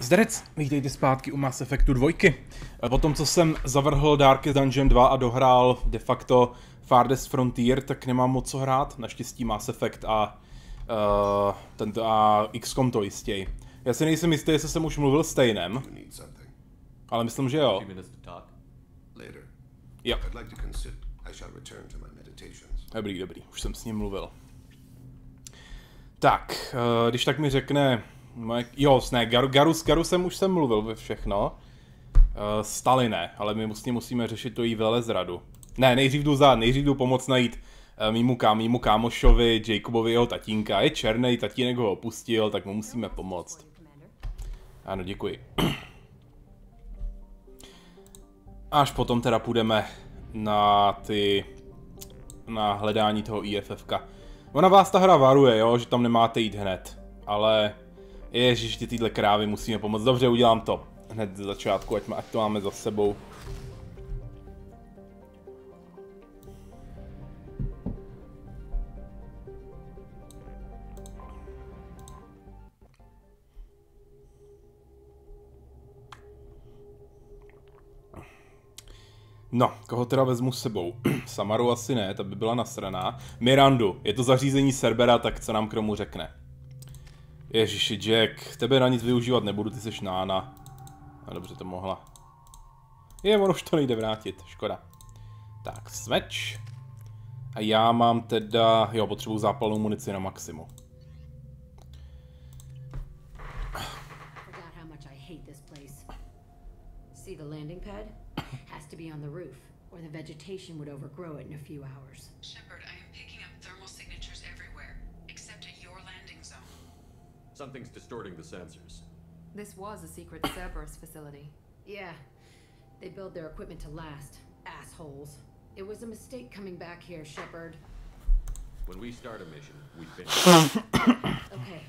Zdarec, vítejte zpátky u Mass Effectu 2. Po tom, co jsem zavrhl Darkest Dungeon 2 a dohrál de facto Farthest Frontier, tak nemám moc co hrát. Naštěstí Mass Effect a XCOM to jistěj. Já si nejsem jistý, jestli jsem už mluvil s Steinem, ale myslím, že jo. Jo. Dobrý, už jsem s ním mluvil. Tak, když tak mi řekne... Jo, ne, Garu jsem už mluvil ve všechno. Stali ne, ale my musíme řešit to jí velezradu. Ne, nejdřív jdu pomoct najít mýmu kámošovi, Jacobovi, jeho tatínka. Je černej, tatínek ho opustil, tak mu musíme pomoct. Ano, děkuji. Až potom teda půjdeme na hledání toho IFFka. Ona vás ta hra varuje, jo, že tam nemáte jít hned, ale ježiš, tyhle krávy musíme pomoct. Dobře, udělám to hned z začátku, ať to máme za sebou. No, koho teda vezmu s sebou? Samaru asi ne, ta by byla nasraná. Mirandu, je to zařízení Cerbera, tak co nám k tomu řekne? Ježiši, Jack, tebe na nic využívat nebudu, ty seš nána. A dobře, to mohla. Ono už to nejde vrátit, škoda. Tak, smeč. A já mám teda, jo, potřebuji zápalnou munici na maximum. See the landing pad? Has to be on the roof, or the vegetation would overgrow it in a few hours. Shepard, I am picking up thermal signatures everywhere, except at your landing zone. Something's distorting the sensors. This was a secret Cerberus facility. Yeah, they build their equipment to last. Assholes. It was a mistake coming back here, Shepard. When we start a mission, we finish. Okay,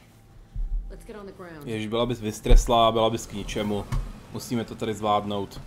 let's get on the ground. Ježiš, byla bys vystreslá, byla bys k ničemu. Musíme to tady zvládnout.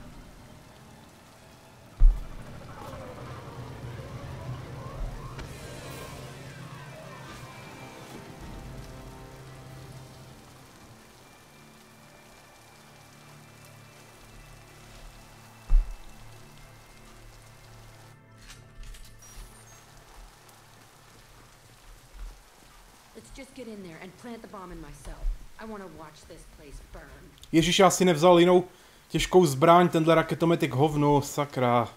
Ježíš, já si nevzal jinou těžkou zbraň, tenhle raketometik hovnu, sakra.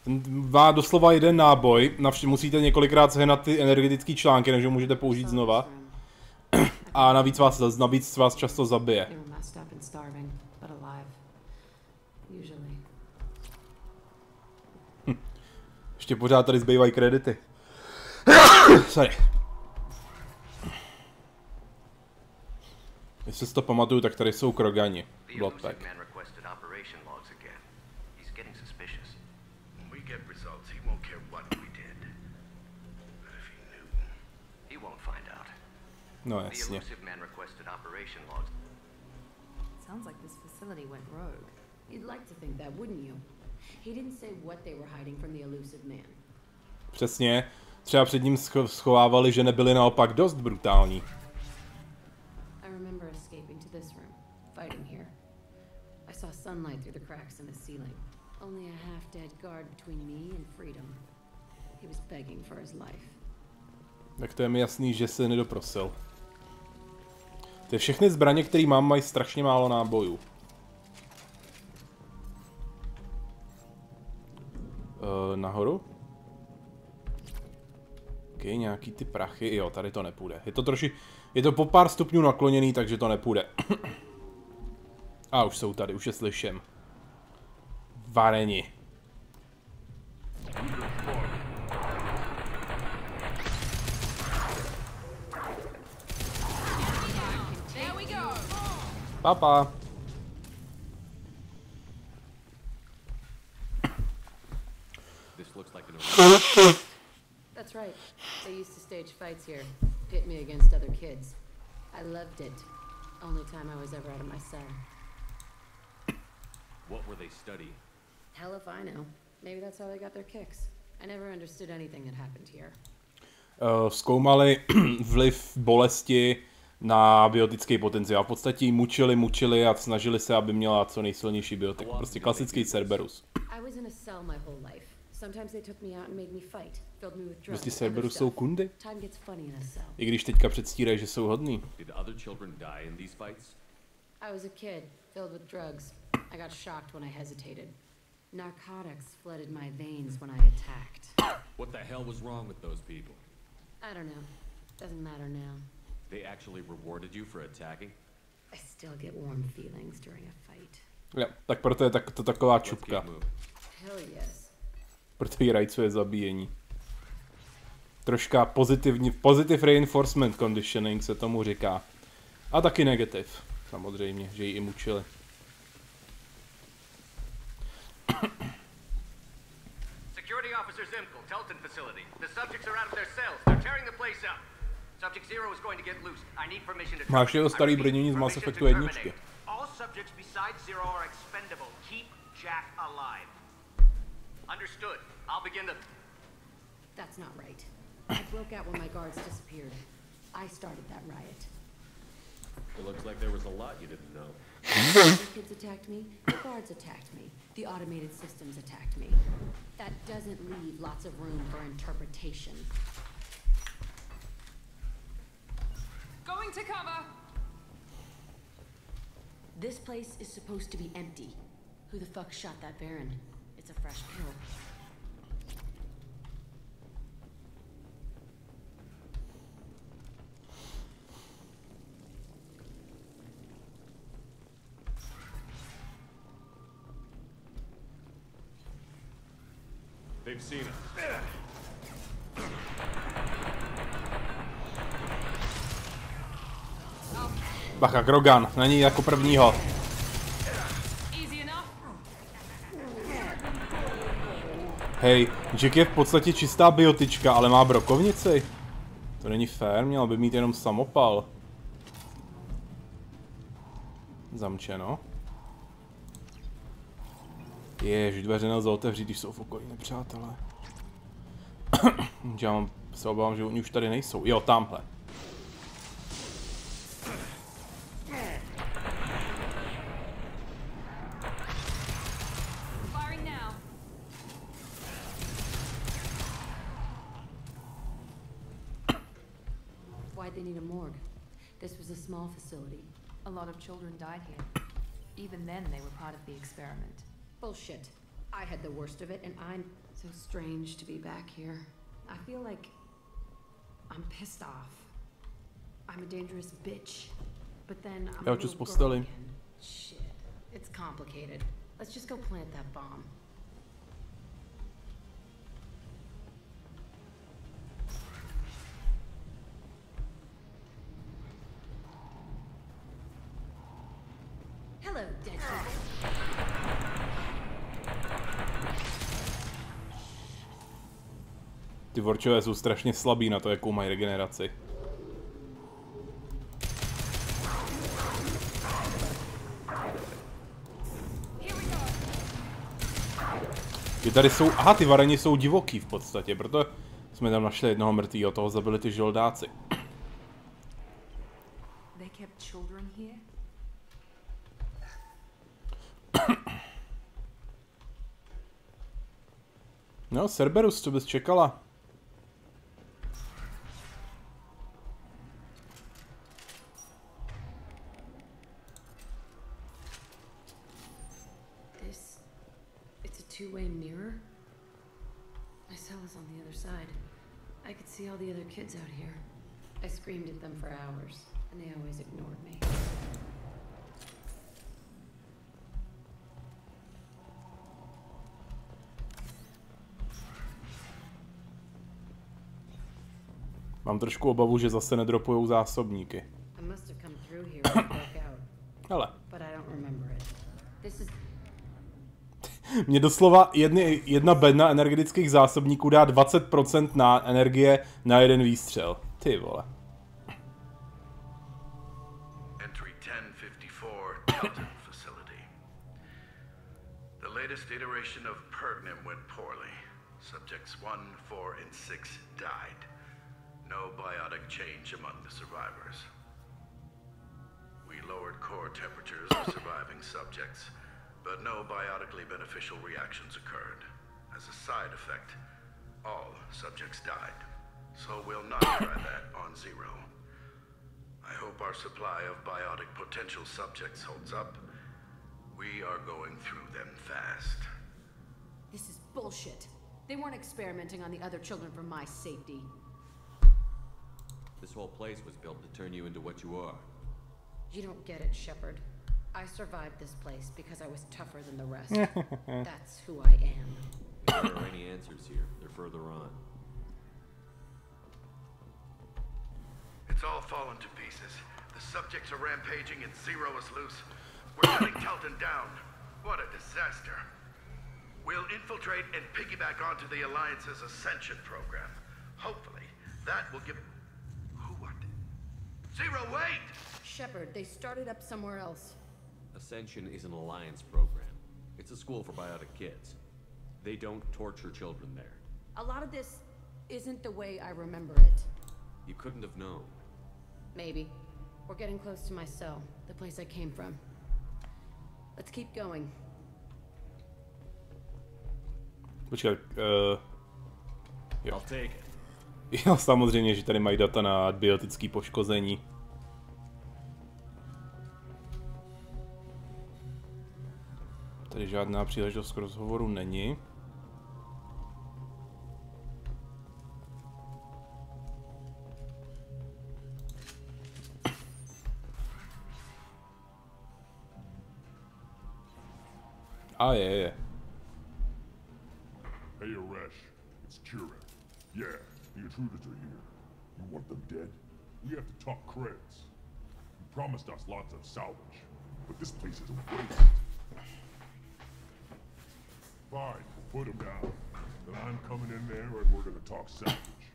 Ten má doslova jeden náboj, musíte několikrát sehnat ty energetické články, než ho můžete použít znova. A navíc vás často zabije. Ještě pořád tady zbývají kredity. Sorry. Jestli si to pamatuju, tak tady jsou krogani. Bloodpack. No jasně. Sounds like this facility went rogue. You'd like to think that, wouldn't you? He didn't say what they were hiding from the elusive man. Přesně. Třeba před ním schovávali, že nebyli naopak dost brutální. Sunlight through the cracks in the ceiling. Only a half-dead guard between me and freedom. He was begging for his life. Tak to je mi jasný, že se nedoprosil. Ty všechny zbraně, které mám, mají strašně málo nábojů. Nahoru? Ok, nějaký ty prachy. Jo, tady to nepůjde. Je to po pár stupňů nakloněný, takže to nepůjde. A už jsou tady, už je slyším. Vareni. Papa. That's right. They used to stage fights here, pit me against other kids. I loved it. Only time I was ever out of my cell. What were they studying? Hell if I know. Maybe that's how they got their kicks. I never understood anything that happened here. Zkoumali vliv bolesti na biotický potenciál. V podstatě jí mučili a snažili se, aby měla co nejsilnější biotik. Prostě klasický Cerberus. Prostě Cerberus jsou kundy. I když teďka předstírají, že jsou hodný. I was a kid, filled with drugs. I got shocked when I hesitated. Narcotics flooded my veins when I attacked. What the hell was wrong with those people? I don't know. Doesn't matter now. They actually rewarded you for attacking? I still get warm feelings during a fight. Jo, tak proto je to taková čupka. Hell yes. Proto jí rajcuje zabíjení. Troška positive reinforcement conditioning se tomu říká. A taky negative. Samozřejmě, že ji i mučili. Security officer Zimkel, Telton facility. The subjects are out of their cells. They're tearing the place up. Subject 0 is going to get loose. I need permission to. Máš jeho starý brnění z Mass Effectu 1. All subjects besides 0 are expendable. Keep Jack alive. Understood. I'll begin the. That's not right. I broke out when my guards disappeared. I started that riot. It looks like there was a lot you didn't know. The kids attacked me, the guards attacked me, the automated systems attacked me. That doesn't leave lots of room for interpretation. Going to cover! This place is supposed to be empty. Who the fuck shot that Baron? It's a fresh kill. They've seen it. Bacha, Grogan, na ní jako prvního. Hej, Jack je v podstatě čistá biotička, ale má brokovnici. To není fér, měl by mít jenom samopal. Zamčeno. Jež, dveře nelze otevřít, když jsou v okolí nepřátelé. Já se obávám, že oni už tady nejsou. Jo, tamhle. Why'd they need a morgue? This was a small facility. A lot of children died here. Even then, they were part of the experiment. Bullshit. I had the worst of it, and I'm so strange to be back here. I feel like I'm pissed off. I'm a dangerous bitch. But then I'm a little girl again. Shit. It's complicated. Let's just go plant that bomb. Hello, dead people. Ty vorčové jsou strašně slabí na to, jakou mají regeneraci. Ty tady jsou, aha, ty vareni jsou divoký v podstatě, proto jsme tam našli jednoho mrtvýho, toho zabili ty žoldáci. They kept children here? No, Cerberus, co bys čekala? It's a two-way mirror. My cell is on the other side. I could see all the other kids out here. I screamed at them for hours, and they always ignored me. Mám trošku obavu, že zase nedropujou zásobníky. Hele. Mě doslova jedna bedna energetických zásobníků dá 20% na energie na jeden výstřel. Ty vole. Entry 1054 Telton facility. The latest iteration of Pergnim went poorly. Subjects 1, 4, and 6 died. No biotic change among the survivors. temperatures of surviving subjects, but no biotically beneficial reactions occurred. As a side effect, all subjects died. So we'll not try that on Zero. I hope our supply of biotic potential subjects holds up. We are going through them fast. This is bullshit. They weren't experimenting on the other children for my safety. This whole place was built to turn you into what you are. You don't get it, Shepard. I survived this place because I was tougher than the rest. That's who I am. If there are any answers here, they're further on. It's all fallen to pieces. The subjects are rampaging and Zero is loose. We're cutting Telton down. What a disaster. We'll infiltrate and piggyback onto the Alliance's Ascension program. Hopefully, that will give... Who are they? Zero, wait! Shepard, they started up somewhere else. Ascension is an Alliance program. It's a school for biotic kids. They don't torture children there. A lot of this isn't the way I remember it. You couldn't have known. Maybe. We're getting close to my cell, the place I came from. Let's keep going. Počkej, I'll jo. take it. Jo, samozřejmě, že tady mají data na biotické poškození. Tady žádná příležitost k rozhovoru není. A je. Hey, Aresh, it's Kira. Yeah, the intruders are here. You want them dead? We have to talk creds. You promised us lots of salvage, but this place is a waste. Fine, put them down. Then I'm coming in there and we're gonna talk salvage.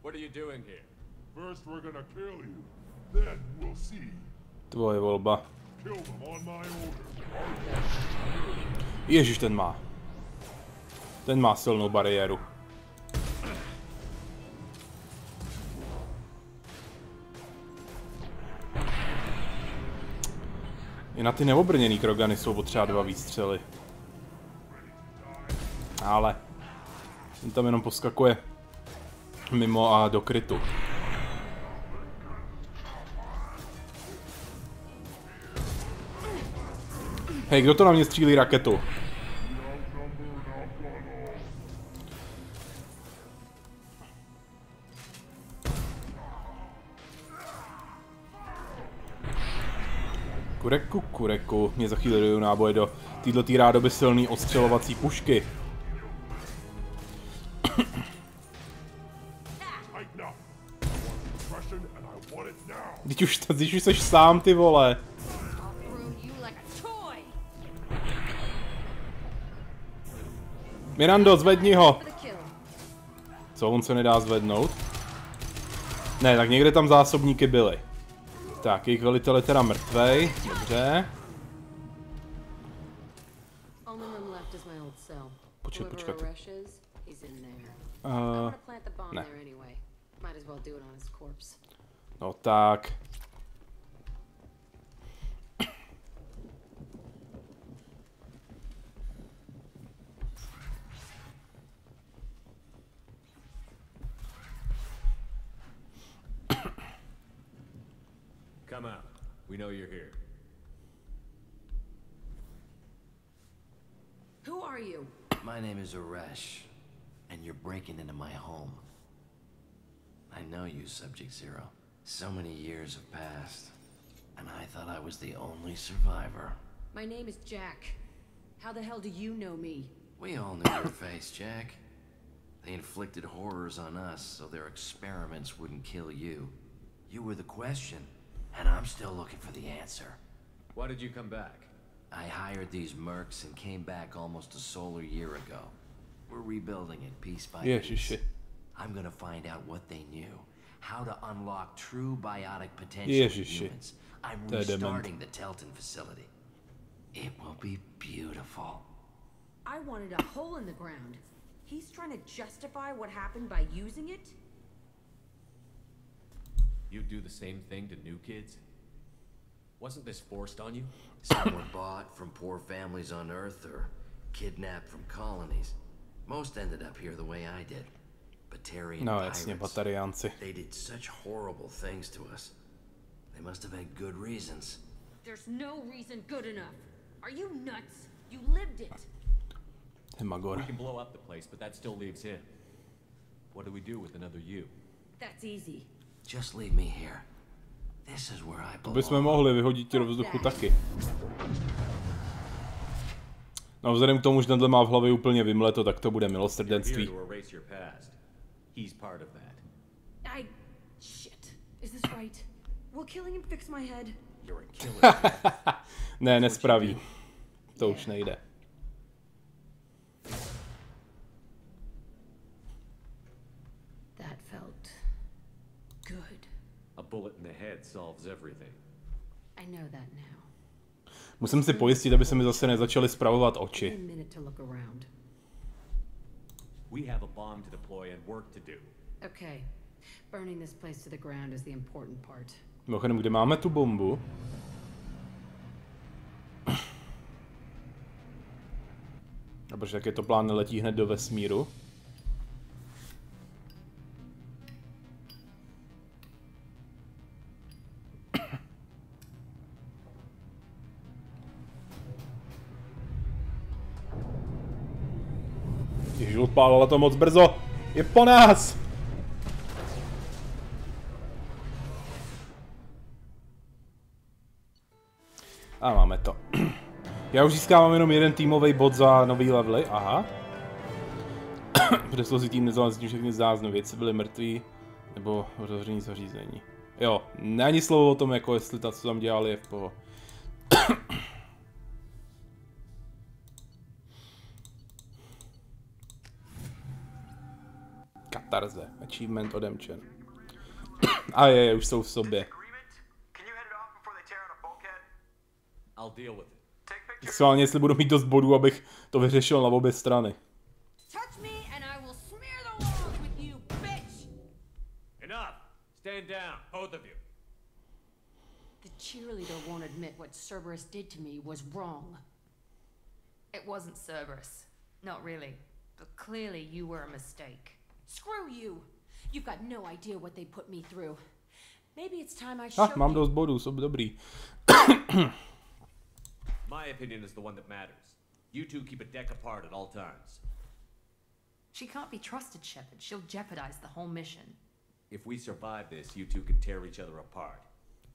What are you doing here? First, we're gonna kill you. Then we'll see. Tvoje volba. Kill them on my order. Ježiš, ten má. Ten má silnou bariéru. I na ty neobrněný krogany jsou potřeba 2 výstřely. Ale ten tam jenom poskakuje mimo a do krytu. Hej, kdo to na mě střílí raketu? Kureku, mě za chvíli dojou náboje do této rádoby silný ostřelovací pušky. Když už seš sám, ty vole. Mirando, zvedni ho! Co, on se nedá zvednout? Ne, tak někde tam zásobníky byly. Tak, jejich velitel je teda mrtvej, dobře. Počkat. Ne. No tak. Come out. We know you're here. Who are you? My name is Aresh, and you're breaking into my home. I know you, Subject Zero. So many years have passed, and I thought I was the only survivor. My name is Jack. How the hell do you know me? We all knew your face, Jack. They inflicted horrors on us so their experiments wouldn't kill you. You were the question, and I'm still looking for the answer. Why did you come back? I hired these mercs and came back almost a solar year ago. We're rebuilding it piece by piece. I'm gonna find out what they knew. How to unlock true biotic potential in humans. I'm restarting the Telton facility. It will be beautiful. I wanted a hole in the ground. He's trying to justify what happened by using it? You do the same thing to new kids? Wasn't this forced on you? Someone bought from poor families on Earth or kidnapped from colonies. Most ended up here the way I did. No, jasně, Batariánci. They did such horrible things to us. They must have had good reasons. There's no reason good enough. Are you nuts? You lived it. We can blow up the place, but that still leaves him. What do we do with another you? That's easy. Just leave me here. This is where I belong. Bychom mohli vyhodit tě do vzduchu taky. No vzhledem k tomu, že tenhle má v hlavě úplně vymleto, tak to bude milosrdenství. Shit. Is this right? Will killing him fix my head? You're a killer. Ne, nespraví. To už nejde. That felt good. A bullet in the head solves everything. I know that now. Musím si pojistit, aby se mi zase nezačaly spravovat oči. We have a bomb to deploy and work to do. Okay. Burning this place to the ground is the important part. Mimochodem, kde máme tu bombu? A protože jak je to plán, neletí hned do vesmíru. Ježiš, odpálila to moc brzo. Je po nás! A máme to. Já už získávám jenom jeden týmový bod za nový levely, aha. Předsloží tým nezalezí všechny záznamy, věci byly mrtví, nebo rozhoření zařízení. Jo, není slovo o tom, jako jestli ta, co tam dělali, je v poho. Katarze, achievement odemčen. A je, už jsou v sobě. Schválně, jestli budu mít dost bodů, abych to vyřešil na obě strany. Stand down, both of you. The cheerleader won't admit what Cerberus did to me was wrong. It wasn't Cerberus. Not really. But clearly you were a mistake. Screw you! You've got no idea what they put me through. Maybe it's time I show mám dost bodů, jsou dobrý. My opinion is the one that matters. You two keep a deck apart at all times. She can't be trusted, Shepard. She'll jeopardize the whole mission. If we survive this, you two can tear each other apart.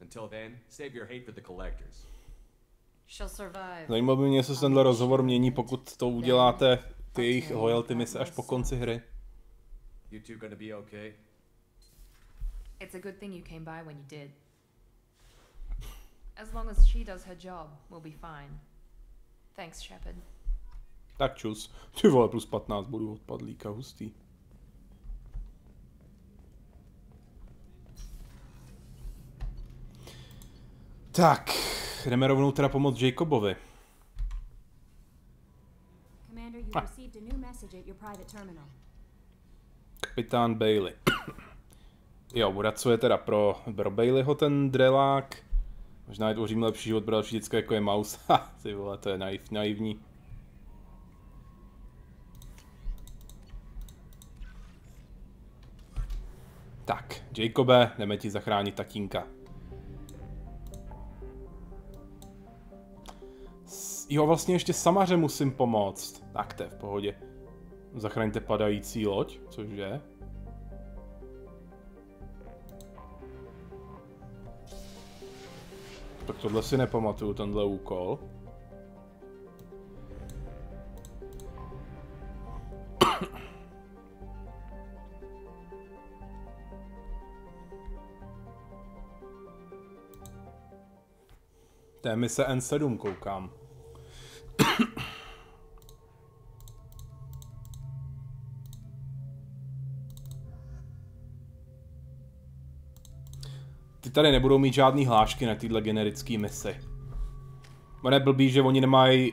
Until then, save your hate for the collectors. She'll survive. Zajímalo by mě, jestli se tenhle rozhovor mění, pokud to uděláte ty jejich loyalty mise až po konci hry. You two gonna be okay? It's a good thing you came by when you did. As long as she does her job, we'll be fine. Thanks, Shepard. Tak čus. Ty vole, plus 15 bodů od padlíka, hustý. Tak, jdeme rovnou teda pomoct Jacobovi. Kapitán Bailey. Jo, uracuje teda pro Baileyho ten drelák. Možná je tvoříme lepší život pro další děcka, jako je Mouse. Ha, ty vole, to je naivní. Tak, Jacobe, jdeme ti zachránit tatínka. Jo, vlastně ještě Samaře musím pomoct. Tak to je v pohodě. Zachraňte padající loď, cože? Tak tohle si nepamatuju, tenhle úkol. To je mise N7, koukám. Ty tady nebudou mít žádný hlášky na tyhle generické misi. Ono je blbý, že oni nemají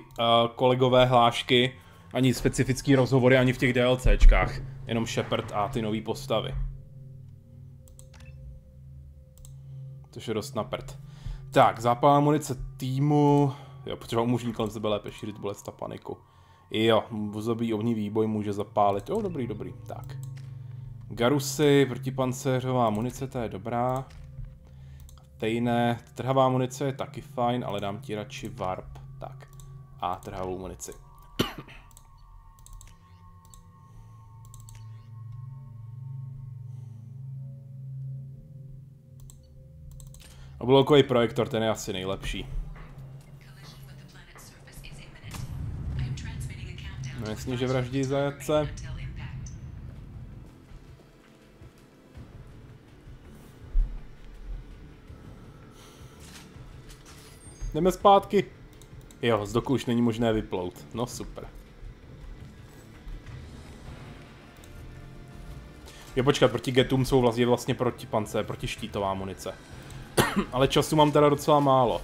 kolegové hlášky, ani specifický rozhovory, ani v těch DLCčkách. Jenom Shepard a ty nový postavy. Což je dost na prd. Tak, zápalná munice týmu. Jo, potřeba umožní kolem sebe lépe šířit bolest a paniku. Jo, vozový ohnivý výboj může zapálit. Jo, dobrý. Tak. Garusy, protipancéřová munice, to je dobrá. Tejné, trhavá munice je taky fajn, ale dám ti radši warp. Tak. A trhavou munici. Obloukový projektor, ten je asi nejlepší. No jasně, že vraždí zajatce. Jdeme zpátky. Jo, z doku už není možné vyplout. No super. Jo, počkat, proti getům jsou vlastně proti pance, proti štítová munice. Ale času mám teda docela málo.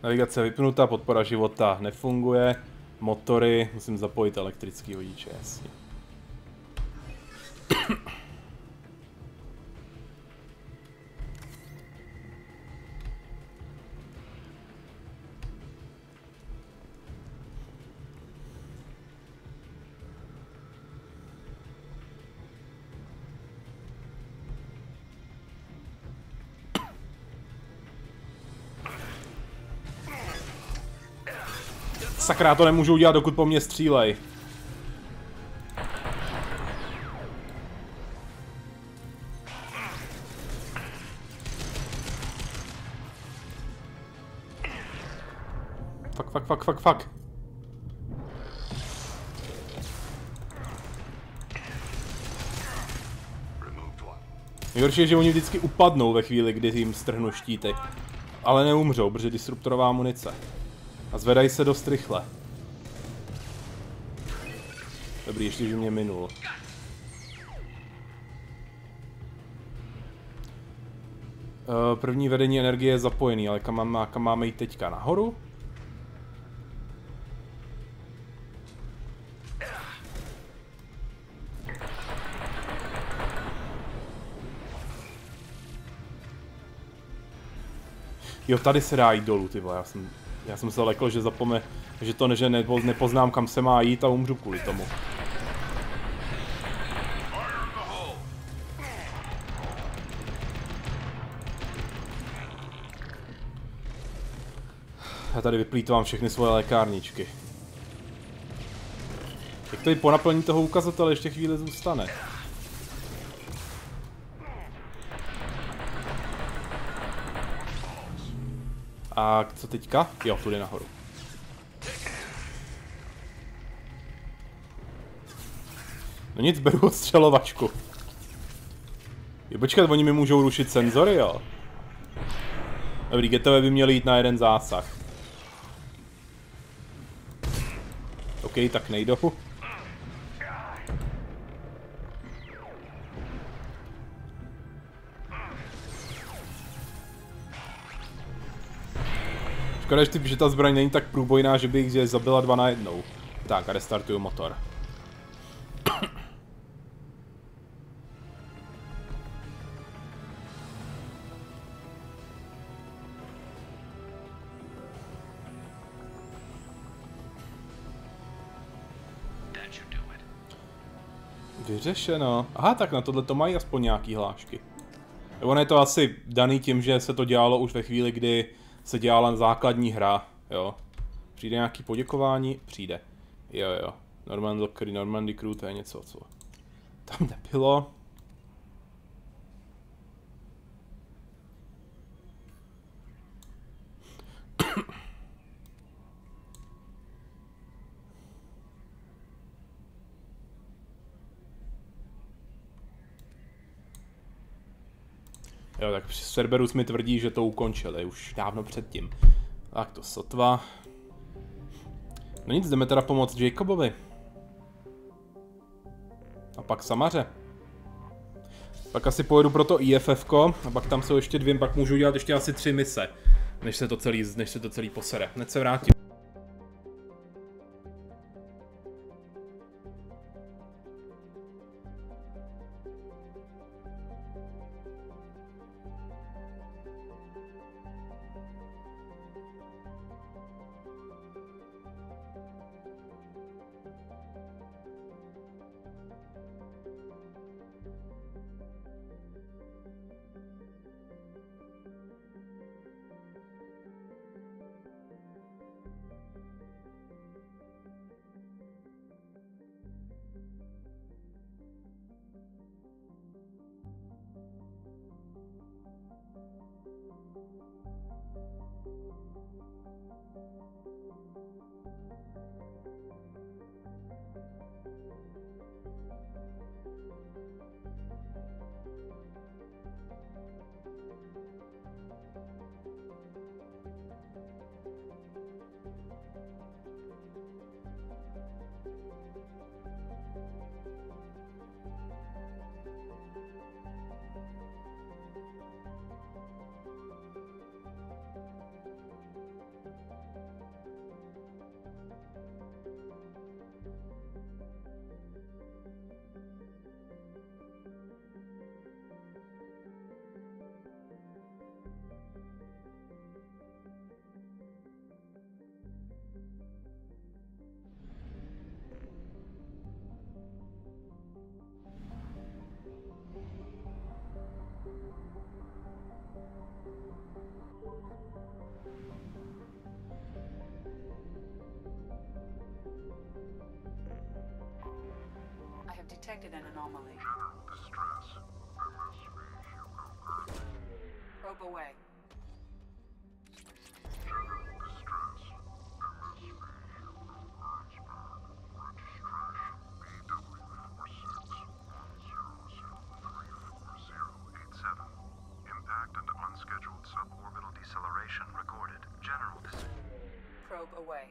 Navigace vypnutá, podpora života nefunguje. Motory, musím zapojit elektrický vodiče, jasně. Sakra, to nemůžu udělat, dokud po mně střílej. Fuck. Nejhorší je, že oni vždycky upadnou ve chvíli, kdy jim strhnu štíty. Ale neumřou, protože disruptorová munice. A zvedají se dost rychle. Dobrý, ještě že mě minul. První vedení energie je zapojený, ale kam máme jít teďka? Nahoru? Jo, tady se dá jít dolů, ty vole, já jsem se lekl, že že nepoznám, kam se má jít a umřu kvůli tomu. Já tady vyplýtvám všechny svoje lékárničky. Jak tady po naplnění toho ukazatele ještě chvíli zůstane? A co teďka? Jo, tudy nahoru. No nic, beru odstřelovačku. Jo, počkat, oni mi můžou rušit senzory, jo? Dobrý, getové by měli jít na jeden zásah. OK, tak nejdou. Škoda, že ta zbraň není tak průbojná, že by jich zabila 2 na 1. Tak a restartuju motor. Vyřešeno. Aha, tak na tohle to mají aspoň nějaký hlášky. Ono je to asi daný tím, že se to dělalo už ve chvíli, kdy se dělala základní hra, jo. Přijde nějaký poděkování? Přijde. Jo. Normandy Crew, to je něco, co tam nebylo. Jo, tak při Cerberus mi tvrdí, že to ukončili už dávno předtím. Tak to sotva. No nic, jdeme teda pomoct Jacobovi. A pak Samaře. Pak asi pojedu pro to IFF-ko a pak tam jsou ještě 2, pak můžu dělat ještě asi 3 mise, než se to celý posere. Hned se vrátím. Detected an anomaly. Distress. Probe away. Impact and unscheduled suborbital deceleration recorded. General Probe away.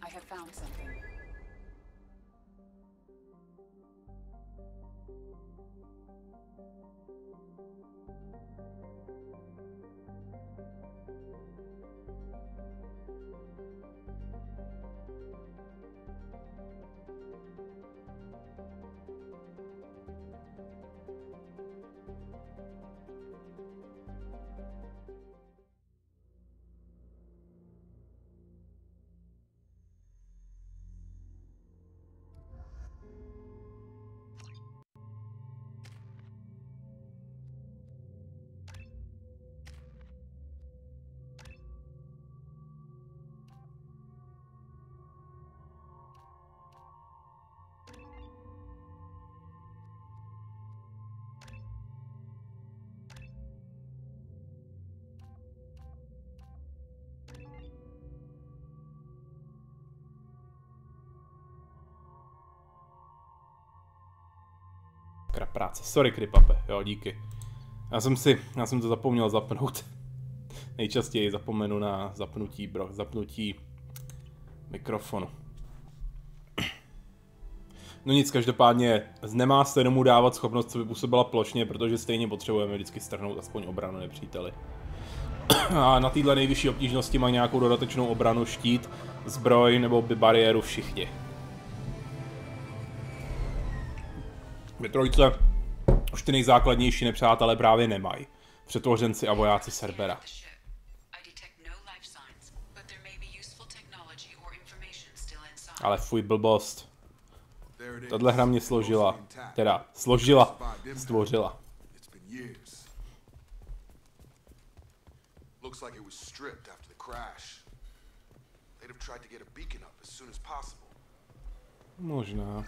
I have found something. Práce. Sorry, Krypape. Jo, díky. Já jsem to zapomněl zapnout. Nejčastěji zapomenu na zapnutí mikrofonu. No nic, každopádně nemá se tomu dávat schopnost, co by působila plošně, protože stejně potřebujeme vždycky strhnout aspoň obranu nepříteli. A na téhle nejvyšší obtížnosti mají nějakou dodatečnou obranu, štít, zbroj nebo bariéru všichni. Ve trojce už ty nejzákladnější nepřátelé právě nemají. Přetvořenci a vojáci Cerbera. Ale fuj blbost. Tahle hra mě složila. Teda, stvořila. Možná.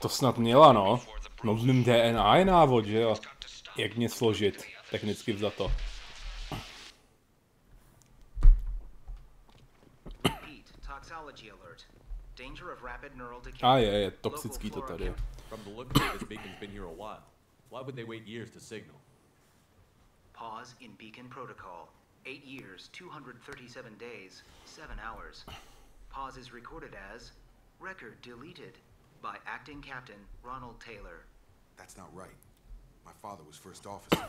To snad měla, no. Novým DNA je návod, že jo? Jak mě složit, technicky vzato. A je toxický to tady. Why would they wait years to signal? Pause in beacon protocol. 8 years, 237 days, 7 hours. Pause is recorded as record deleted by acting captain Ronald Taylor. That's not right. My father was first officer.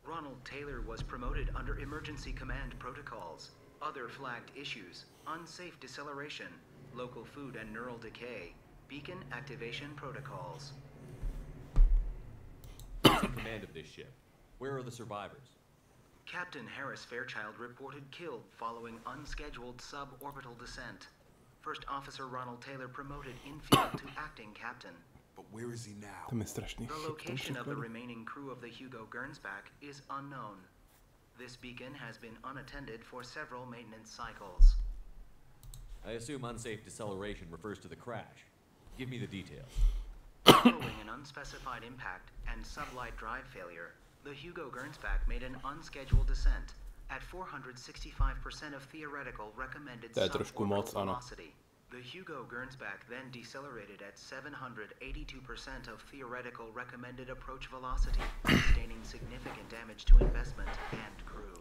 Ronald Taylor was promoted under emergency command protocols. Other flagged issues: unsafe deceleration, local food and neural decay, beacon activation protocols. Who's in command of this ship? Where are the survivors? Captain Harris Fairchild reported killed following unscheduled suborbital descent. First Officer Ronald Taylor promoted infield to acting captain. But where is he now? The location of the remaining crew of the Hugo Gernsback is unknown. This beacon has been unattended for several maintenance cycles. I assume unsafe deceleration refers to the crash. Give me the details. Following an unspecified impact and sublight drive failure, the Hugo Gernsback made an unscheduled descent at 465% of theoretical recommended suborbital velocity. The Hugo Gernsback then decelerated at 782% of theoretical recommended approach velocity, sustaining significant damage to investment and crew.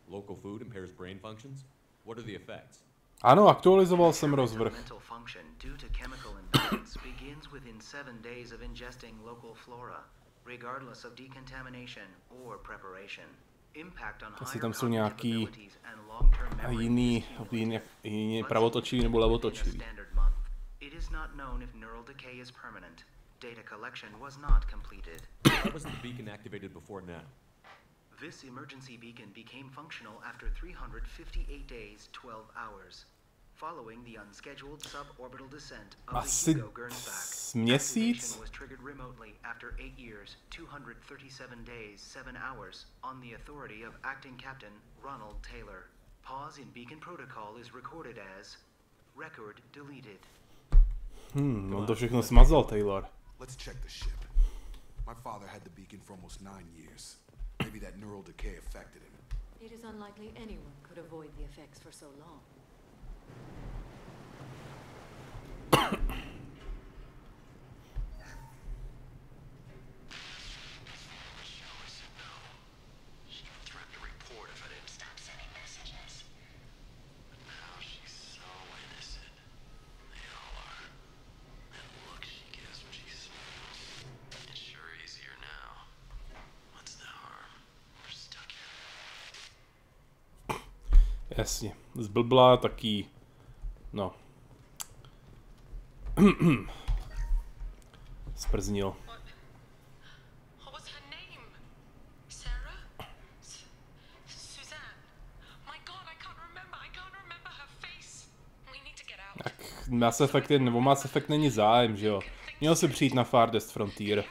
Local food impairs brain functions? What are the effects? Ano, aktualizoval jsem rozvrh. Mental function due to chemical imbalance begins within 7 days of ingesting local flora, regardless of decontamination or preparation. Impact on Asi tam jsou nějaký jiný pravotočivý nebo levotočivý. It is not known if neural decay is permanent. Data collection was not completed. Why wasn't the beacon activated before now? This emergency beacon became functional after 358 days, 12 hours. Following the unscheduled suborbital descent of the Hugo Gernsback, activation was triggered remotely after 8 years, 237 days, 7 hours, on the authority of acting captain Ronald Taylor. Pause in beacon protocol is recorded as record deleted. On to všechno smazal, Taylor. Let's check the ship. My father had the beacon for almost 9 years. Maybe that neural decay affected him. It is unlikely anyone could avoid the effects for so long. Jasně, zblblá taky, no. Sprznil. Tak Mass Effect je, nebo Mass Effect není zájem, že jo? Měl si přijít na Farthest Frontier.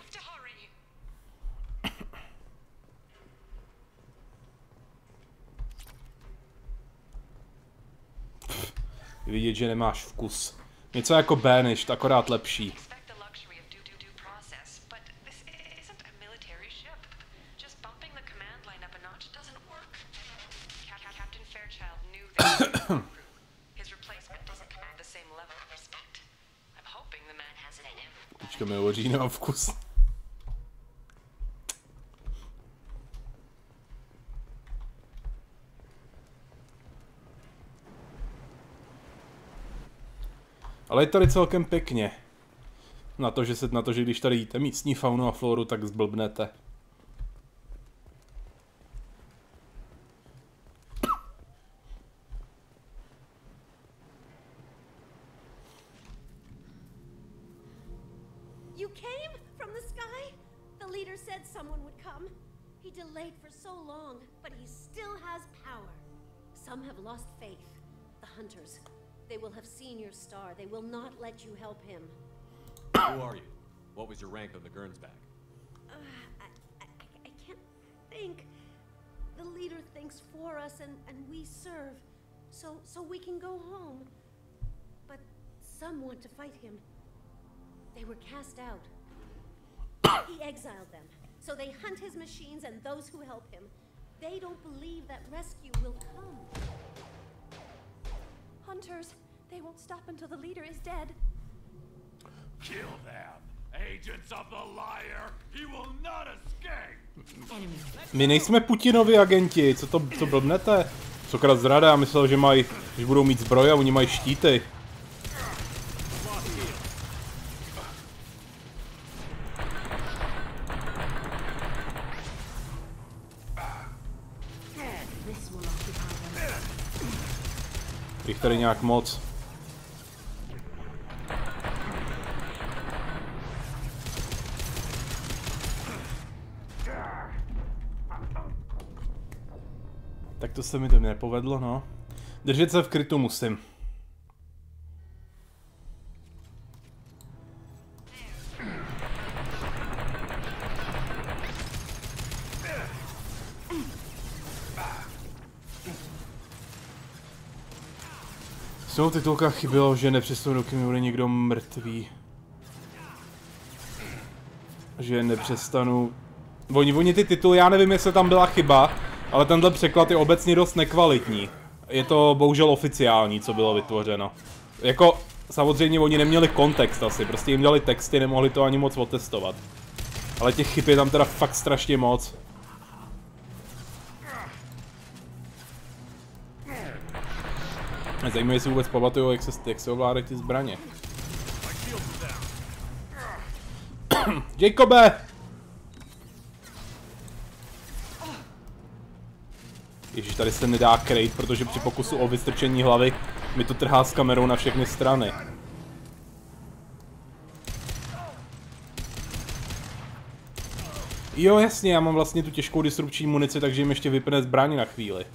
Vidět, že nemáš vkus. Něco jako Banished, akorát lepší. Počkej, mi hovoří, nemám vkus. Ale je tady celkem pěkně. Na to, že když tady jíte místní faunu a floru, tak zblbnete. You came from the sky? The leader said someone would come. He delayed for so long, but he still has power. Some have lost faith. The hunters. They will have seen your star. They will not let you help him. Who are you? What was your rank on the Gernsback? I can't think. The leader thinks for us and we serve. So we can go home. But some want to fight him. They were cast out. He exiled them. So they hunt his machines and those who help him. They don't believe that rescue will come. Hunters, they won't stop until the leader is dead. Kill them My nejsme Putinovi agenti, co blbnete? Sokrat zrada, já myslel, že mají, že budou mít zbroj a oni mají štíty. Jich tady nějak moc. Tak to se mi to nepovedlo, no. Držet se v krytu musím. V těch titulkách chybělo, že nepřestanou, dokud mi bude někdo mrtvý. Že nepřestanu... Oni ty tituly, já nevím, jestli tam byla chyba, ale tenhle překlad je obecně dost nekvalitní. Je to bohužel oficiální, co bylo vytvořeno. Jako, samozřejmě oni neměli kontext asi, prostě jim dali texty, nemohli to ani moc otestovat. Ale těch chyb je tam teda fakt strašně moc. Zajímavé, jestli vůbec pamatujou, jak se ovládají ty zbraně. Jacobe! Ježíš, tady se nedá krejt, protože při pokusu o vystrčení hlavy mi to trhá s kamerou na všechny strany. Jo, jasně, já mám vlastně tu těžkou disrupční munici, takže jim ještě vypne zbraň na chvíli.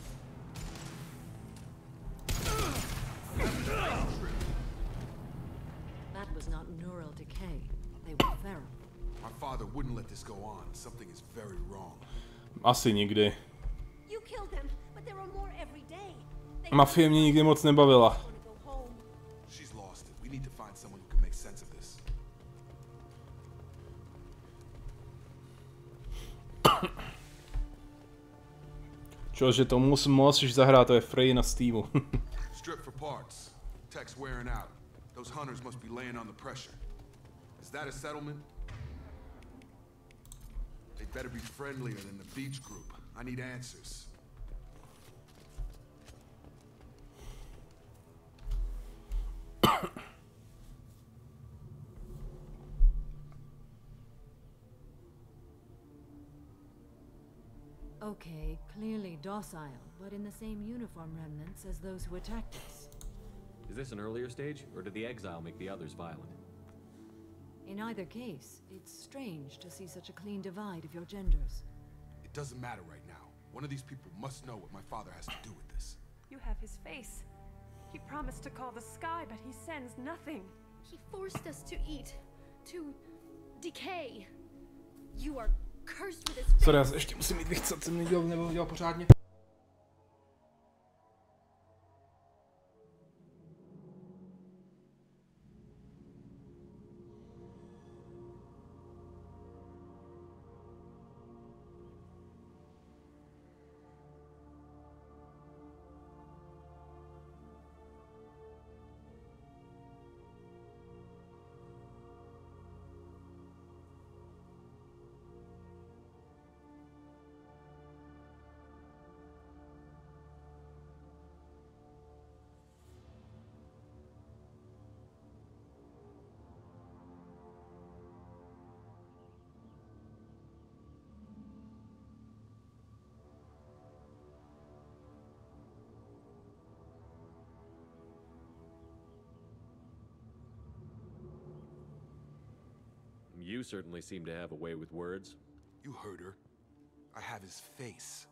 Asi nikdy. Mafie mě nikdy moc nebavila. Čože tomu musíš zahrát, to je free na Steamu. Strip for parts. Tech's wearing out. Those hunters must be laying on the pressure. Is that a settlement? They better be friendlier than the beach group. I need answers. Okay, clearly docile, but in the same uniform remnants as those who attacked us. Is this an earlier stage, or did the exile make the others violent? In either case, it's strange to see such a clean divide of your genders. It doesn't matter right now. One of these people must know what my father has to do with this. You have his face. He promised to call the sky, but he sends nothing. He forced us to eat, to decay. You are cursed with his face. Sorry, já ještě musím mít vychcat, jsem nedělal pořádně. You certainly seem to have a way with words. You heard her. I have his face.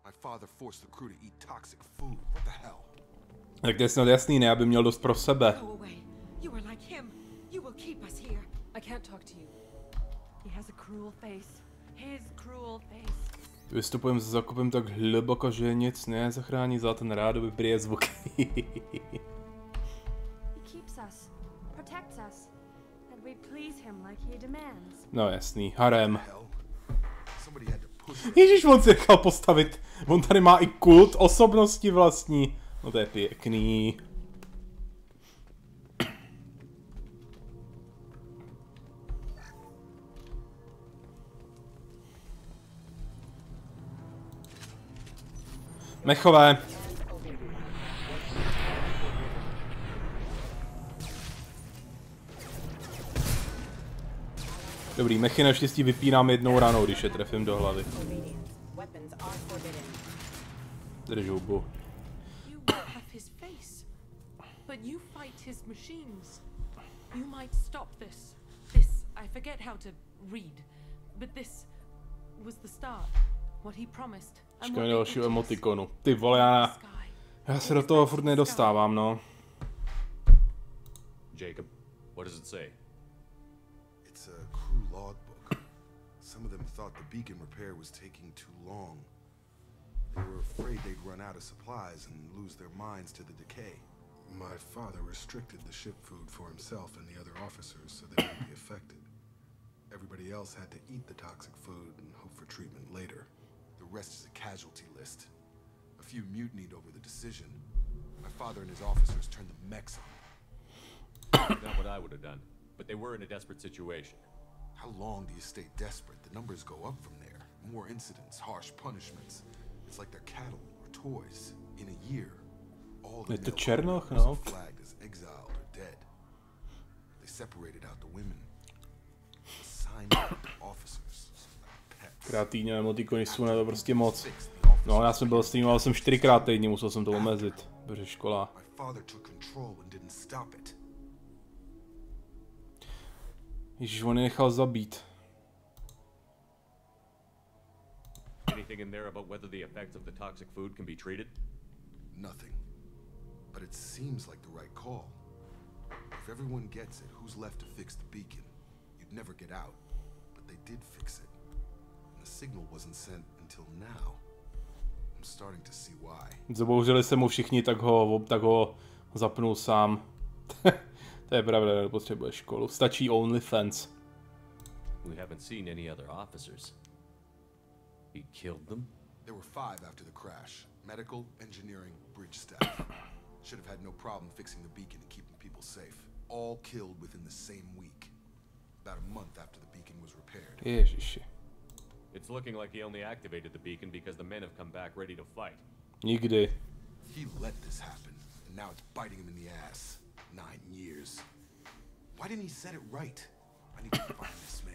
My father forced the crew to eat toxic food. What the hell? Tak to je snad jasný, ne, aby měl dost pro sebe. Go away. You are like him. You will keep us here. I can't talk to you. He has a cruel face. His cruel face. Vystupujem s zakupem tak hluboko, že nic nezachrání za ten rádoby priezvuk. He keeps us. Protects us. And we please him like he demands. No jasný, harem. Ježíš, on si nechal postavit. On tady má i kult osobnosti vlastní. No to je pěkný. Mechové. Dobrý, mechy naštěstí vypínám jednou ranou, když je trefím do hlavy. Drž hubu. But you fight his machines. You might stop this. This, I forget how to read. But this was the start. What he promised. Počkej dalšího emotikonu. Ty vole, já se do toho furt nedostávám, no. Jacob, what does it say? It's a crew logbook. Some of them thought the beacon repair was taking too long. They were afraid they'd run out of supplies and lose their minds to the decay. My father restricted the ship food for himself and the other officers so they wouldn't be affected. Everybody else had to eat the toxic food and hope for treatment later. The rest is a casualty list. A few mutinied over the decision. My father and his officers turned the mechs on. Not what I would have done, but they were in a desperate situation. How long do you stay desperate? The numbers go up from there. More incidents, harsh punishments. It's like they're cattle or toys. In a year, all the male Černoch, no. flagged as exiled or dead. They separated out the women. Assigned to officers. Kreativní emotikony jsou na to prostě moc. No, já jsem byl streamoval jsem 4krát týdně, musel jsem to omezit, protože škola. Ježíš, on je nechal zabít. Anything in there about whether the effects of the toxic food can be treated? Nothing. But it seems like the right call. If everyone gets it, who's left to fix the beacon? You'd never get out. But they did fix it. And the signal wasn't sent until now. I'm starting to see why. Zabouřili se mu všichni, tak ho zapnul sám. To je pravda, nepotřebuje školu. Stačí OnlyFans. We haven't seen any other officers. He killed them? There were 5 after the crash. Medical, engineering, bridge staff. Should have had no problem fixing the beacon and keeping people safe. All killed within the same week. About a month after the beacon was repaired. Ježiši. It's looking like he only activated the beacon because the men have come back ready to fight. Nikdy. He let this happen, and now it's biting him in the ass. 9 years. Why didn't he set it right? I need to find this man.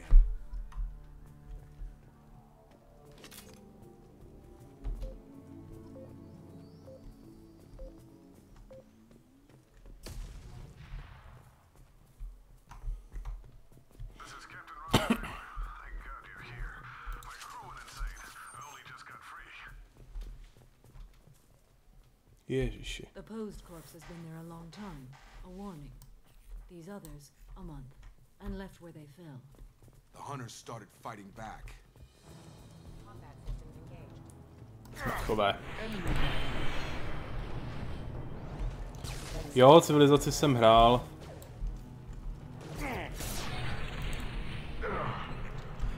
Ježiši. The posed corpse has been there a long time. A warning. These others, a month. And left where they fell. The hunters started fighting back. Combat systems engaged. Chové. Jo, civilizaci jsem hrál.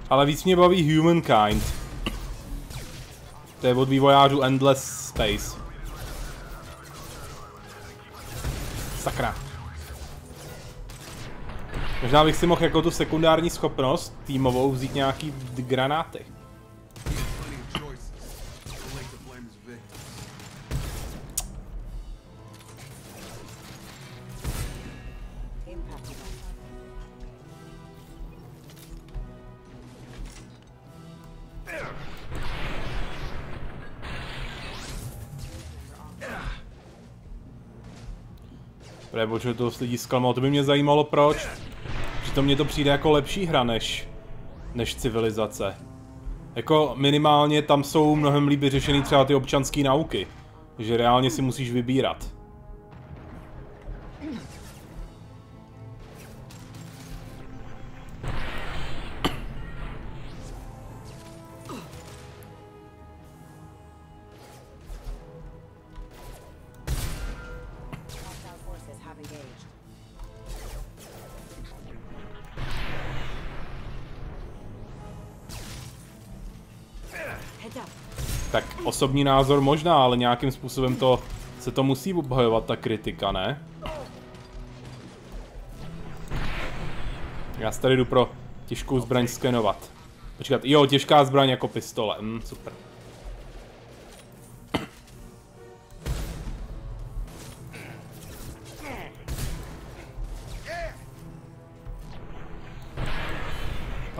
Ale víc mě baví Humankind. To je od vývojářů Endless Space. Sakra. Možná bych si mohl jako tu sekundární schopnost týmovou vzít nějaký granáty. Protože toho lidí zklamal, to by mě zajímalo proč. Přitom mně to přijde jako lepší hra než civilizace. Jako minimálně tam jsou mnohem líp vyřešený třeba ty občanské nauky. Že reálně si musíš vybírat. Tak osobní názor možná, ale nějakým způsobem se to musí obhajovat ta kritika, ne? Já se tady jdu pro těžkou zbraň skenovat. Počkat, jo, těžká zbraň jako pistole, super.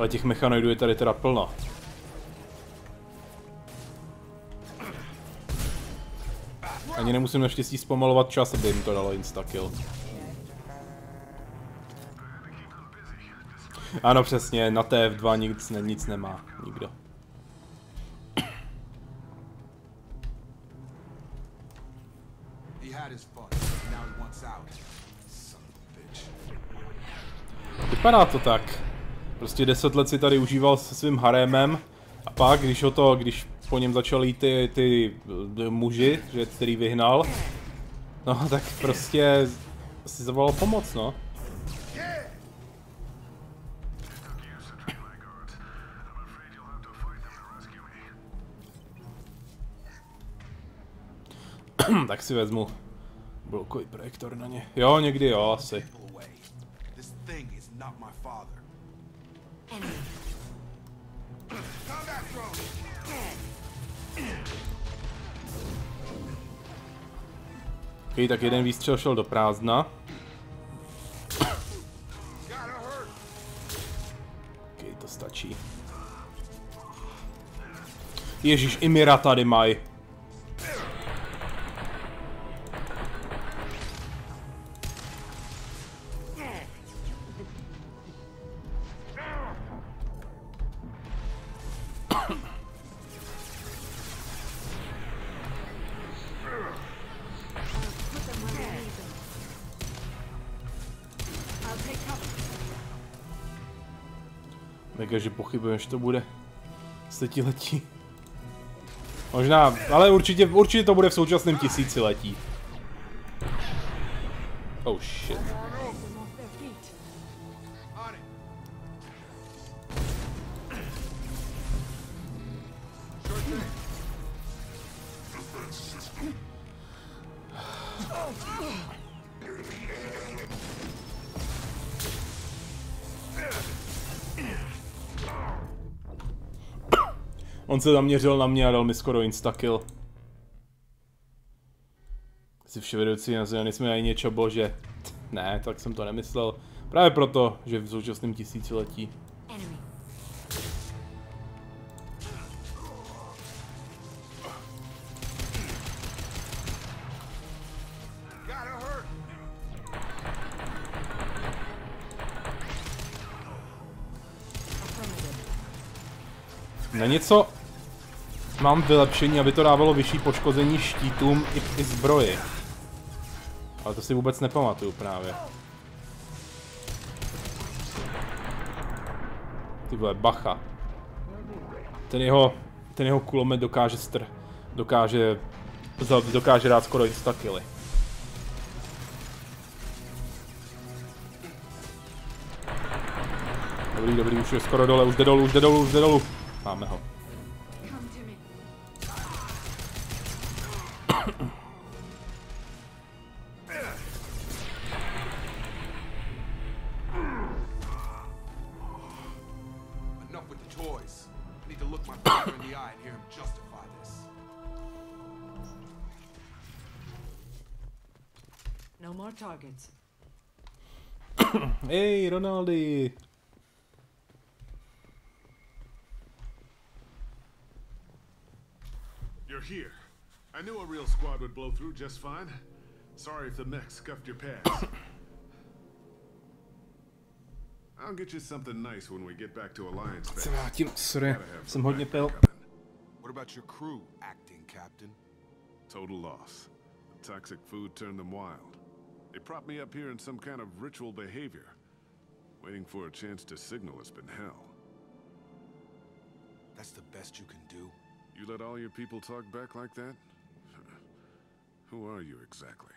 Ale těch mechanoidů je tady teda plno. Ani nemusím naštěstí zpomalovat čas, aby jim to dalo instakill. Ano, přesně, na TF2 nic nemá, nikdo. Vypadá to tak. Prostě 10 let si tady užíval se svým harémem a pak, když po něm začali jít ty muži, který vyhnal, no tak prostě si zavolal pomoc, no. Tak si vezmu blokový projektor na ně. Jo, někdy jo, asi. Ok, tak jeden výstřel šel do prázdna. Ok, to stačí. Ježíš, i Mira tady mají. Mega, že pochybuji, že to bude 10letí. Možná, ale určitě to bude v současném tisíciletí. Oh shit. On se zaměřil na mě a dal mi skoro instakill. Si vševedoucí nazivaný jsme aj něčo bože. Ne, tak jsem to nemyslel. Právě proto, že v současném tisíciletí. Na něco mám vylepšení, aby to dávalo vyšší poškození štítům i zbroji. Ale to si vůbec nepamatuju právě. Ty vole, bacha. Ten jeho kulomet dokáže dát skoro instakilly. Dobrý, už je skoro dole, už jde dolů. Máme ho. No more targets. Hey, Ronaldi. You're here. I knew a real squad would blow through just fine. Sorry if the mech scuffed your pass. I'll get you something nice when we get back to Alliance base. Sorry, jsem hodně pil. What about your crew acting, Captain? Total loss. The toxic food turned them wild. They propped me up here in some kind of ritual behavior. Waiting for a chance to signal has been hell. That's the best you can do? You let all your people talk back like that? Who are you exactly?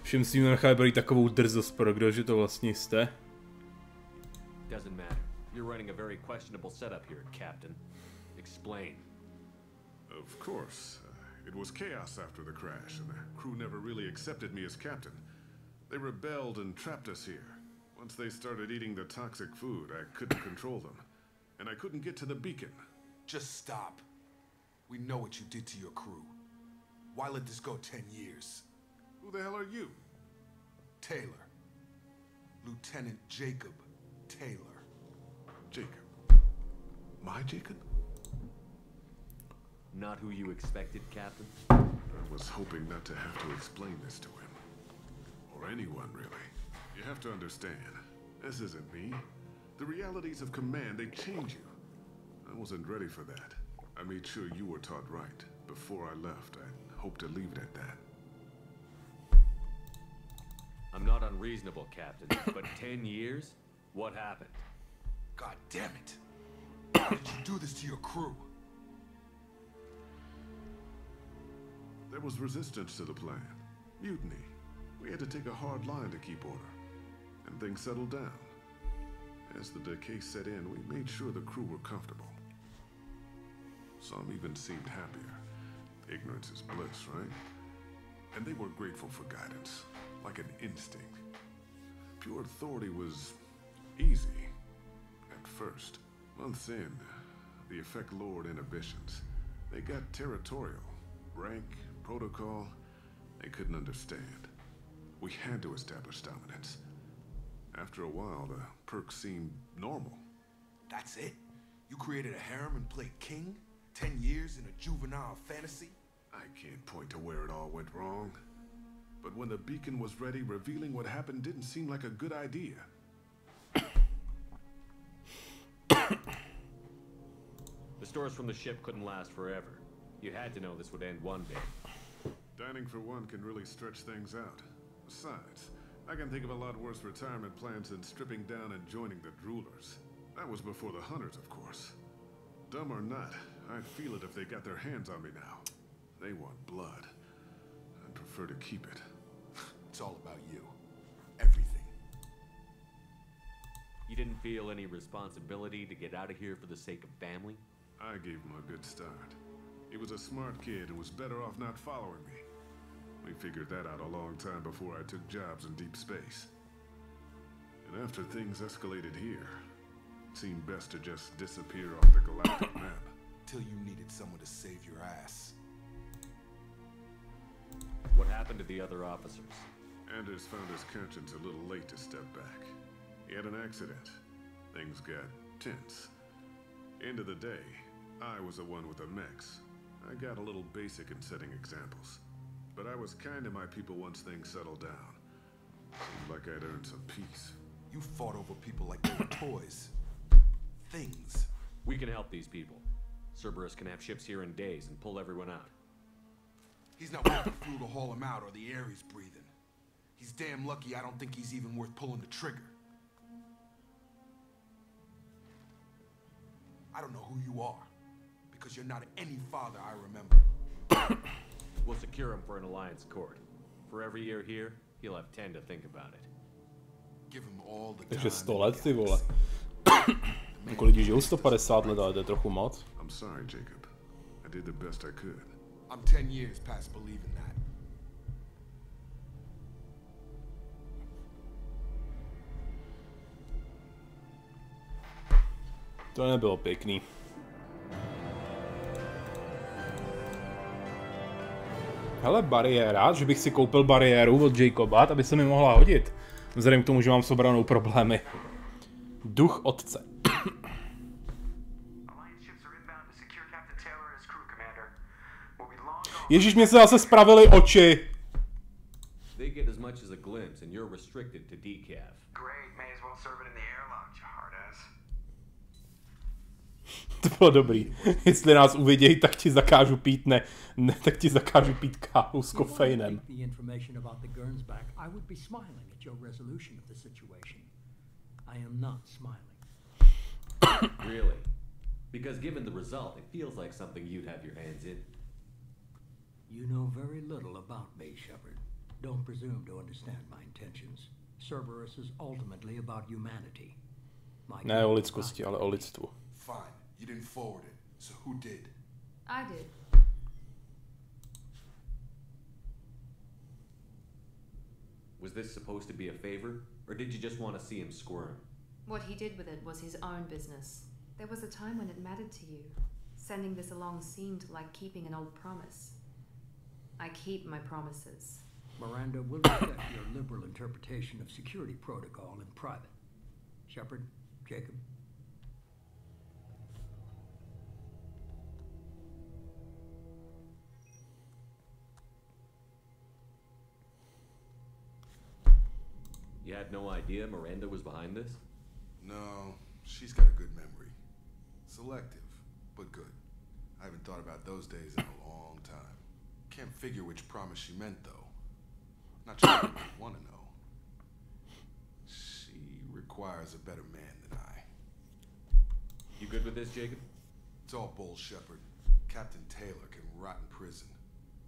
Všem si nechali být takovou drzost, pro kdože to vlastně jste. Doesn't matter. You're running a very questionable setup here, Captain. Explain. Of course. It was chaos after the crash, and the crew never really accepted me as captain. They rebelled and trapped us here. Once they started eating the toxic food, I couldn't control them. And I couldn't get to the beacon. Just stop. We know what you did to your crew. Why let this go 10 years? Who the hell are you? Taylor. Lieutenant Jacob Taylor. Jacob? My Jacob? Not who you expected, Captain? I was hoping not to have to explain this to him. Or anyone, really. You have to understand, this isn't me. The realities of command, they change you. I wasn't ready for that. I made sure you were taught right. Before I left, I hoped to leave it at that. I'm not unreasonable, Captain, but 10 years? What happened? God damn it! Why did you do this to your crew? There was resistance to the plan. Mutiny. We had to take a hard line to keep order. And things settled down. As the decay set in, we made sure the crew were comfortable. Some even seemed happier. Ignorance is bliss, right? And they were grateful for guidance, like an instinct. Pure authority was easy. At first. Months in, the effect lowered inhibitions. They got territorial. Rank, protocol, they couldn't understand. We had to establish dominance. After a while, the perks seemed normal. That's it? You created a harem and played king? 10 years in a juvenile fantasy? I can't point to where it all went wrong. But when the beacon was ready, revealing what happened didn't seem like a good idea. The stores from the ship couldn't last forever. You had to know this would end one day. Dining for one can really stretch things out. Besides, I can think of a lot worse retirement plans than stripping down and joining the droolers. That was before the hunters, of course. Dumb or not, I'd feel it if they got their hands on me now. They want blood. I'd prefer to keep it. It's all about you. Everything. You didn't feel any responsibility to get out of here for the sake of family? I gave him a good start. He was a smart kid and was better off not following me. We figured that out a long time before I took jobs in deep space. And after things escalated here, it seemed best to just disappear off the galactic map. Till you needed someone to save your ass. What happened to the other officers? Anders found his conscience a little late to step back. He had an accident. Things got tense. End of the day, I was the one with the mechs. I got a little basic in setting examples. But I was kind to my people once things settled down. Seemed like I'd earned some peace. You fought over people like they were toys. Things. We can help these people. Cerberus can have ships here in days and pull everyone out. He's not worth the flu to haul him out or the air he's breathing. He's damn lucky I don't think he's even worth pulling the trigger. I don't know who you are, because you're not any father I remember. We'll secure him for an alliance court. For every year here, he'll have 10 to think about it. Give him all the time. Takže 100 let, ty vole. Jako lidi žijou 150 let, ale to je trochu moc. I'm sorry, Jacob. I did the best I could. I'm 10 years past believing that. To nebylo pěkný. Hele, bariéra, že bych si koupil bariéru od Jacoba, aby se mi mohla hodit. Vzhledem k tomu, že mám s obranou problémy. Duch otce. Ježíš, mě se zase spravily oči. They get as much as a glimpse and you're restricted to decaf. Great, may as well serve it in the airlock, you hard ass. To bylo dobrý. Jestli nás uvidějí, tak ti zakážu pít, ne, tak ti zakážu pít kávu s kofeinem. Really? Because given the result, it feels like something you'd have your hands in. You know very little about me, Shepard. Don't presume to understand my intentions. Cerberus is ultimately about humanity. Ne o lidskosti, ale o lidstvu. Fine. You didn't forward it, so who did? I did. Was this supposed to be a favor, or did you just want to see him squirm? What he did with it was his own business. There was a time when it mattered to you. Sending this along seemed like keeping an old promise. I keep my promises. Miranda, we'll respect your liberal interpretation of security protocol in private. Shepard, Jacob. You had no idea Miranda was behind this? No, she's got a good memory. Selective, but good. I haven't thought about those days in a long time. Can't figure which promise she meant, though. Not sure I want to know. She requires a better man than I. You good with this, Jacob? It's all bull, Shepard. Captain Taylor can rot in prison.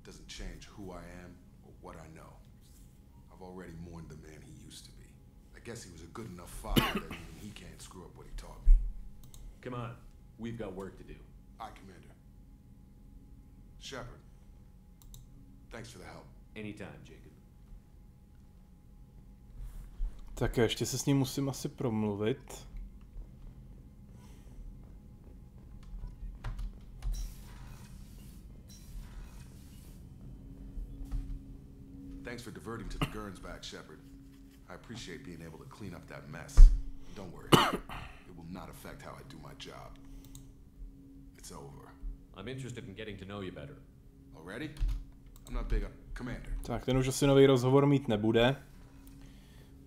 Doesn't change who I am or what I know. I've already mourned the man he used to be. I guess he was a good enough father that even he can't screw up what he taught me. Come on, we've got work to do. Aye, Commander. Shepard, thanks for the help. Anytime, Jacob. Tak ještě se s ním musím asi promluvit. Thanks for diverting to the Gurns back, Shepard. I appreciate being able to clean up that mess. Don't worry, it will not affect how I do my job. It's over. I'm interested in getting to know you better. Already? I'm not big on Commander. Tak, ten už asi nový rozhovor mít nebude.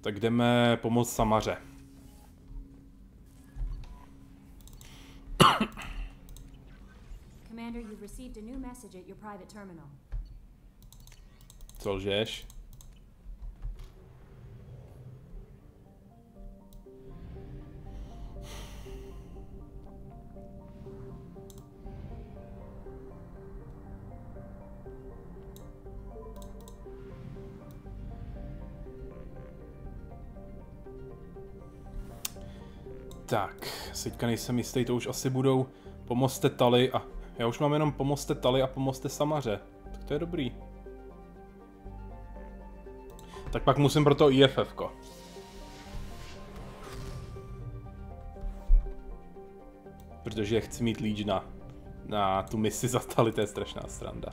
Tak jdeme pomoct Samaře. Commander, you've received a new message at your private terminal. Co lžeš? Tak, teďka nejsem jistý, to už asi budou pomozte Tali a já už mám jenom pomozte Tali a pomozte Samaře. Tak to je dobrý. Tak pak musím pro to IFF-ko. Protože chci mít lead na tu misi za Tali, to je strašná sranda.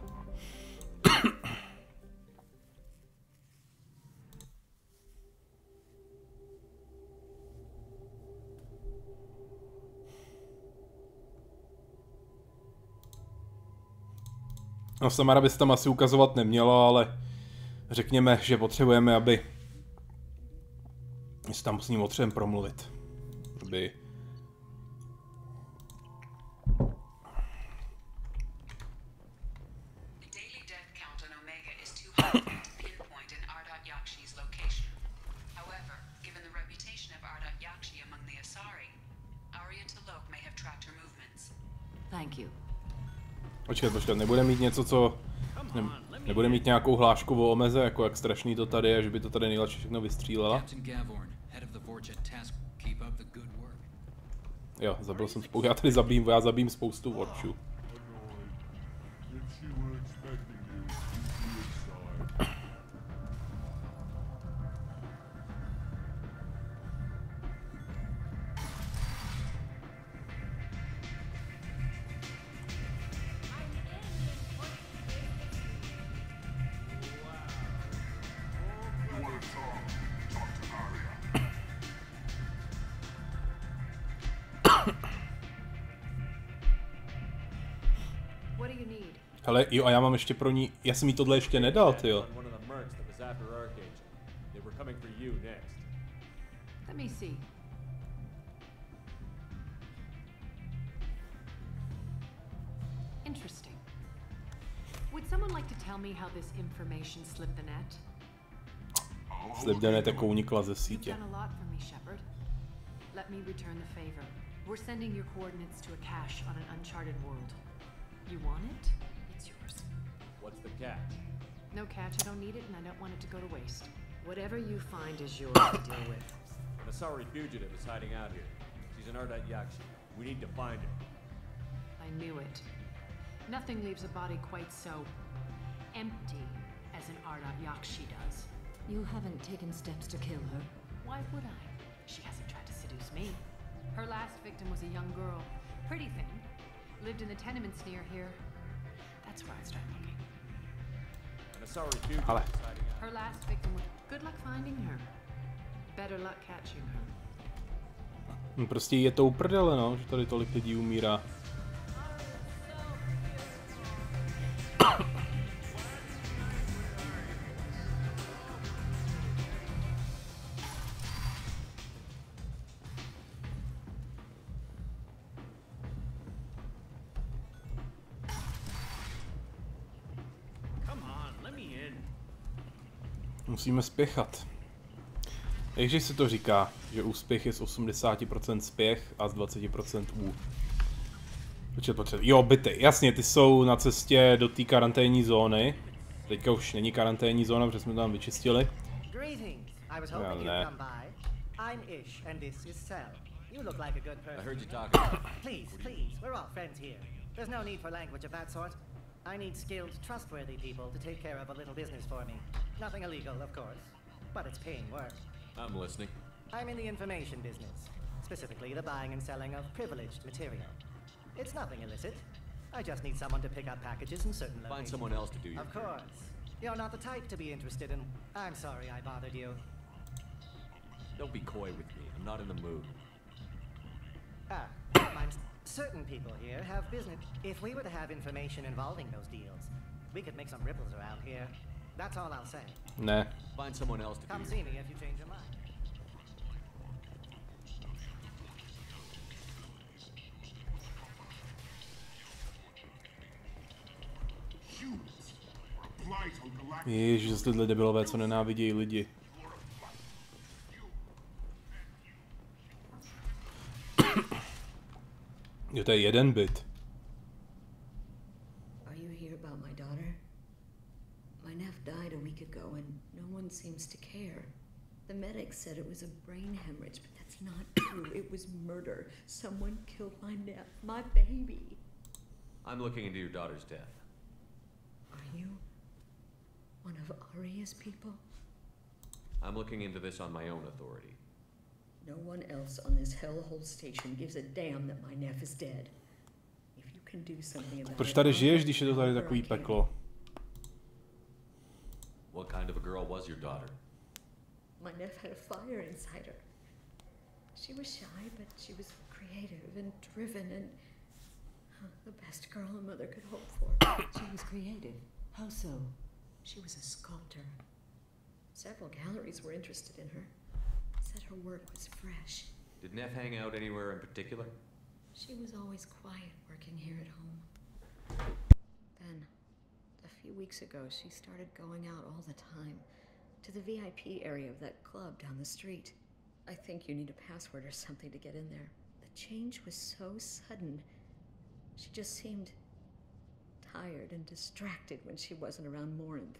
No, Samara by se tam asi ukazovat nemělo, ale řekněme, že potřebujeme, aby si tam s ním potřebujeme promluvit. Aby... Počkat, nebude mít něco, co... Nebude mít nějakou hlášku o omeze, jako jak strašný to tady je, že by to tady nejlepší všechno vystřílela. Jo, zabil jsem spoustu, já zabijím spoustu watchů. Hele, jo, a já mám ještě pro ní, já jsem jí tohle ještě nedal, tyjo. Let me see. Interesting. Would someone like to tell me how this information slipped the net? Slip the net jako unikla ze sítě. You've done a lot for me, Shepard. Let me return the favor. We're sending your coordinates to a cache on an uncharted world. You want it? It's yours. What's the catch? No catch, I don't need it and I don't want it to go to waste. Whatever you find is yours to deal with. An Asari fugitive is hiding out here. She's an Ardat Yakshi. We need to find her. I knew it. Nothing leaves a body quite so empty as an Ardat Yakshi does. You haven't taken steps to kill her? Why would I? She hasn't tried to seduce me. Her last victim was a young girl. Pretty thin. Lived in the tenements near here. That's where I started looking. And a sorry dude. Her last victim was... Good luck finding her. Better luck catching her. Prostě je to uprdele, no, že tady tolik lidí umírá. Musíme spěchat. Takže se to říká, že úspěch je z 80% spěch a z 20% Jo, byty. Jasně, ty jsou na cestě do té karanténní zóny. Teďka už není karanténní zóna, protože jsme to tam vyčistili. Ne. I'm Ish, and this is Sal. You look like a good person. I heard you talking. Please, we're all friends here. There's no need for language of that sort. I need skilled, trustworthy people to take care of a little business for me. Nothing illegal, of course, but it's paying work. I'm listening. I'm in the information business, specifically the buying and selling of privileged material. It's nothing illicit. I just need someone to pick up packages in certain locations. Find someone else to do your Of course. You're not the type to be interested in... I'm sorry I bothered you. Don't be coy with me. I'm not in the mood. Certain people here have business. If we were to have information involving those deals, we could make some ripples around here. That's all I'll say. Nah. Find someone else to Come see me if you change your mind. Ježiš, tyhle debilové, co nenávidějí lidi. Jo, to je jeden byt. Are you here about my daughter? My nephew died a week ago and no one seems to care. The medic said it was a brain hemorrhage, but that's not true. It was murder. Someone killed my nephew, my baby. I'm looking into your daughter's death. Are you one of Aria's people? I'm looking into this on my own authority. No one else on this hellhole station gives a damn that my nephew is dead. If you can do something about it. Proč tady žiješ, když je to tady takový peklo? What kind of a girl was your daughter? My nephew had a fire inside her. She was shy, but she was creative and driven and the best girl a mother could hope for. She was creative. How so? She was a sculptor. Several galleries were interested in her. Said her work was fresh. Did Neff hang out anywhere in particular? She was always quiet working here at home. Then, a few weeks ago, she started going out all the time to the VIP area of that club down the street. I think you need a password or something to get in there. The change was so sudden. She just seemed tired and distracted when she wasn't around Morinth.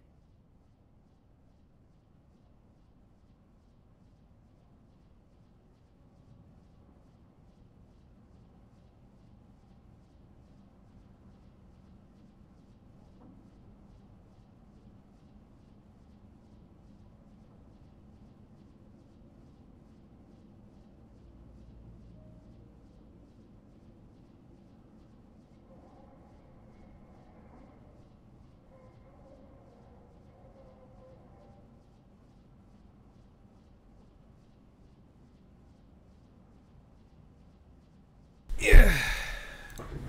Yeah.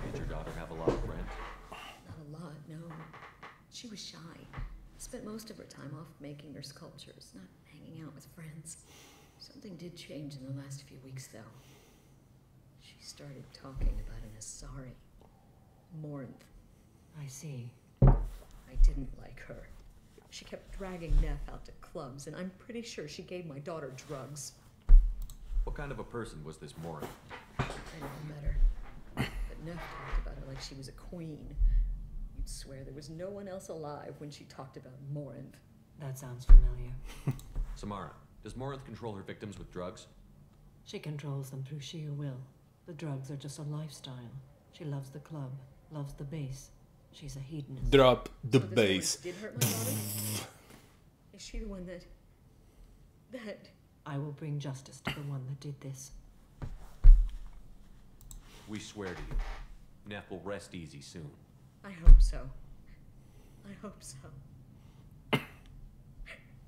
Did your daughter have a lot of friends? Not a lot, no. She was shy. Spent most of her time off making her sculptures, not hanging out with friends. Something did change in the last few weeks, though. She started talking about an Asari. Morinth. I see. I didn't like her. She kept dragging Neff out to clubs, and I'm pretty sure she gave my daughter drugs. What kind of a person was this Morinth? I never met her. But Neff talked about her like she was a queen. You'd swear there was no one else alive when she talked about Morinth. That sounds familiar. Samara, does Morinth control her victims with drugs? She controls them through sheer will. The drugs are just a lifestyle. She loves the club, loves the bass. She's a hedonist. Drop the bass. Did hurt my daughter? Is she the one that That I will bring justice to the one that did this. We swear to you, Neff will rest easy soon. I hope so. I hope so.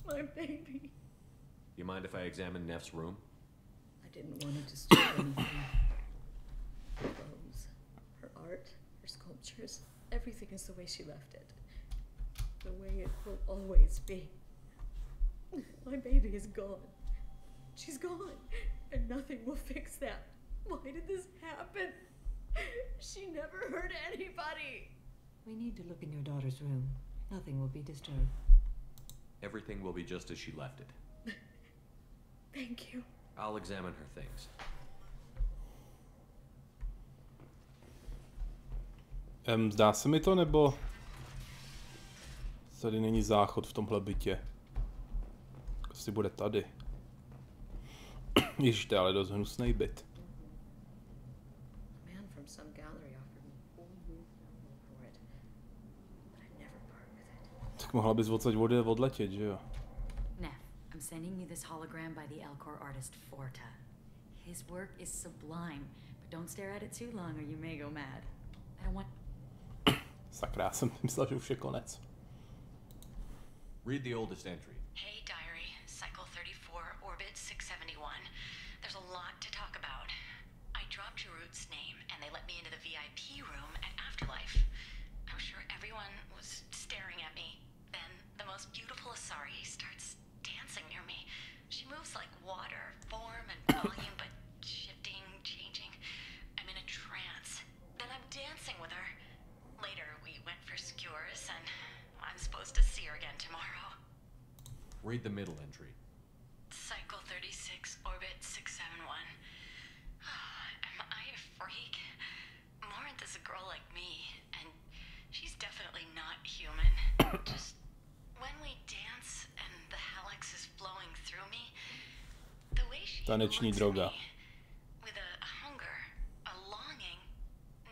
My baby. You mind if I examine Neff's room? I didn't want to disturb anything. Her clothes, her art, her sculptures, everything is the way she left it. The way it will always be. My baby is gone. She's gone, and nothing will fix that. Why did this happen? She never hurt anybody. We need to look in your daughter's room. Nothing will be disturbed. Everything will be just as she left it. Thank you. I'll examine her things. Zdá se mi to, nebo tady není záchod v tomhle bytě. Asi bude tady. Ježiš, to je ale dost hnusnej byt. Tak mohla bys odsaď odletět, že jo? Neff, I'm sending you this hologram by the Elcor artist Forta. His work is sublime, but don't stare at it too long or you may go mad. I don't want... Sakra, já jsem myslel, že už je konec. Read the oldest entry. Hey, diary. Cycle 34, orbit 671. There's a lot to talk about. I dropped Jarut's name, and they let me into the VIP room at Afterlife. I'm sure everyone was staring at me. Then the most beautiful Asari starts dancing near me. She moves like water, form and volume, but shifting, changing. I'm in a trance. Then I'm dancing with her. Later, we went for skewers, and I'm supposed to see her again tomorrow. Read the middle entry. Cycle 36, orbit 671. Am I a freak? Morinth is a girl like me, and she's definitely not human. Just when we dance and the halax is flowing through me, the way she Taneční looks droga. at me, with a hunger, a longing,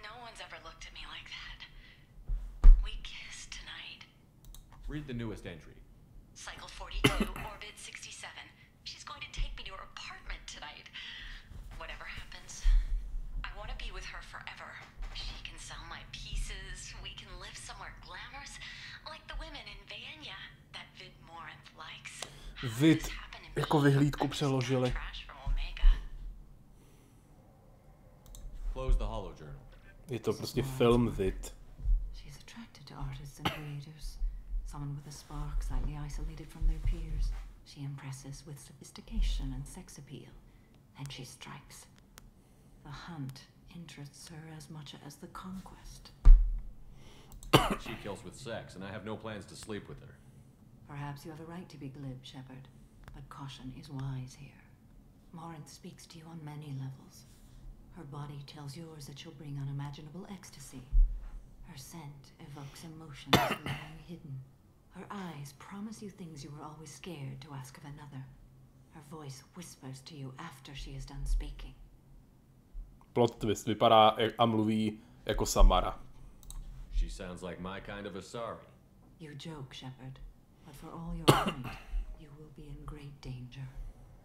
no one's ever looked at me like that. We kiss tonight. Read the newest entry. Cycle 42, orbit 67. She's going to take me to her apartment tonight. Whatever happens, I want to be with her forever. She can sell my pieces, we can live somewhere glamorous, like the women in Vanya that Vid Morinth likes. Vid, jako vyhlídku přeložili. Close the holo journal. Je to prostě film Vid. She's attracted to artists and creators. Someone with a spark slightly isolated from their peers. She impresses with sophistication and sex appeal. Then she strikes. The hunt interests her as much as the conquest. She kills with sex, and I have no plans to sleep with her. Perhaps you have a right to be glib, Shepard, but caution is wise here. Morinth speaks to you on many levels. Her body tells yours that she'll bring unimaginable ecstasy. Her scent evokes emotions long hidden. Her eyes promise you things you were always scared to ask of another. Her voice whispers to you after she is done speaking. Plot twist, vypadá a mluví jako Samara. She sounds like my kind of Asari. You joke, Shepard, but for all your might, you will be in great danger.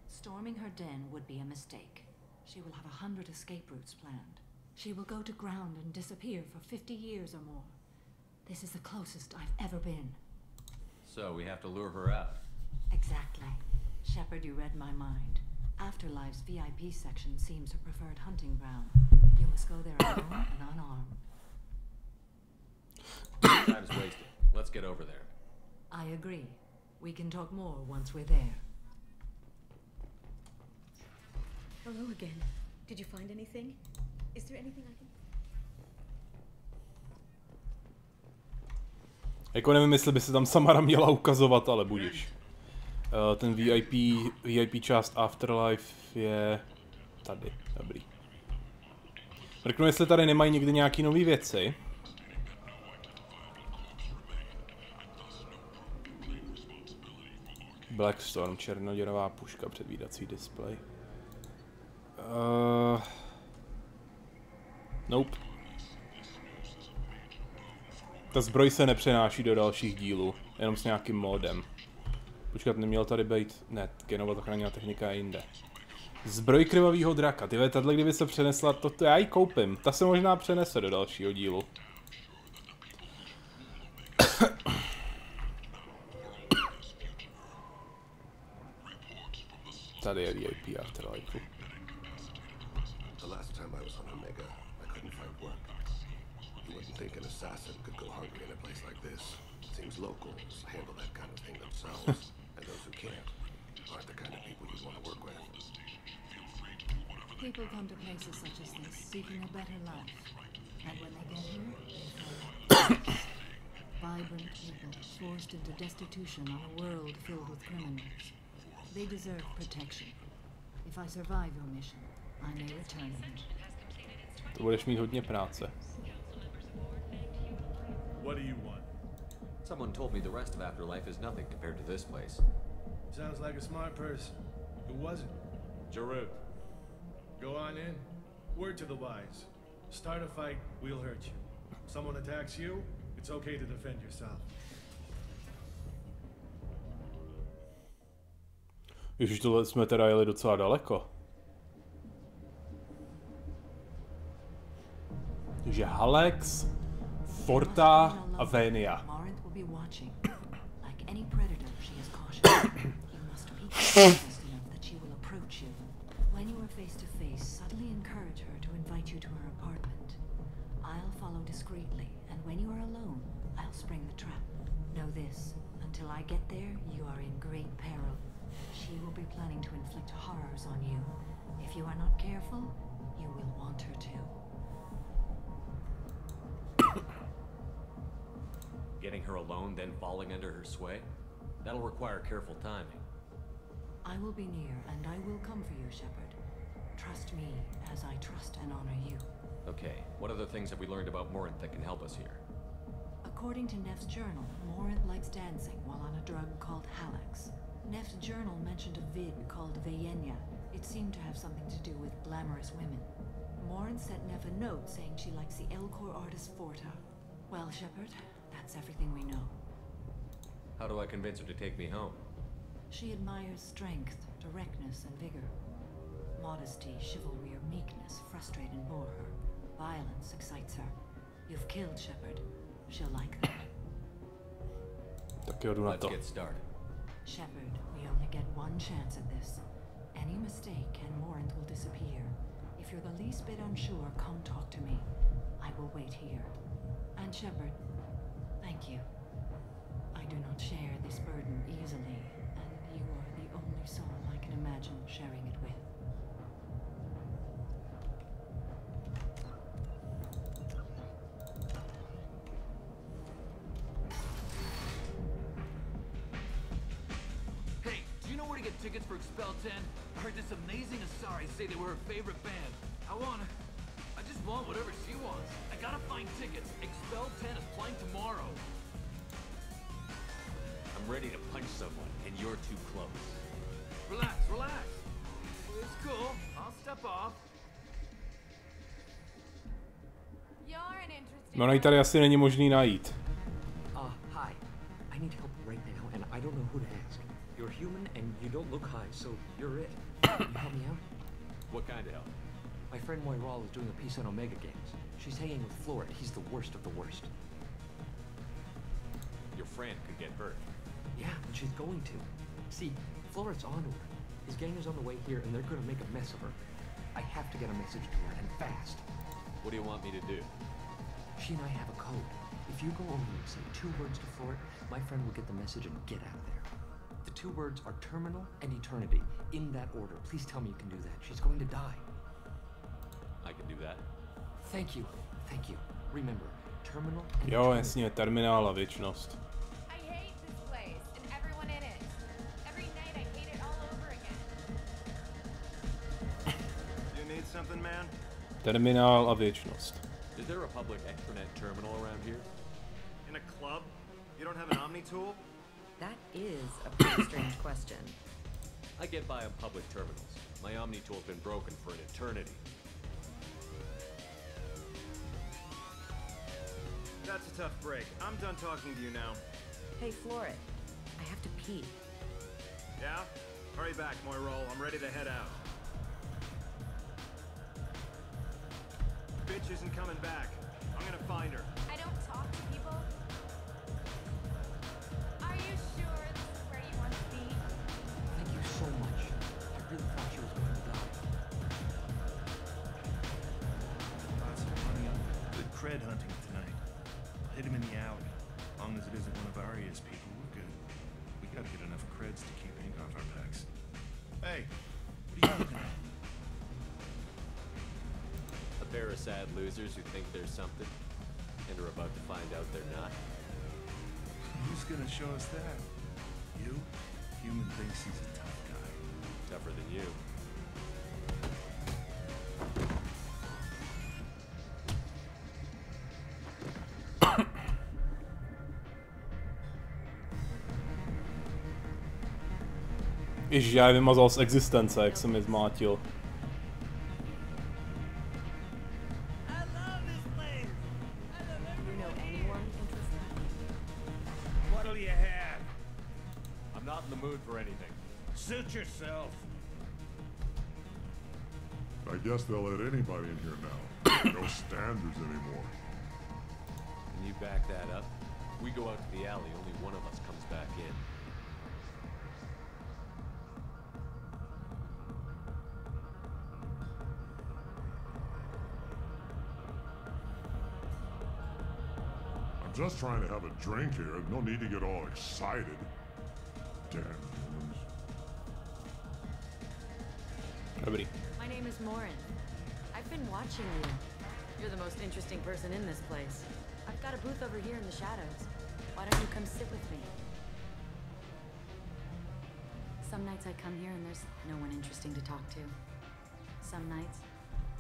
Storming her den would be a mistake. She will have 100 escape routes planned. She will go to ground and disappear for 50 years or more. This is the closest I've ever been. So we have to lure her out. Exactly. Shepard, you read my mind. Afterlife's VIP section seems her preferred hunting ground. You must go there alone and unarmed. Time is wasted. Let's get over there. I agree. We can talk more once we're there. Hello again. Did you find anything? Is there anything I can... Jako nevím, jestli by se tam Samara měla ukazovat, ale budiš. Ten VIP část Afterlife je tady. Dobrý. Mrknu, jestli tady nemají někdy nějaký nový věci. Blackstorm, černoděrová puška, předvídací displej. Nope. Ta zbroj se nepřenáší do dalších dílů, jenom s nějakým módem. Počkat, neměl tady být... Ne, genová zachráněná technika je jinde. Zbroj krvavýho draka. Tyhle, tato kdyby se přenesla, to já ji koupím. Ta se možná přenese do dalšího dílu. Tady je VIP afterlife. The last time I was on Omega, I couldn't find work. You wouldn't think an assassin could go hungry in a place like this. It seems locals handle that kind of thing themselves, and those who can't aren't the kind of people you'd want to work with. People come to places such as this seeking a better life, and when they get here, they fall. Vibrant people forced into destitution on a world filled with criminals. They deserve protection. If I survive your mission, I may return here. To budeš mít hodně práce. What do you want? Someone told me the rest of Afterlife is nothing compared to this place. Sounds like a smart person. Who was it? Jarut. Go on in. Word to the wise. Start a fight, we'll hurt you. Someone attacks you, it's okay to defend yourself. Ježiš, tohle jsme teda jeli docela daleko. Takže Halex, Forta a Venia. She will be planning to inflict horrors on you. If you are not careful, you will want her to. Getting her alone, then falling under her sway? That'll require careful timing. I will be near, and I will come for you, Shepard. Trust me, as I trust and honor you. Okay, what other things have we learned about Morinth that can help us here? According to Neff's journal, Morinth likes dancing while on a drug called Halex. Neff's journal mentioned a vid called Vayenya. It seemed to have something to do with glamorous women. Morinth sent Neff a note saying she likes the Elcor artist Forta. Well, Shepard, that's everything we know. How do I convince her to take me home? She admires strength, directness, and vigor. Modesty, chivalry, or meekness frustrate and bore her. Violence excites her. You've killed Shepard. She'll like that. Let's get started. Shepard, we only get one chance at this. Any mistake and Morinth will disappear. If you're the least bit unsure, come talk to me. I will wait here. And Shepard, thank you. I do not share this burden easily, and you are the only soul I can imagine sharing it with. Tickets for Expel 10. I heard this amazing Asari say they were her favorite band. I just want whatever she wants. I gotta find tickets. Expel 10 is playing tomorrow. I'm ready to punch someone, and you're too close. Relax, relax. It's cool. I'll step off. No, ji tady asi není možný najít. Hi. I need help right now, and I don't know who to ask. You're human and you don't look high, so you're it. Can you help me out? What kind of help? My friend Moiral is doing a piece on Omega Games. She's hanging with Florid. He's the worst of the worst. Your friend could get hurt. Yeah, and she's going to. See, Florid's onto her. His gang is on the way here and they're gonna make a mess of her. I have to get a message to her, and fast. What do you want me to do? She and I have a code. If you go over and say 2 words to Florid, my friend will get the message and get out of there. The 2 words are terminal and eternity. In that order. Please tell me you can do that. She's going to die. I can do that. Thank you. Thank you. Remember, terminal and Jo, jasně, terminál a věčnost. I hate this place and everyone in it. Every night I hate it all over again. You need something, man? Terminál a věčnost. Is there a public extranet terminal around here? In a club? You don't have an Omni tool? That is a pretty strange question. I get by on public terminals. My Omni tool's been broken for an eternity. That's a tough break. I'm done talking to you now. Hey, Florid. I have to pee. Yeah? Hurry back, Moirol. I'm ready to head out. Bitch isn't coming back. I'm gonna find her. I don't talk to people. Are you sure this is where you want to be? Thank you so much. I really thought she was going to die. Lots of money on good cred hunting tonight. Hit him in the alley. As long as it isn't one of Arya's people, we're good. We gotta get enough creds to keep ink off our backs. Hey, what are you looking at? A pair of sad losers who think they're something and are about to find out they're not. Who's gonna show us that? You? Human thinks he's a tough guy. Tougher than you. Ježiš, já je vymazal z existence, jak jsem je zmátil. What'll you have? I'm not in the mood for anything. Suit yourself. I guess they'll let anybody in here now. No standards anymore. Can you back that up? We go out to the alley, only one of us comes back in. I'm just trying to have a drink here. No need to get all excited. Damn humans. Dobrý. My name is Morin. I've been watching you. You're the most interesting person in this place. I've got a booth over here in the shadows. Why don't you come sit with me? Some nights I come here and there's no one interesting to talk to. Some nights,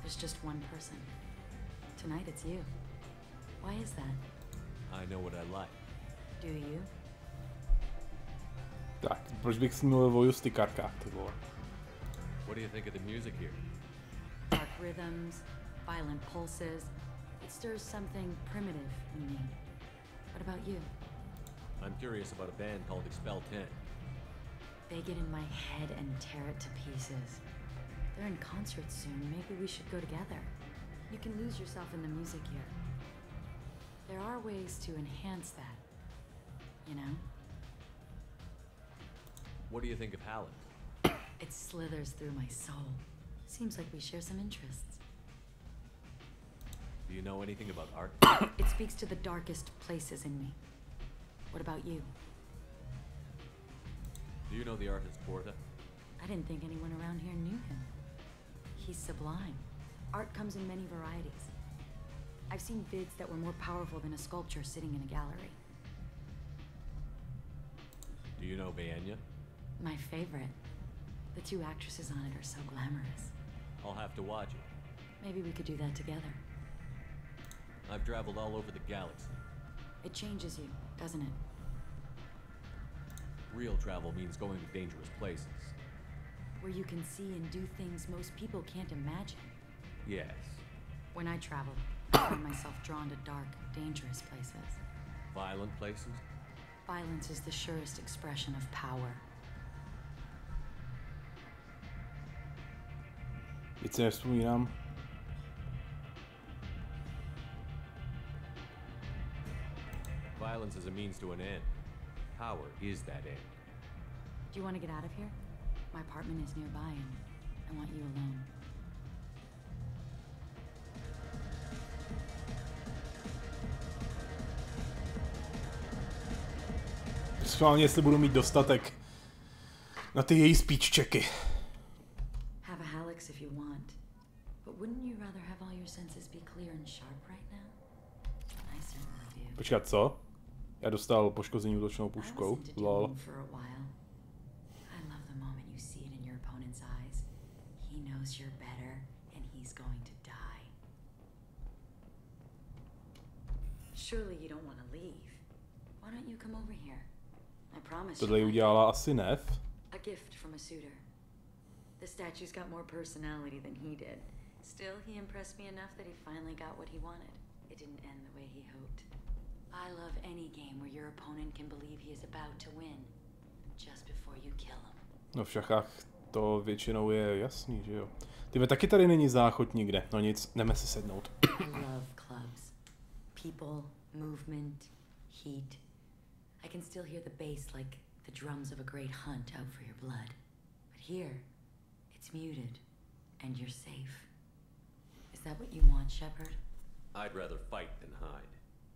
there's just one person. Tonight it's you. Why is that? I know what I like. Do you? Tak, proč bych si mluvil o justikarkách, ty vole? What do you think of the music here? Dark rhythms, violent pulses. It stirs something primitive in me. What about you? I'm curious about a band called Expel 10. They get in my head and tear it to pieces. They're in concert soon. Maybe we should go together. You can lose yourself in the music here. There are ways to enhance that, you know? What do you think of Halland? It slithers through my soul. Seems like we share some interests. Do you know anything about art? It speaks to the darkest places in me. What about you? Do you know the artist Porta? I didn't think anyone around here knew him. He's sublime. Art comes in many varieties. I've seen vids that were more powerful than a sculpture sitting in a gallery. Do you know Vienya? My favorite. The two actresses on it are so glamorous. I'll have to watch it. Maybe we could do that together. I've traveled all over the galaxy. It changes you, doesn't it? Real travel means going to dangerous places. Where you can see and do things most people can't imagine. Yes. When I travel, I find myself drawn to dark, dangerous places. Violent places? Violence is the surest expression of power. Víc si nevzpomínám. Violence is a means to an end. Power is that end. Do you want to get out of here? My apartment is nearby and I want you alone. Schválně, jestli budu mít dostatek na ty její speech checky. Have a Hallex if you want. But wouldn't you rather have all your senses be clear and sharp right now? I certainly do. Počkat, co? Já dostal poškození útočnou puškou. Lol. Surely you don't want to leave. Why don't you come over here? I promise. Tohle udělala asi Nev. A gift from a suitor. The statue's got more personality than he did. Still, he impressed me enough that he finally got what he wanted. It didn't end the way he hoped. I love any game where your opponent can believe he is about to win, just before you kill him. No v šachách to většinou je jasný, že jo. Tyve, taky tady není záchod nikde. No nic, jdeme si sednout. I love clubs. People, movement, heat. I can still hear the bass like the drums of a great hunt out for your blood. But here, it's muted, and you're safe. Is that what you want, Shepard? I'd rather fight than hide.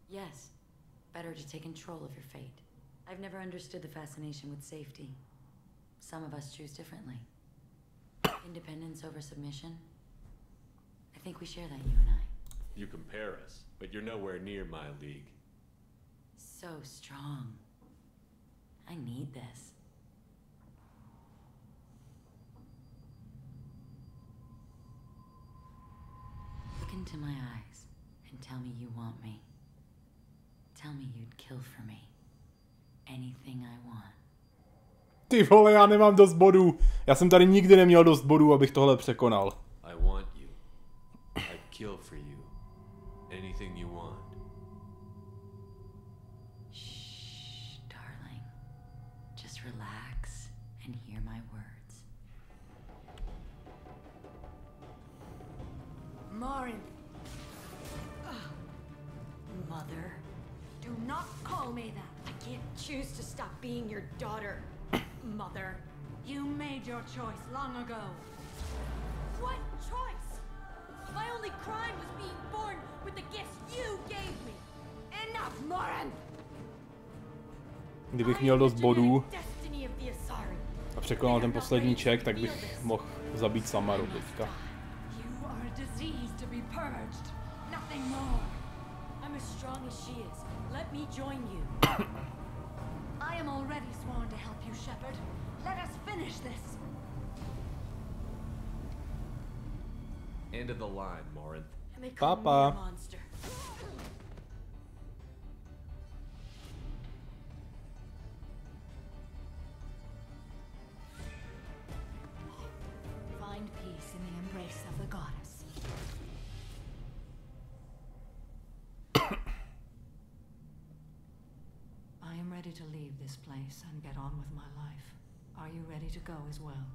Yes. Better to take control of your fate. I've never understood the fascination with safety. Some of us choose differently. Independence over submission? I think we share that, you and I. You compare us, but you're nowhere near my league. So strong. I need this. Look into my eyes and tell me you want me. Tell me you'd kill for me. Anything I want. Ty vole, já nemám dost bodů. Já jsem tady nikdy neměl dost bodů, abych tohle překonal. I want you. I'd kill for you. Anything you want. Shh, darling. Just relax and hear my words. Morin. Mother. Do not call me that. I can't choose to stop being your daughter. Mother. You made your choice long ago. What choice? My only crime was being born with the gifts you gave me. Enough, Morin! Kdybych měl dost bodů a překonal ten poslední check, tak bych mohl zabít Samaru teďka. You are a disease to be purged. Nothing more. I'm as strong as she is. Let me join you. I am already sworn to help you, Shepard. Let us finish this. End of the line, Morin. Papa. Find peace in the embrace of the goddess. I am ready to leave this place and get on with my life. Are you ready to go as well?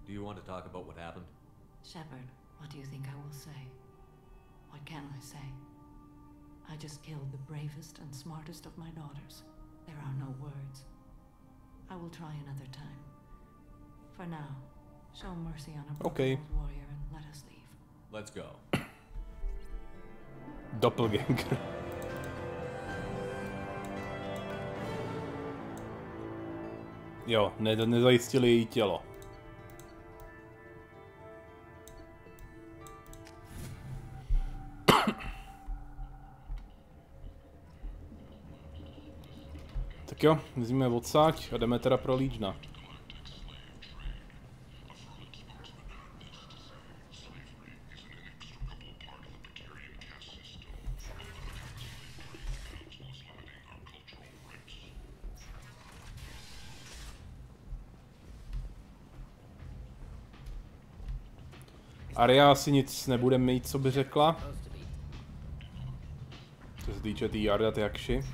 Do you want to talk about what happened? Shepard, what do you think I will say? What can I say? I just killed the bravest and smartest of my daughters. There are no words. I will try another time. For now, show mercy on a broken old warrior and let us leave. Let's go. Doppelganger. Jo, nezajistili její tělo. Tak jo, vezmeme odsaď a jdeme teda pro Legion'a. Aria asi nic nebude mít, co by řekla. Co se týče tý Yarda Jakši.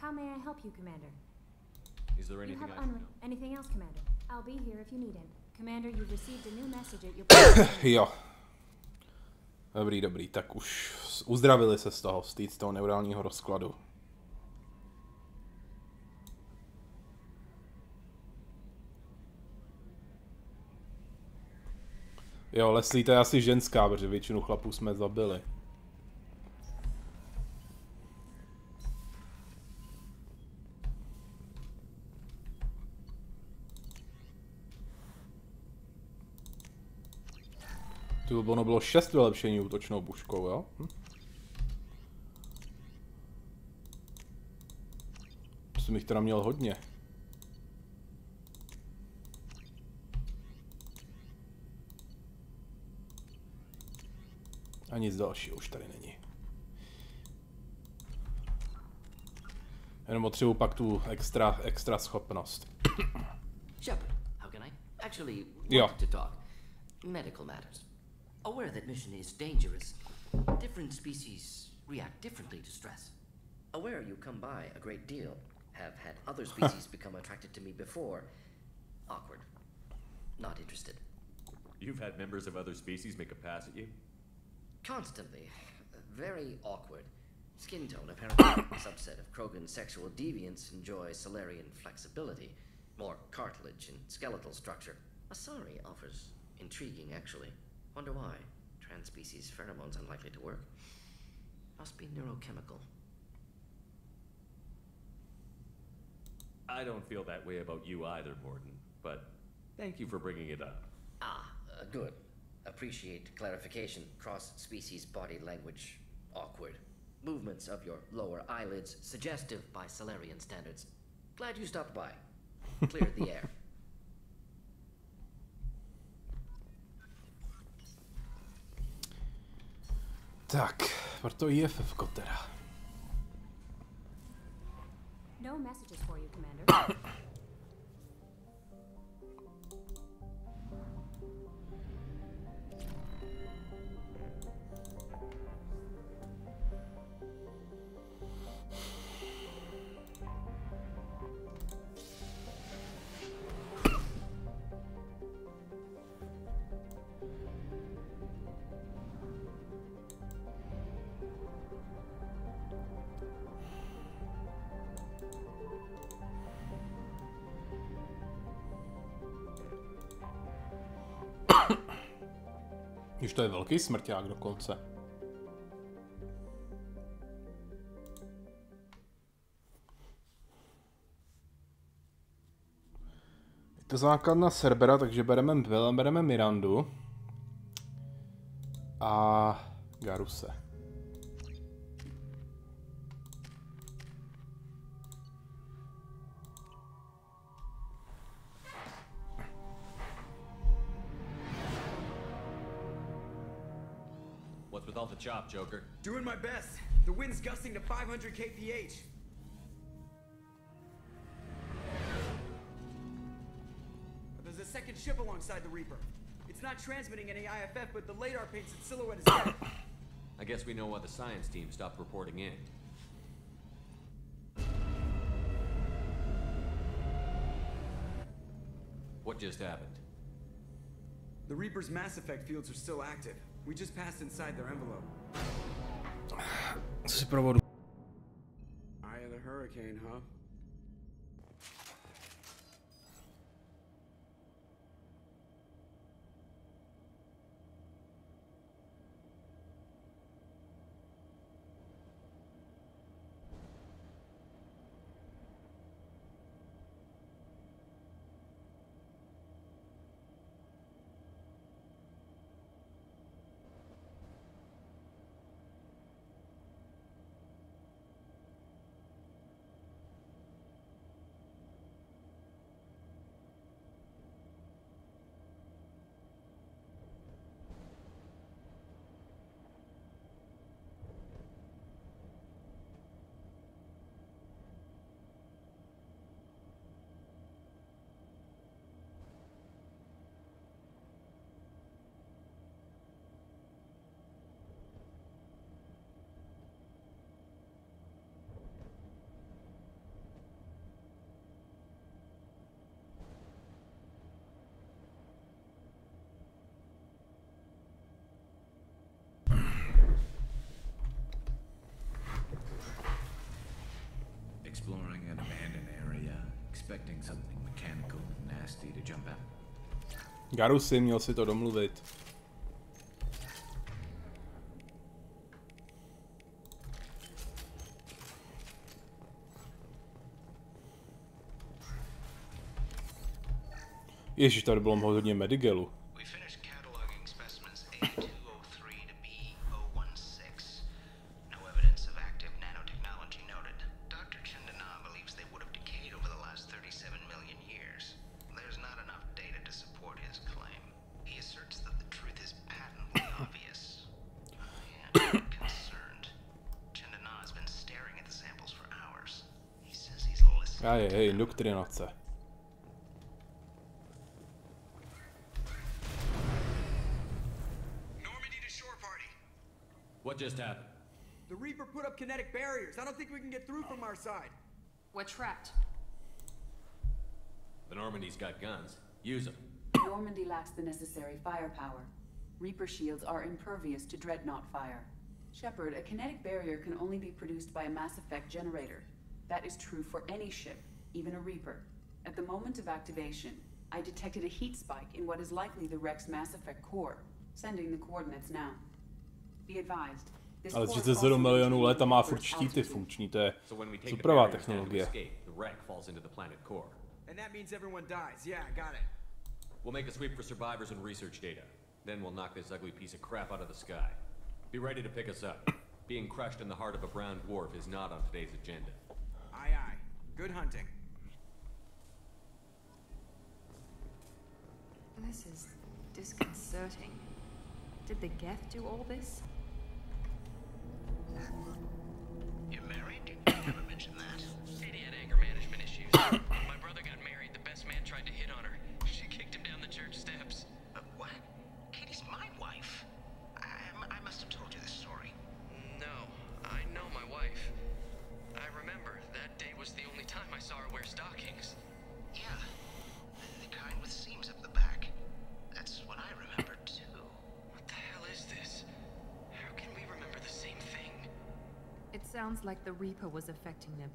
How may I help you, Commander? Is there anything I know? Anything else, Commander? I'll be here if you need it. Commander, you've received a new message at your Jo. Dobrý, tak už uzdravili se z toho neurálního rozkladu. Jo, Leslie, to je asi ženská, protože většinu chlapů jsme zabili. Tu ono bylo 6 vylepšení útočnou puškou, jo? Jsem jich teda měl hodně. A nic dalšího už tady není. Jenom potřebuji pak tu extra schopnost. Shepard, how can I? Actually, Jo. wanted to talk. Medical matters. Aware that mission is dangerous. Different species react differently to stress. Aware you come by a great deal. Have had other species become attracted to me before. Awkward. Not interested. You've had members of other species make a pass at you? Constantly. Very awkward. Skin tone apparently a subset of Krogan's sexual deviants enjoy Solarian flexibility. More cartilage and skeletal structure. Asari offers intriguing, actually. Wonder why. Trans-species pheromones unlikely to work. Must be neurochemical. I don't feel that way about you either, Morden, but thank you for bringing it up. Good. Appreciate clarification. Cross-species body language. Awkward. Movements of your lower eyelids suggestive by Solarian standards. Glad you stopped by. Cleared the air. Tak, proto IFF-ko teda. No messages for you, Commander. Už to je velký smrťák dokonce. Je to základna Cerbera, takže bereme Mirandu a Garuse. With all the chop, Joker. Doing my best. The wind's gusting to 500 kph. There's a second ship alongside the Reaper. It's not transmitting any IFF, but the radar paints its silhouette as dead. I guess we know why the science team stopped reporting in. What just happened? The Reaper's mass effect fields are still active. We just passed inside their envelope. Eye of the hurricane, huh? Exploring an abandoned area, expecting something mechanical and nasty to jump out. Garusy, měl si to domluvit. Ježiš, tady bylo hodně Medigelu. Hej, indoktrinace. What just happened? The Reaper put up kinetic barriers. I don't think we can get through from our side. We're trapped. The Normandy's got guns. Use them. Normandy lacks the necessary firepower. Reaper shields are impervious to dreadnought fire. Shepard, a kinetic barrier can only be produced by a Mass Effect generator. That is true for any ship, even a Reaper. At the moment of activation, I detected a heat spike in what is likely the Rex Mass Effect core. Sending the coordinates now. Be advised. Ale 37 milionů let a má furt štíty funkční, to je superová technologie. And that means everyone dies. Yeah, I got it. We'll make a sweep for survivors and research data. Then we'll knock this ugly piece of crap out of the sky. Be ready to pick us up. Being crushed in the heart of a brown dwarf is not on today's agenda. Aye, aye. Good hunting. This is disconcerting. Did the Geth do all this? You're married? You never mentioned that. Sadie had anger management issues. My brother got married. The best man tried to hit on her. She kicked him down the church steps. What? Katie's my wife. I must have told you this story. No, I know my wife. I remember that day was the only time I saw her wear stockings. Yeah, the kind with seams up the back. That's what I remember too. What the hell is this? How can we remember the same thing? It sounds like the Reaper was affecting them.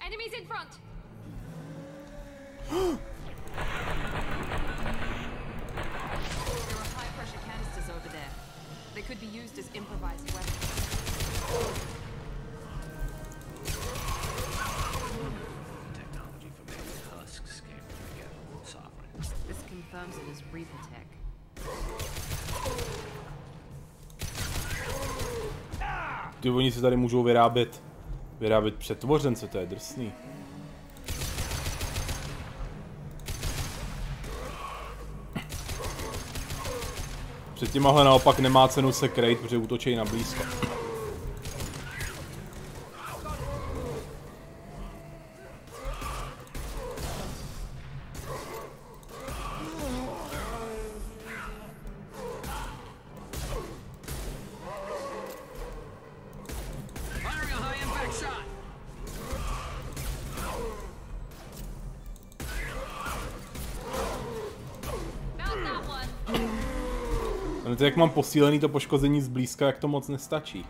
Enemies in front! There are high-pressure canisters over there. They could be used as improvised weapons. Technology for making husks came from the Geth sovereign. This confirms it as Reaper tech. Ty, oni si tady můžou vyrábět přetvořence, to je drsný. Před těmahle naopak nemá cenu se krejt, protože útočí na blízko. To jak mám posílený to poškození zblízka, jak to moc nestačí.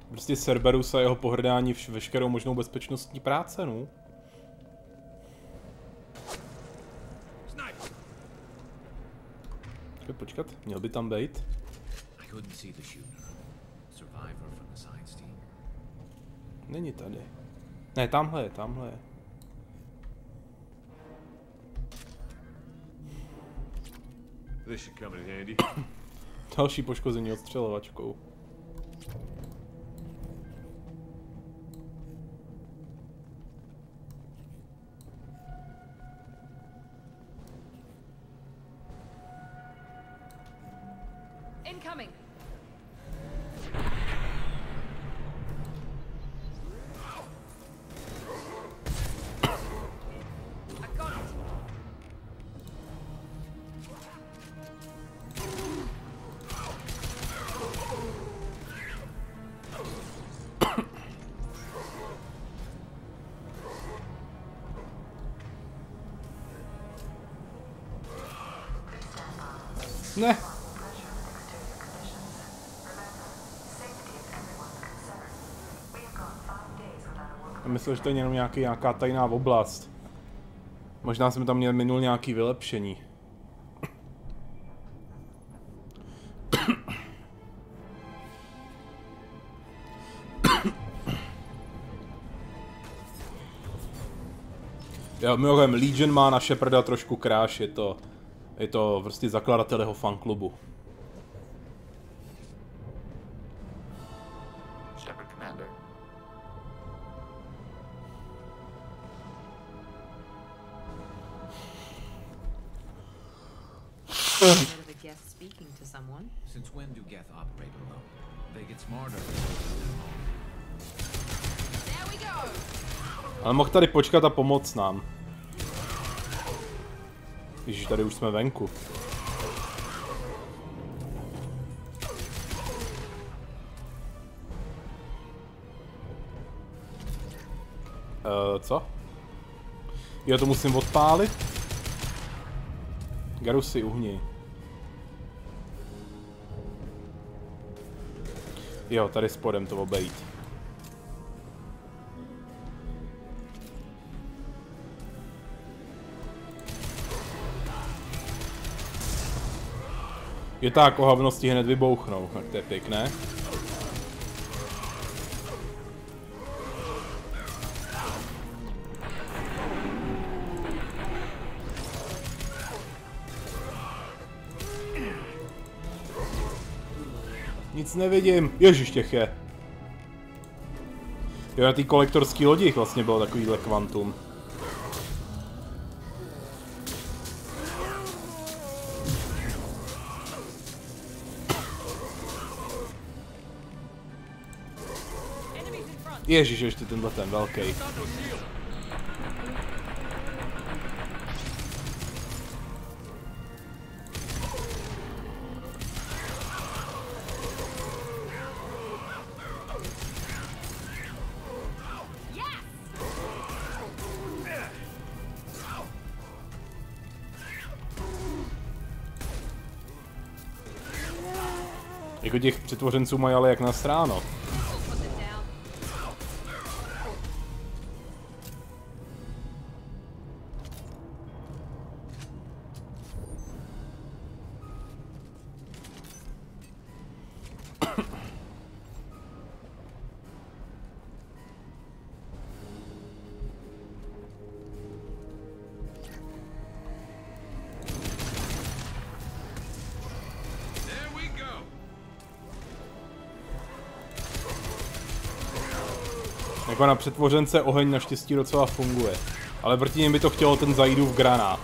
Prostě Cerberus a jeho pohrdání veškerou možnou bezpečnostní práce, no. Počkat, měl by tam být. Není tady. Ne, tamhle je, tamhle je. Další poškození odstřelovačkou. Incoming. I got it. Ne. Já myslím, že to je jenom nějaká tajná oblast. Možná jsme tam měli minul nějaký vylepšení. Jo, mimochodem, Legion má na Sheparda trošku kráš, je to prostě zakladatel jeho fanklubu. Shepard Commander. Instead of a guest speaking to someone. Since when do Geth operate alone? They get smarter. There we go. Ale mohl tady počkat a pomoct nám. Ježiš, tady už jsme venku. Co? Jo, to musím odpálit? Garusy, uhni. Jo, tady spodem to obejít. Je tak, ohavnosti hned vybouchnou, tak to je pěkné. Nic nevidím, ježiš, těch je. Jo, na té kolektorské lodi vlastně bylo takovýhle kvantum. Ježiš, ještě tenhle ten velký. Jako těch přetvořenců mají ale jak na stráno. Jako na přetvořence oheň naštěstí docela funguje. Ale proti něm by to chtělo ten Zaidův granát.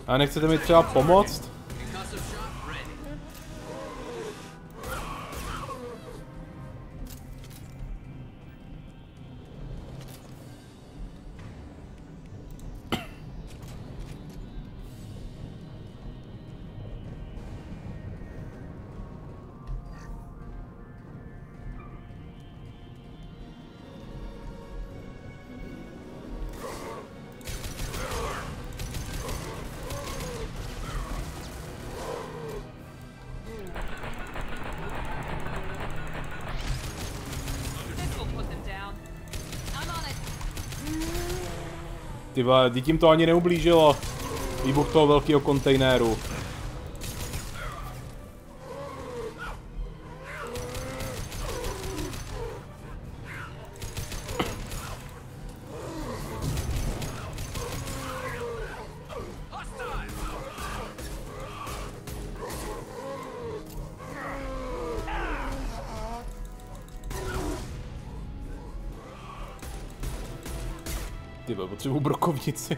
A nechcete mi třeba pomoct? Ty vole, tím to ani neublížilo. Výbuch toho velkého kontejneru. Ty vole, potřebuji brokovnici.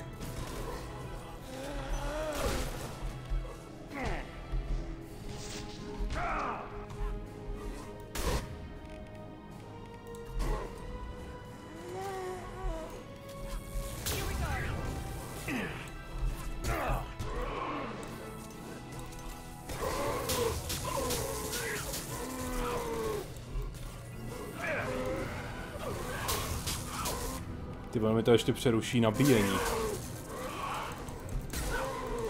Ty vole, mi to ještě přeruší nabíjení.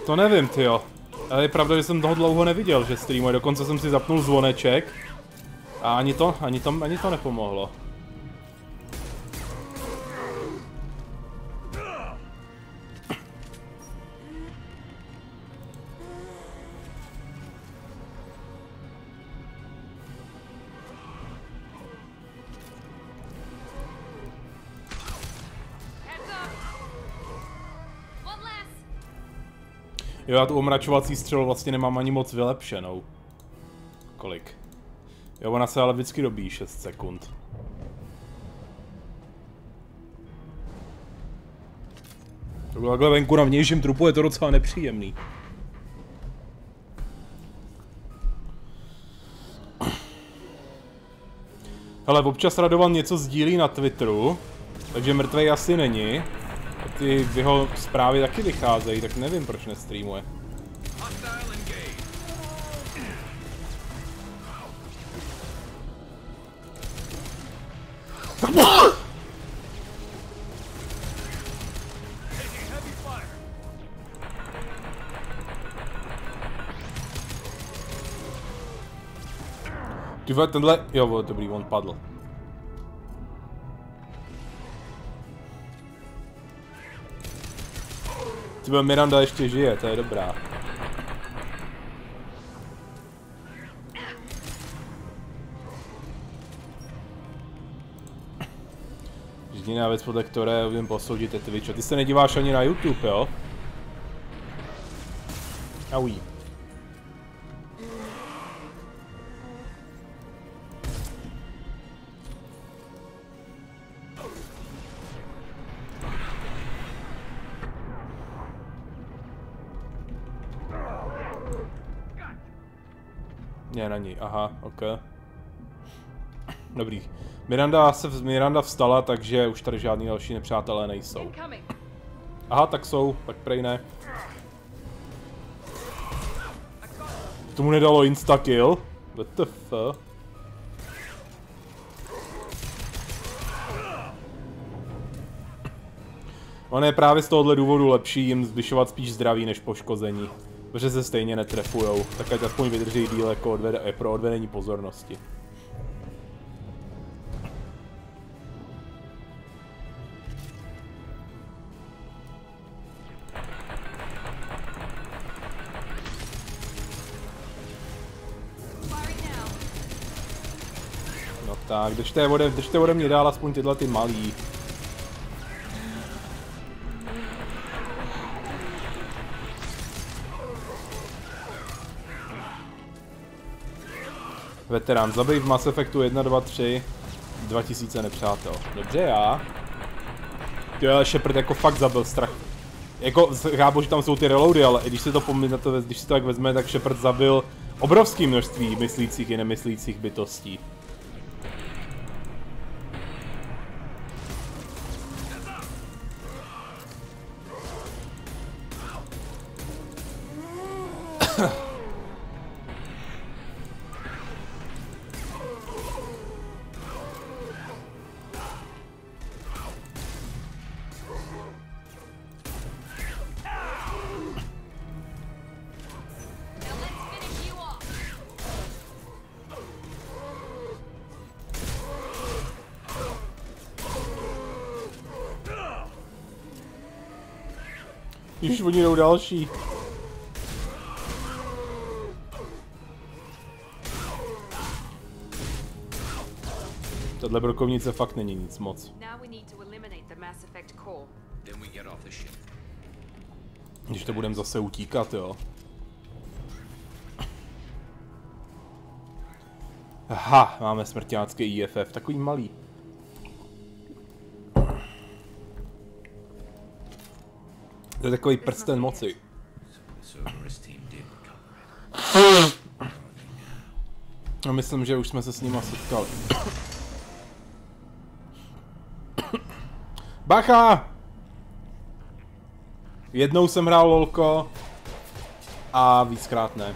To nevím, tyjo. Ale je pravda, že jsem toho dlouho neviděl, že streamuje. Dokonce jsem si zapnul zvoneček. A ani to nepomohlo. Jo, já tu omračovací střelu vlastně nemám ani moc vylepšenou. Kolik? Jo, ona se ale vždycky dobíjí 6 sekund. Takhle venku na vnějším trupu je to docela nepříjemný. Hele, občas Radovan něco sdílí na Twitteru, takže mrtvej asi není. A ty v jeho zprávy taky vycházejí, tak nevím, proč nestreamuje. Ty vole, tenhle, jo, dobrý, on padl. Ty vole, Miranda ještě žije, to je dobrá. Jediná věc, podle které umím posoudit, je Twitch. A ty se nedíváš ani na YouTube, jo? Aují. Ne, na ní, aha, ok. Dobrý. Miranda vstala, takže už tady žádný další nepřátelé nejsou. Aha, tak jsou, tak prej ne. Tomu nedalo instakill? What the fuck? On je právě z tohohle důvodu lepší jim zvyšovat spíš zdraví než poškození. Protože se stejně netrefujou, tak ať aspoň vydrží díl jako pro odvedení pozornosti. No tak, držte ode mě dál aspoň tyhle ty malý. Veterán, zabij v Mass Effectu 1, 2, 3, 2000 nepřátel. Dobře, já. Ty ale Shepard jako fakt zabil strach. Jako, chápu, že tam jsou ty reloady, ale když si to když si to tak vezme, tak Shepard zabil obrovské množství myslících i nemyslících bytostí. Už oni jdou další. Tahle brokovnice fakt není nic moc. Když to budeme zase utíkat, jo. Aha, máme smrťácký IFF, takový malý. To je takový prsten moci. No, myslím, že už jsme se s nima setkali. Bacha! Jednou jsem hrál lolko a víckrát ne.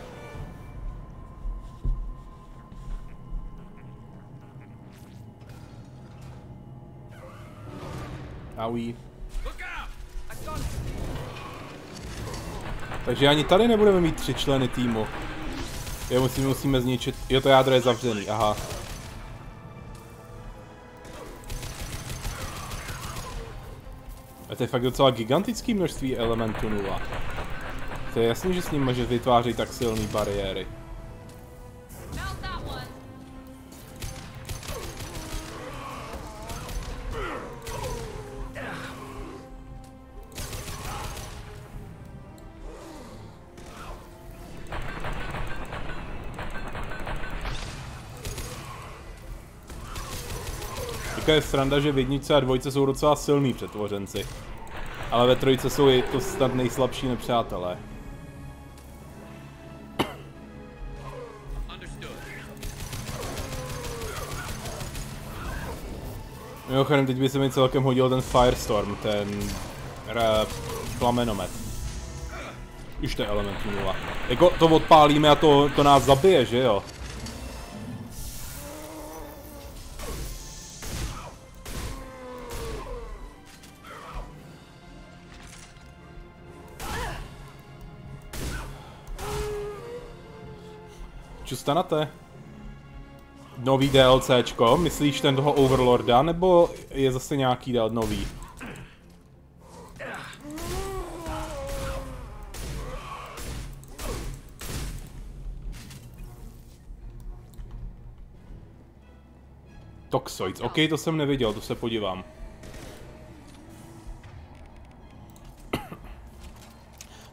Auí. Takže ani tady nebudeme mít 3 členy týmu. Jo, musíme zničit. Jo, to jádro je zavřený, aha. A to je fakt docela gigantický množství elementů 0. To je jasný, že s ním může vytvářet tak silné bariéry. Je sranda, že v 1 a 2 jsou docela silní přetvořenci. Ale ve 3 jsou i to snad nejslabší nepřátelé. Mimochodem, teď by se mi celkem hodil ten Firestorm, ten plamenomet. Už to je element 0. Jako to odpálíme a to nás zabije, že jo? Čustanate? Nový DLCčko? Myslíš ten toho Overlorda, nebo je zase nějaký nový? Toxoids, ok, to jsem neviděl, to se podívám.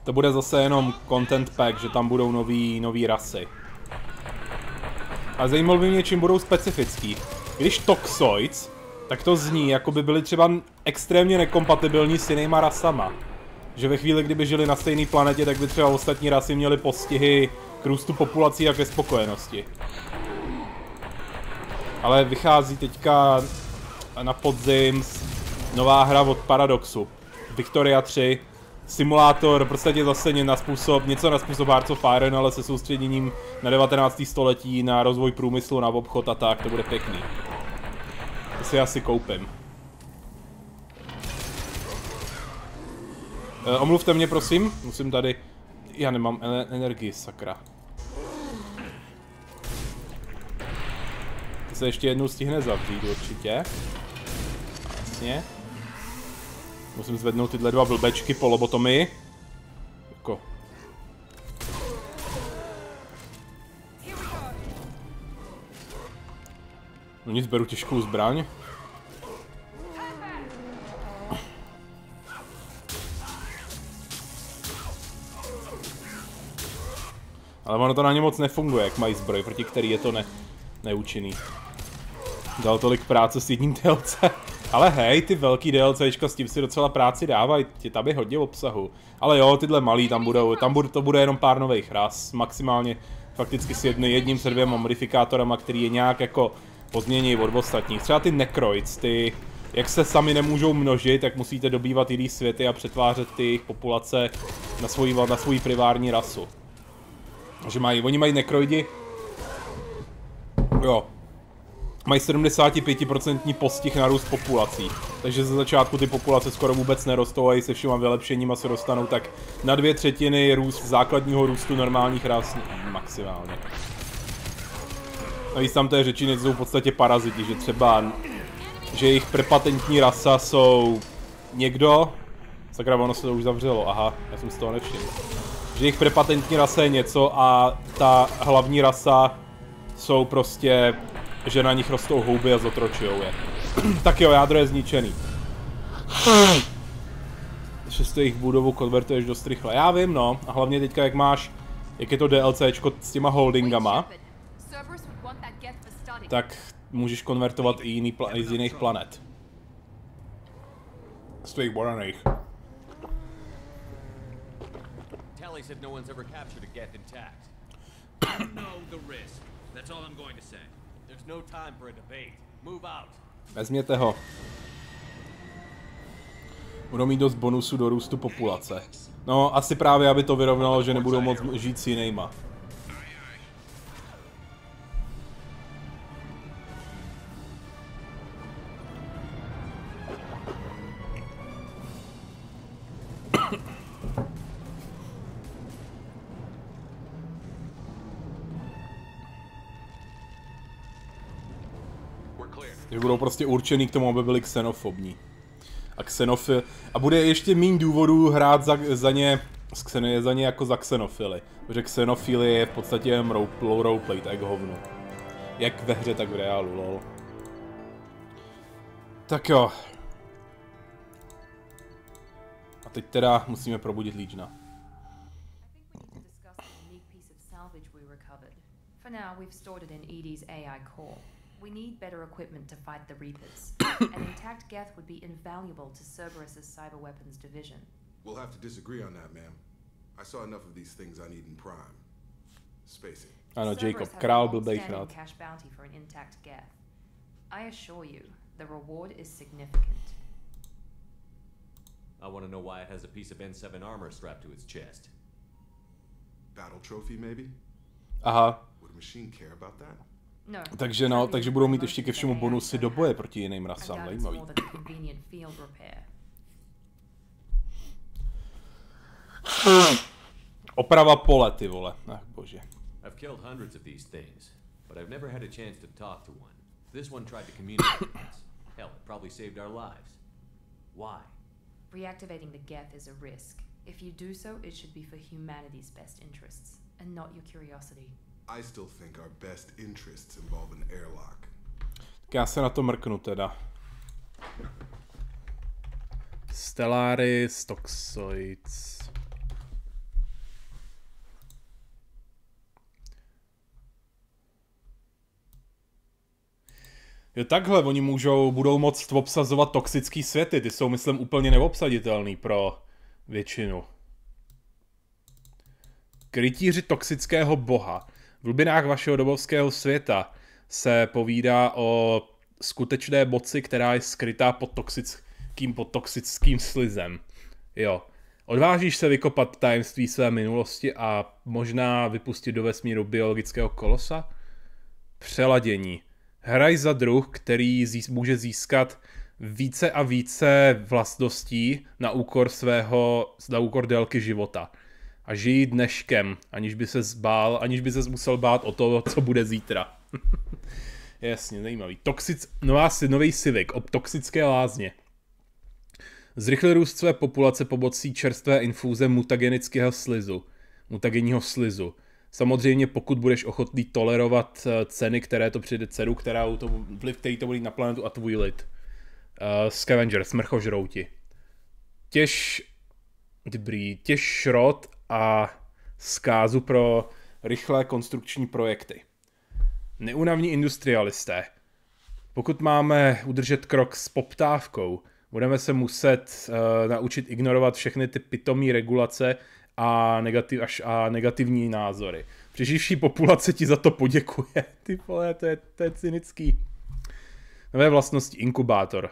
To bude zase jenom content pack, že tam budou nový rasy. A zajímalo by mě, čím budou specifický. Když Toxoids, tak to zní, jako by byly třeba extrémně nekompatibilní s jinýma rasama. Že ve chvíli, kdyby žili na stejné planetě, tak by třeba ostatní rasy měly postihy k růstu populací a ke spokojenosti. Ale vychází teďka na podzim nová hra od Paradoxu. Victoria 3. Simulátor, prostě zase něco na způsob Hearts of Iron, ale se soustředěním na 19. století, na rozvoj průmyslu, na obchod a tak, to bude pěkný. To si asi koupím. Omluvte mě, prosím, musím tady... Já nemám energii, sakra. To se ještě jednou stihne zavřít, určitě. Jasně. Musím zvednout tyhle 2 blbečky po lobotomii. Jako. No nic, beru těžkou zbraň. Ale ono to na ně moc nefunguje, jak mají zbroj, proti který je to neúčinný. Dal tolik práce s jedním DLC. Ale hej, ty velký DLCčka s tím si docela práci dávají, tam je hodně obsahu. Ale jo, tyhle malý to bude jenom pár nových ras, maximálně fakticky s jedním se 2 modifikátorama, který je nějak jako pozměněný od ostatních. Třeba ty Necroids, ty, jak se sami nemůžou množit, tak musíte dobývat jiný světy a přetvářet ty jejich populace na svoji privární rasu. Takže oni mají Necroidi, jo. Mají 75% postih na růst populací, takže ze začátku ty populace skoro vůbec nerostou a i se všema vylepšeníma se dostanou tak na 2/3 růst základního růstu normálních ras maximálně. Navíc tam té řečiny jsou v podstatě paraziti, že třeba, že jejich prepatentní rasa jsou někdo, sakra, ono se to už zavřelo, aha, já jsem z toho nevšiml. Že jejich prepatentní rasa je něco a ta hlavní rasa jsou prostě, že na nich rostou houby a zotročujou je. Tak jo, jádro je zničený. Že z jejich budovu konvertuješ dost rychle. Já vím, no. A hlavně teďka, jak je to DLCčko s těma holdingama, tak můžeš konvertovat i z jiných planet. Z tvých boraných. Tally said no one's ever captured a Geth intact. You know the risk. That's all I'm going to say. There's no time for a debate. Move out. Vezměte ho. Budou mít dost bonusů do růstu populace. No, asi právě, aby to vyrovnalo, že nebudou moc žít s jinýma. Že budou prostě určený k tomu, aby byli xenofobní. A bude ještě méně důvodů hrát za ně jako za xenofily. Protože xenofilie je v podstatě jen roleplay, tak hovno. Jak ve hře, tak v reálu, lol. Tak jo. A teď teda musíme probudit Legiona. For now, we've stored it in EDI's AI core. We need better equipment to fight the Reapers. An intact Geth would be invaluable to Cerberus's cyber weapons division. We'll have to disagree on that, ma'am. I saw enough of these things I need in Prime. Spacey. Ano, Jacob, král blbej krát. Cash bounty for an intact Geth. I assure you, the reward is significant. I want to know why it has a piece of N7 armor strapped to its chest. Battle trophy, maybe? Aha. Would a machine care about that? No. Takže budou mít ještě ke všemu bonusy do boje proti jiným rasám, zajímavý. Oprava pole, ty vole, ach bože. I've killed hundreds of these things, but I've never had a chance to talk to one. This one tried to communicate with us. Hell, it probably saved our lives. Why? Reactivating the Geth is a risk. If you do so, it should be for humanity's best interests, and not your curiosity. I still think our best interests involve an airlock. Tak já se na to mrknu teda. Stellaris, Toxoids. Jo, takhle, oni budou moct obsazovat toxický světy, ty jsou, myslím, úplně neobsaditelný pro většinu. Krytíři toxického boha. V hlubinách vašeho dobovského světa se povídá o skutečné moci, která je skrytá pod toxickým slizem. Jo. Odvážíš se vykopat tajemství své minulosti a možná vypustit do vesmíru biologického kolosa? Přeladění. Hraj za druh, který může získat více a více vlastností na úkor délky života. A žij dneškem, aniž by ses musel bát o to, co bude zítra. Jasně, zajímavý. Nový Civic, o toxické lázně. Zrychlil růst své populace pomocí čerstvé infuze mutagenního slizu. Samozřejmě pokud budeš ochotný tolerovat ceny, které to přijde dceru, vliv, který to bude na planetu a tvůj lid. Scavenger, smrchožrouti. Těž šrot a zkázu pro rychlé konstrukční projekty. Neúnavní industrialisté. Pokud máme udržet krok s poptávkou, budeme se muset naučit ignorovat všechny ty pitomí regulace a negativní názory. Přeživší populace ti za to poděkuje. Ty vole, to je cynický. Nové vlastnosti, inkubátor.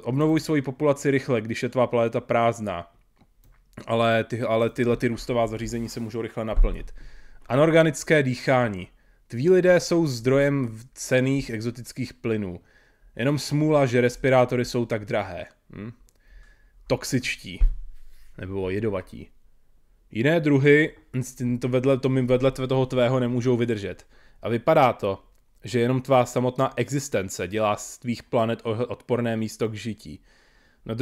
Obnovuj svoji populaci rychle, když je tvá planeta prázdná. Ale tyhle růstová zařízení se můžou rychle naplnit. Anorganické dýchání. Tví lidé jsou zdrojem cenných exotických plynů. Jenom smůla, že respirátory jsou tak drahé. Toxičtí. Nebo jedovatí. Jiné druhy vedle toho tvého nemůžou vydržet. A vypadá to, že jenom tvá samotná existence dělá z tvých planet odporné místo k žití. Na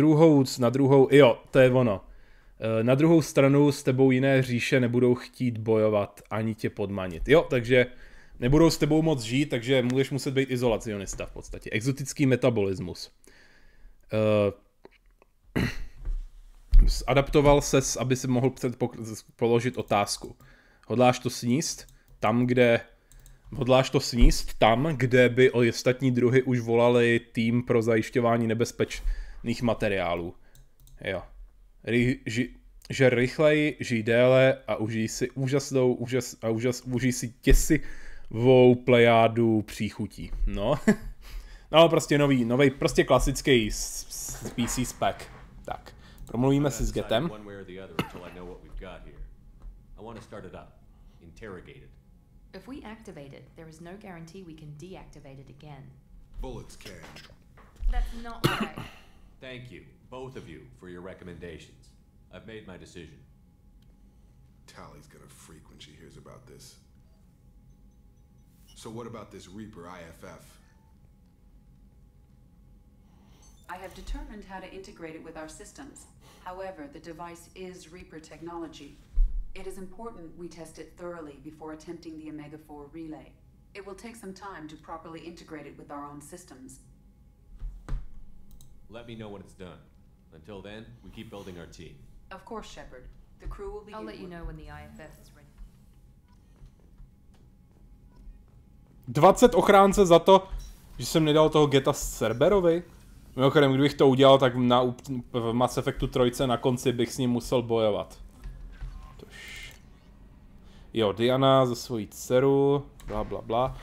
druhou stranu s tebou jiné říše nebudou chtít bojovat ani tě podmanit. Jo, takže nebudou s tebou moc žít, takže budeš muset být izolacionista v podstatě. Exotický metabolismus. Adaptoval ses, aby si mohl položit otázku. Hodláš to sníst tam, kde by ostatní druhy už volali tým pro zajišťování nebezpečných materiálů. Jo. Že rychleji, žij déle a užij si těsivou plejádu příchutí. No. No, prostě nový, prostě klasický PC spec. Tak. Promluvíme si s Getem. If we activate it, there is no guarantee we can deactivate it again. Bullets can. That's not right. Thank you, both of you, for your recommendations. I've made my decision. Tally's gonna freak when she hears about this. So what about this Reaper IFF? I have determined how to integrate it with our systems. However, the device is Reaper technology. It is important we test it thoroughly before attempting the Omega-4 relay. It will take some time to properly integrate it with our own systems. Let me know when it's done. Until then, we keep building our team. Of course, Shepard. The crew will be. I'll let you know when the IFF is ready. 20 ochránce za to, že jsem nedal toho geta Cerberovi. Mimochodem, kdybych to udělal, tak v Mass Effectu 3 na konci bych s ním musel bojovat. Tož... Jo, Diana za svojí dceru, bla bla bla.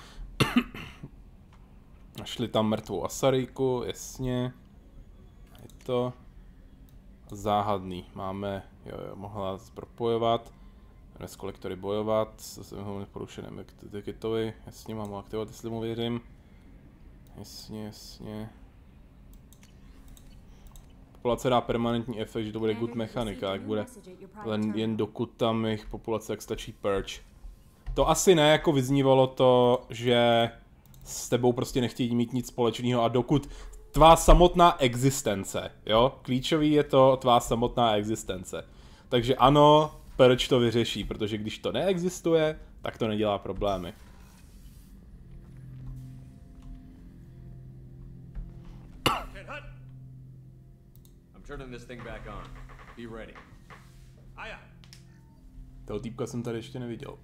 Našli tam mrtvou Asaryjku, jasně. Je to záhadný. Máme, jo, mohla propojovat. Dnes kolektory bojovat, zase mám porušeném tiketovi, jasně, mám ho aktivovat, jestli mu věřím. Jasně, jasně. Populace dá permanentní efekt, že to bude good mechanika, jak bude jen dokud tam jejich populace, jak stačí purge. To asi ne, jako vyznívalo to, že s tebou prostě nechtějí mít nic společného a dokud tvá samotná existence, jo? Klíčový je to tvá samotná existence. Takže ano, purge to vyřeší, protože když to neexistuje, tak to nedělá problémy. Turning this thing back on. Be ready. Aya. Toho týpka jsem tady ještě neviděl.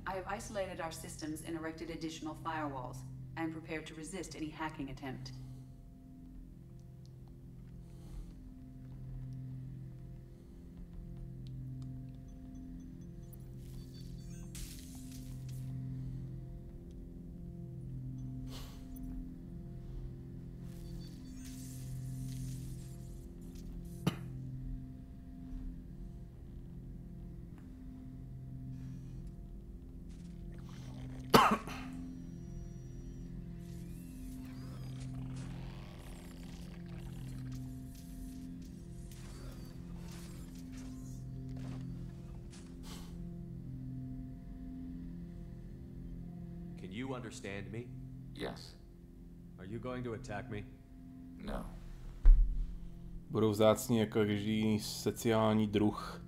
I have isolated our systems and erected additional firewalls. I am prepared to resist any hacking attempt. You understand me? Yes. Are you going to attack me? No. Budou vzácní jako každý speciální druh.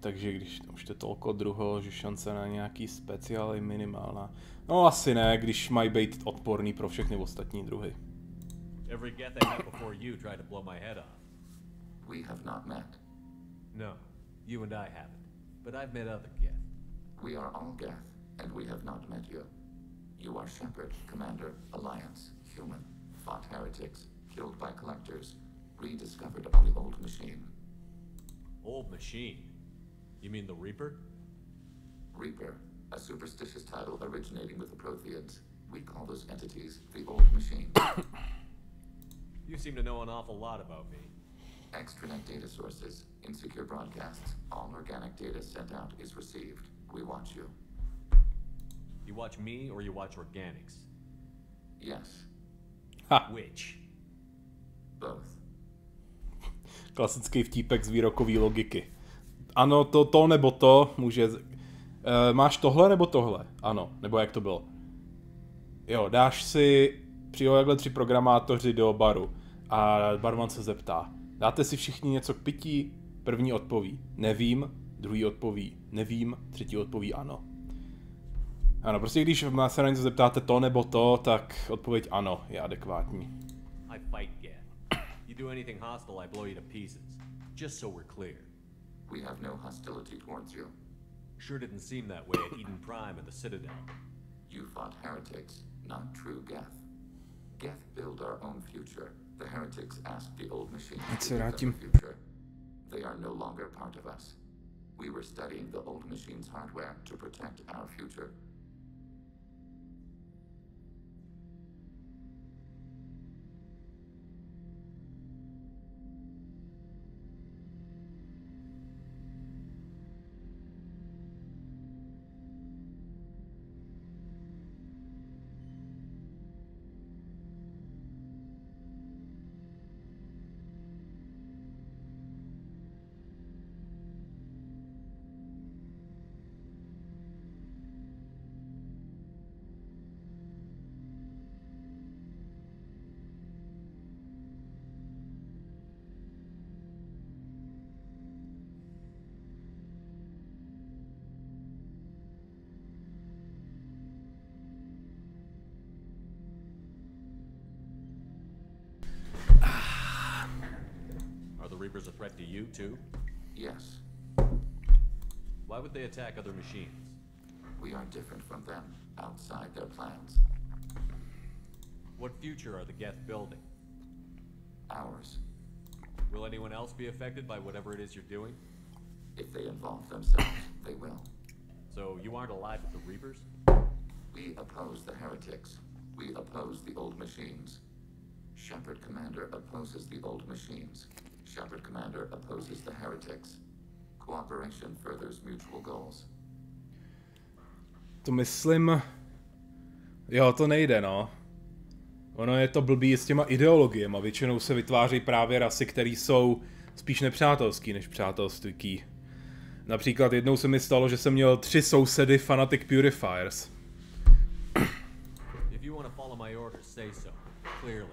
Takže když už to toliko druho, že šance na nějaký speciál je minimálna. No asi ne, když mají být odporný pro všechny ostatní druhy. Every geth I met before you tried to blow my head off. We have not met. No, you and I haven't. But I've met other geth. We are all geth, and we have not met you. You are Shepard, Commander, Alliance, human, fought heretics, killed by collectors, rediscovered on the old machine. Old machine? You mean the Reaper? Reaper, a superstitious title originating with the Protheans. We call those entities the old machine. You seem to know an awful lot about me. Extranet data sources, insecure broadcasts, all organic data sent out is received. We watch you. You watch me or you watch organics? Yes. Ha. Which? Both. Klasický vtípek z výrokové logiky. Ano, to nebo to může... máš tohle nebo tohle? Ano, nebo jak to bylo? Jo, dáš si... Přijou jakhle 3 programátoři do baru a barman se zeptá. Dáte si všichni něco k pití? První odpoví nevím, druhý odpoví nevím, třetí odpoví ano. Ano, prostě když se na něco zeptáte to nebo to, tak odpověď ano je adekvátní. I fight Geth. You do anything hostile, I blow you to pieces. Just so we're clear. We have no hostility towards you. Sure didn't seem that way at Eden Prime and the Citadel. You fought heretics, not true Geth. Geth build our own future. The heretics asked the old machine to give them a future. They are no longer part of us. We were studying the old machine's hardware to protect our future. the Reapers a threat to you, too? Yes. Why would they attack other machines? We are different from them, outside their plans. What future are the Geth building? Ours. Will anyone else be affected by whatever it is you're doing? If they involve themselves, they will. So you aren't allied with the Reapers? We oppose the heretics. We oppose the old machines. Shepard Commander opposes the old machines. Shepard Commander opposes the heretics. Cooperation furthers mutual goals. To myslím... Jo, to nejde, no. Ono je to blbý s těma ideologiemi. Většinou se vytváří právě rasy, které jsou spíš nepřátelský než přátelství. Například jednou se mi stalo, že jsem měl 3 sousedy Fanatic Purifiers. If you want to follow my orders, say so. Clearly.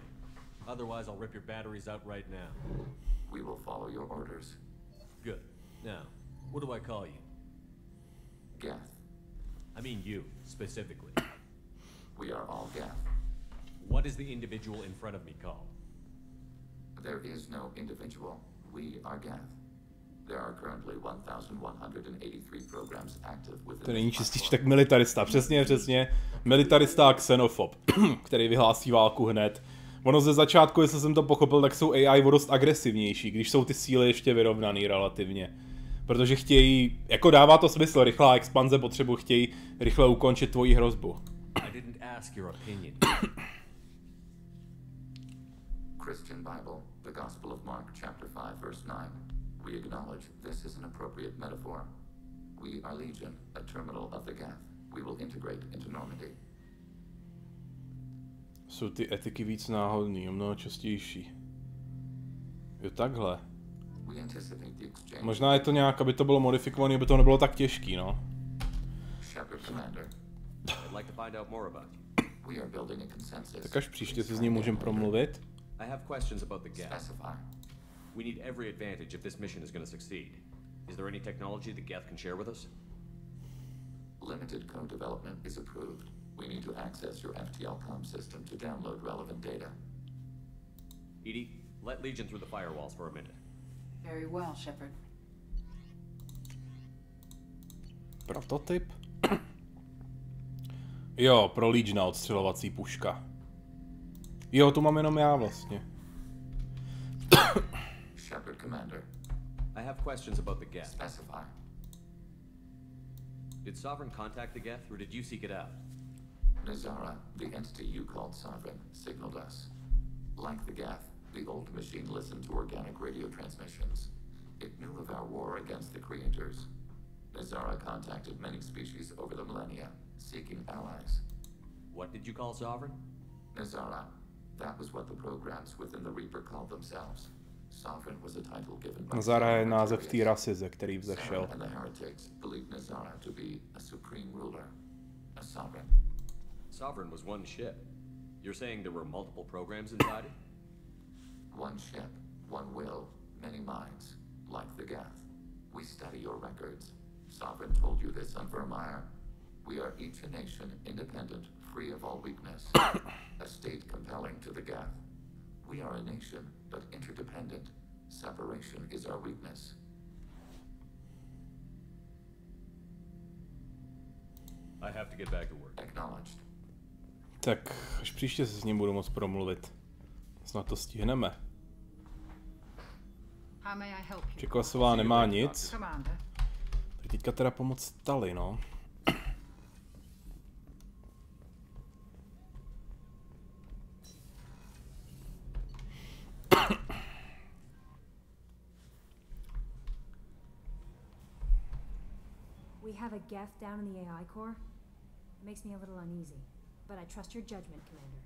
Otherwise, I'll rip your batteries out right now. We will follow your orders. Good. Now, what do I call you? Geth. I mean you, specifically. We are all Geth. What is the individual in front of me called? There is no individual. We are Geth. There are currently 1,183 programs active within. To není čistíč tak militarista, přesně. Militarista a xenofob, který vyhlásí válku hned. Ono ze začátku, jestli jsem to pochopil, tak jsou AI o dost agresivnější, když jsou ty síly ještě vyrovnaný relativně. Protože chtějí, jako dává to smysl, rychlá expanze, chtějí rychle ukončit tvoji hrozbu. Christian Bible, the Gospel of Mark, chapter 5, verse 9. We acknowledge this is an appropriate metaphor. We are Legion, a terminal of the Geth. We will integrate into Normandy. Jsou ty etiky víc náhodný, mnoho častější. Jo, takhle. Možná je to nějak, aby to bylo modifikované, aby to nebylo tak těžký, no. Tak až příště si s ním můžeme promluvit. I have questions about the Geth. We need every advantage if this mission is going to succeed. Is there any technology the Geth can share with us? Limited code development is approved. We need to access your FTL-COM system to download relevant data. Edie, let Legion through the firewalls for a minute. Very well, Shepard. Prototyp? Jo, pro Legiona odstřelovací puška. Jo, tu mám jenom já vlastně. Shepard Commander. I have questions about the Geth. Specify. Did Sovereign contact the Geth, or did you seek it out? Nazara, the entity you called Sovereign, signaled us. Like the Geth, the old machine listened to organic radio transmissions. It knew of our war against the creators. Nazara contacted many species over the millennia, seeking allies. What did you call Sovereign? Nazara. That was what the programs within the Reaper called themselves. Sovereign was a title given by Nazara je název té rasy, ze který vzešel. And the heretics believed Nazara to be a supreme ruler, a sovereign. Sovereign was one ship. You're saying there were multiple programs inside it? One ship, one will, many minds, like the Geth. We study your records. Sovereign told you this on Vermeer. We are each a nation, independent, free of all weakness. A state compelling to the Geth. We are a nation, but interdependent. Separation is our weakness. I have to get back to work. Acknowledged. Tak, až příště se s ním budu moct promluvit. Snad to stihneme. Čeklasová nemá nic. Tak teďka teda pomoc Tali, no. We have a Geth down in the AI core. It makes me a little uneasy, but I trust your judgment, Commander.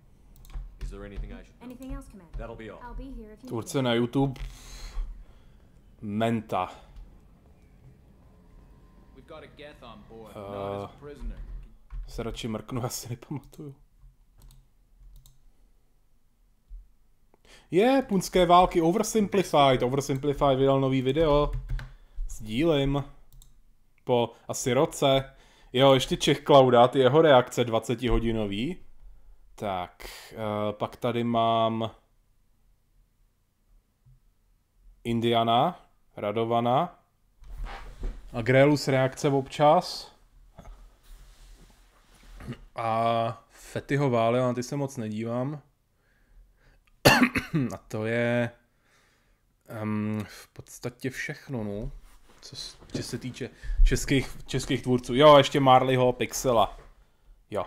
Is there anything I should know? Anything else, Commander? That'll be all. I'll be here if you Tvůrce na YouTube. Menta. We've got a Geth on board, not as a prisoner. Se radši mrknu, asi nepamatuju. Punské války Oversimplified. Oversimplified vydal nový video. Sdílím. Po asi roce. Jo, ještě Czech Cloudat, jeho reakce 20hodinový. Tak, pak tady mám... Indiana, Radovana. A Grélus reakce občas. A Fetyho Vále, na ty se moc nedívám. A to je v podstatě všechno, no. Co se týče českých tvůrců. Jo, ještě Marleyho Pixela. Jo.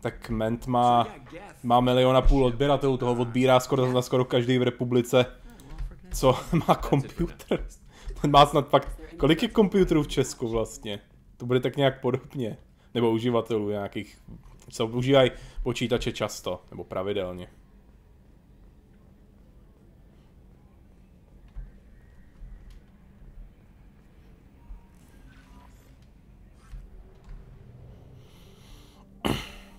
Tak Ment má 1,5 milionu odběratelů, toho odbírá skoro každý v republice, co má počítač. Má snad fakt, kolik je počítačů v Česku vlastně? To bude tak nějak podobně. Nebo uživatelů nějakých, co užívají počítače často, nebo pravidelně.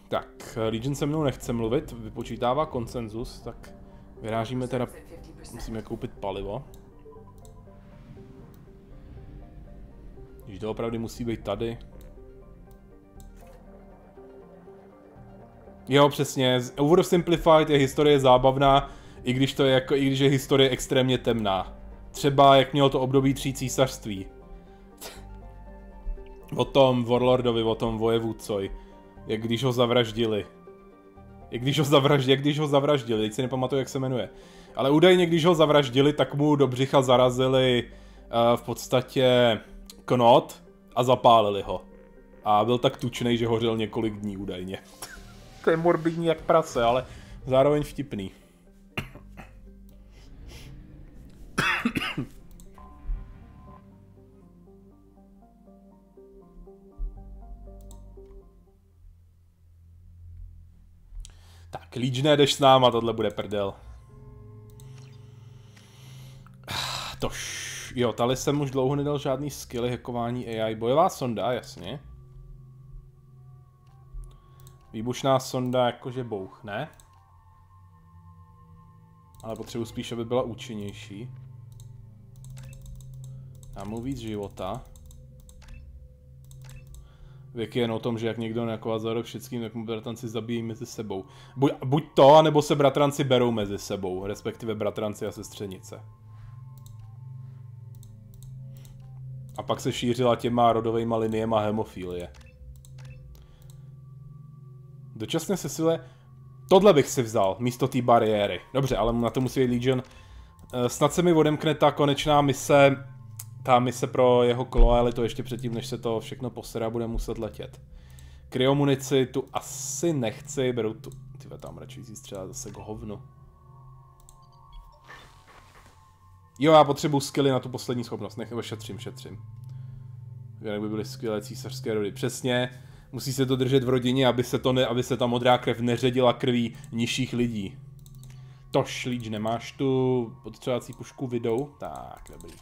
Tak, Legion se mnou nechce mluvit, vypočítává konsenzus, tak vyrážíme teda, musíme koupit palivo. Když to opravdu musí být tady. Jo, přesně, oversimplified je historie zábavná, i když je historie extrémně temná. Třeba jak mělo to období 3 císařství. O tom Warlordovi, o tom vojevůdcovi. Jak když ho zavraždili. Jak když ho zavraždili, teď si nepamatuju, jak se jmenuje. Ale údajně, když ho zavraždili, tak mu do břicha zarazili v podstatě knot a zapálili ho. A byl tak tučnej, že hořel několik dní údajně. To je morbidní jak prase, ale zároveň vtipný. Tak, Legione, jdeš s náma, tohle bude prdel. Jo, tady jsem už dlouho nedal žádný skilly, hackování AI, bojová sonda, jasně. Výbušná sonda jakože bouchne. Ale potřebuji spíš, aby byla účinnější. Dám mu víc života. Věk je jen o tom, že jak někdo naková za rok všetkým, tak mu bratranci zabíjí mezi sebou. Buď to, anebo se bratranci berou mezi sebou, respektive bratranci a sestřenice. A pak se šířila těma rodovejma liniema hemofilie. Dočasně se sile... Tohle bych si vzal, místo té bariéry. Dobře, ale na to musí být Legion. Snad se mi odemkne ta konečná mise... Ta mise pro jeho kolo, ale to ještě předtím, než se to všechno posere, bude muset letět. Kryomunici tu asi nechci, beru tu... Tyve, tam radši střelat zase k hovnu. Jo, já potřebuji skilly na tu poslední schopnost, šetřím. Jak by byly skvělé císařské rody. Přesně, musí se to držet v rodině, aby se ta modrá krev neředila krví nižších lidí. Tož, Legion, nemáš tu podstřelací pušku vidou? Tak, dobrý.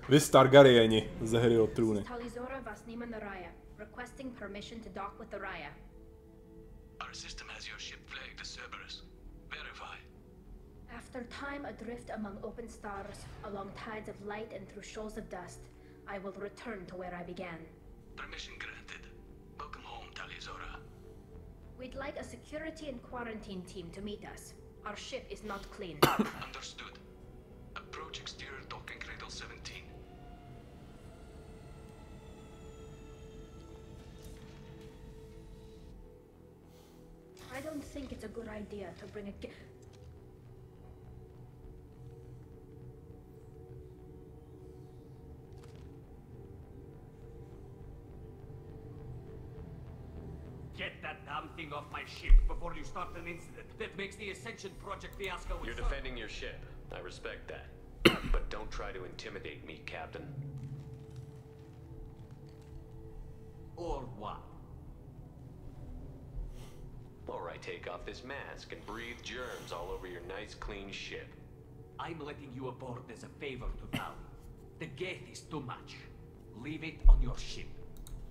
Vy Targaryeni ze hry o trůny. Our system has your ship flagged as Cerberus. Verify. After time adrift among open stars, along tides of light and through shoals of dust, I will return to where I began. Permission granted. Welcome home, Talizora. We'd like a security and quarantine team to meet us. Our ship is not clean. Understood. Approach exterior docking cradle 17. I don't think it's a good idea to bring a Get that damn thing off my ship before you start an incident that makes the Ascension Project fiasco. You're defending your ship. I respect that. But don't try to intimidate me, Captain. Or what? Alright, take off this mask and breathe germs all over your nice, clean ship. I'm letting you aboard as a favor to Val. The gate is too much. Leave it on your ship.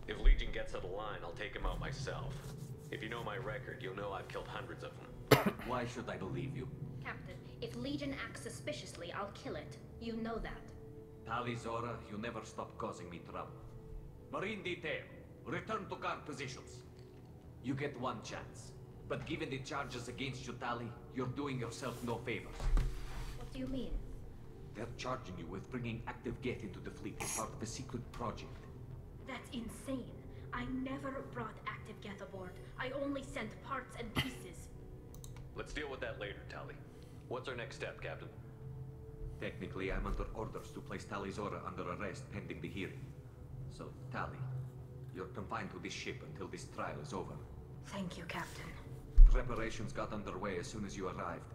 If Legion gets out of line, I'll take him out myself. If you know my record, you'll know I've killed hundreds of them. Why should I believe you? Captain, if Legion acts suspiciously, I'll kill it. You know that. Tali Zora, you never stop causing me trouble. Marine detail, return to guard positions. You get one chance. But given the charges against you, Tali, you're doing yourself no favors. What do you mean? They're charging you with bringing active Geth into the fleet as part of a secret project. That's insane. I never brought active Geth aboard. I only sent parts and pieces. Let's deal with that later, Tali. What's our next step, Captain? Technically, I'm under orders to place Tali Zora under arrest pending the hearing. So, Tali, you're confined to this ship until this trial is over. Thank you, Captain. Preparations got underway as soon as you arrived.